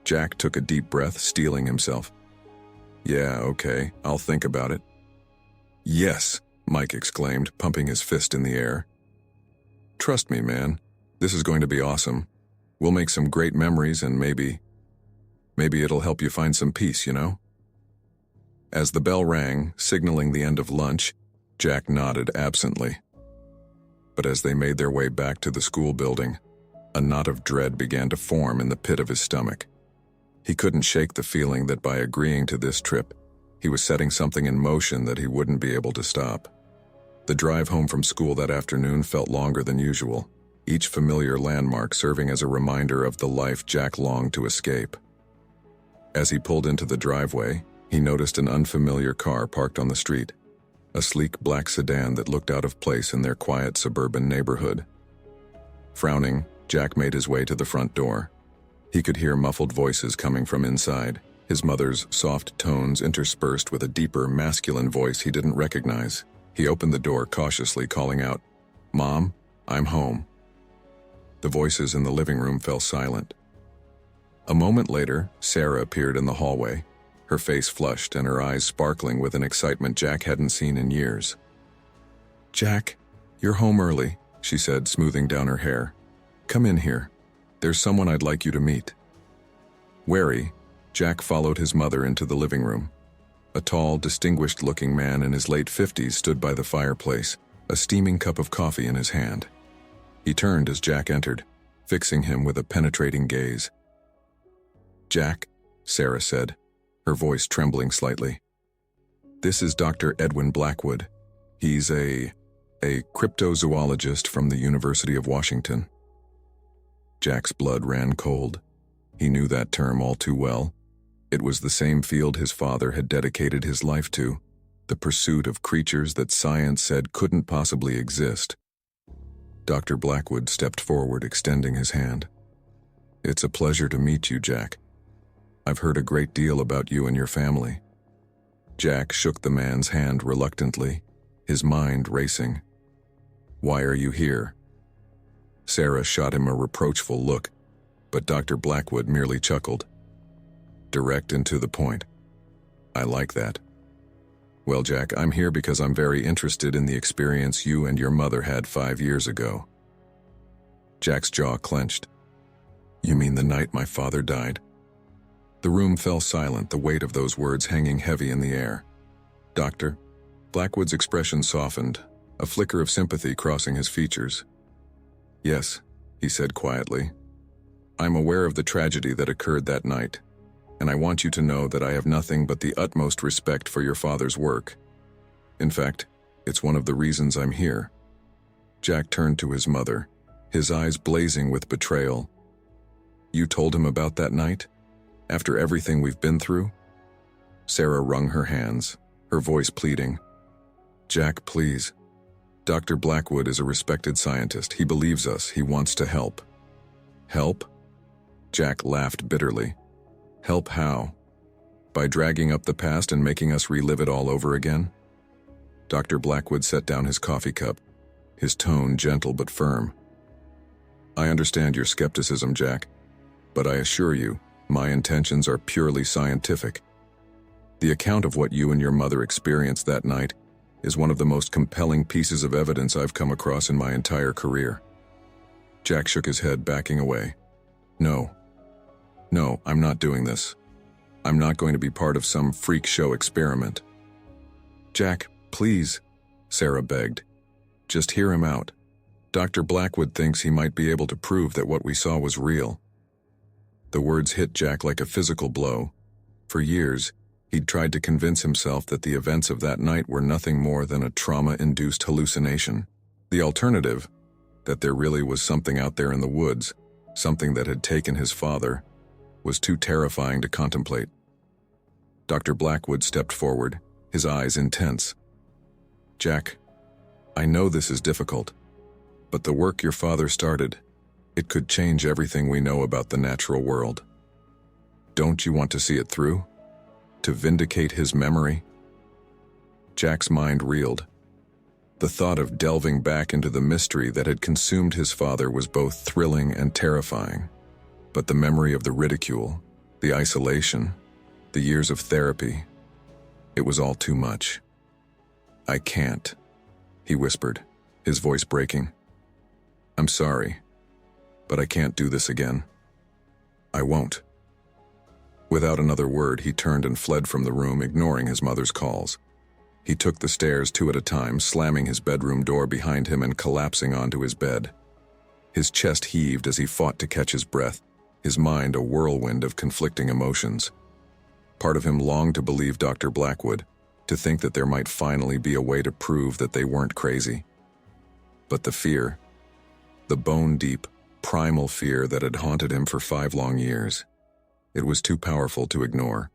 Jack took a deep breath, steeling himself. Yeah, okay, I'll think about it. Yes, Mike exclaimed, pumping his fist in the air. Trust me, man. This is going to be awesome. We'll make some great memories and maybe it'll help you find some peace, you know? As the bell rang, signaling the end of lunch, Jack nodded absently. But as they made their way back to the school building, a knot of dread began to form in the pit of his stomach. He couldn't shake the feeling that by agreeing to this trip, he was setting something in motion that he wouldn't be able to stop. The drive home from school that afternoon felt longer than usual, each familiar landmark serving as a reminder of the life Jack longed to escape. As he pulled into the driveway, he noticed an unfamiliar car parked on the street, a sleek black sedan that looked out of place in their quiet suburban neighborhood. Frowning, Jack made his way to the front door. He could hear muffled voices coming from inside, his mother's soft tones interspersed with a deeper, masculine voice he didn't recognize. He opened the door cautiously, calling out, "Mom, I'm home." The voices in the living room fell silent. A moment later, Sarah appeared in the hallway, her face flushed and her eyes sparkling with an excitement Jack hadn't seen in years. "Jack, you're home early," she said, smoothing down her hair. "Come in here. There's someone I'd like you to meet." Wary, Jack followed his mother into the living room. A tall, distinguished-looking man in his late 50s stood by the fireplace, a steaming cup of coffee in his hand. He turned as Jack entered, fixing him with a penetrating gaze. "Jack," Sarah said, her voice trembling slightly. "This is Dr. Edwin Blackwood. He's a cryptozoologist from the University of Washington." Jack's blood ran cold. He knew that term all too well. It was the same field his father had dedicated his life to, the pursuit of creatures that science said couldn't possibly exist. Dr. Blackwood stepped forward, extending his hand. "It's a pleasure to meet you, Jack. I've heard a great deal about you and your family." Jack shook the man's hand reluctantly, his mind racing. "Why are you here?" Sarah shot him a reproachful look, but Dr. Blackwood merely chuckled. Direct and to the point. "I like that. Well, Jack, I'm here because I'm very interested in the experience you and your mother had 5 years ago." Jack's jaw clenched. "You mean the night my father died?" The room fell silent, the weight of those words hanging heavy in the air. "Doctor?" Blackwood's expression softened, a flicker of sympathy crossing his features. "Yes," he said quietly. "I'm aware of the tragedy that occurred that night, and I want you to know that I have nothing but the utmost respect for your father's work. In fact, it's one of the reasons I'm here." Jack turned to his mother, his eyes blazing with betrayal. "You told him about that night? After everything we've been through?" Sarah wrung her hands, her voice pleading. "Jack, please. Dr. Blackwood is a respected scientist. He believes us. He wants to help." "Help?" Jack laughed bitterly. "Help how? By dragging up the past and making us relive it all over again?" Dr. Blackwood set down his coffee cup, his tone gentle but firm. "I understand your skepticism, Jack, but I assure you, my intentions are purely scientific. The account of what you and your mother experienced that night is one of the most compelling pieces of evidence I've come across in my entire career." Jack shook his head, backing away. No, I'm not doing this. I'm not going to be part of some freak show experiment." "Jack, please," Sarah begged. "Just hear him out. Dr. Blackwood thinks he might be able to prove that what we saw was real." The words hit Jack like a physical blow. For years, he'd tried to convince himself that the events of that night were nothing more than a trauma-induced hallucination. The alternative, that there really was something out there in the woods, something that had taken his father, was too terrifying to contemplate. Dr. Blackwood stepped forward, his eyes intense. "Jack, I know this is difficult, but the work your father started, it could change everything we know about the natural world. Don't you want to see it through? To vindicate his memory?" Jack's mind reeled. The thought of delving back into the mystery that had consumed his father was both thrilling and terrifying. But the memory of the ridicule, the isolation, the years of therapy, it was all too much. "I can't," he whispered, his voice breaking. "I'm sorry, but I can't do this again. I won't." Without another word, he turned and fled from the room, ignoring his mother's calls. He took the stairs 2 at a time, slamming his bedroom door behind him and collapsing onto his bed. His chest heaved as he fought to catch his breath, his mind a whirlwind of conflicting emotions. Part of him longed to believe Dr. Blackwood, to think that there might finally be a way to prove that they weren't crazy. But the fear the bone-deep, primal fear that had haunted him for 5 long years. It was too powerful to ignore.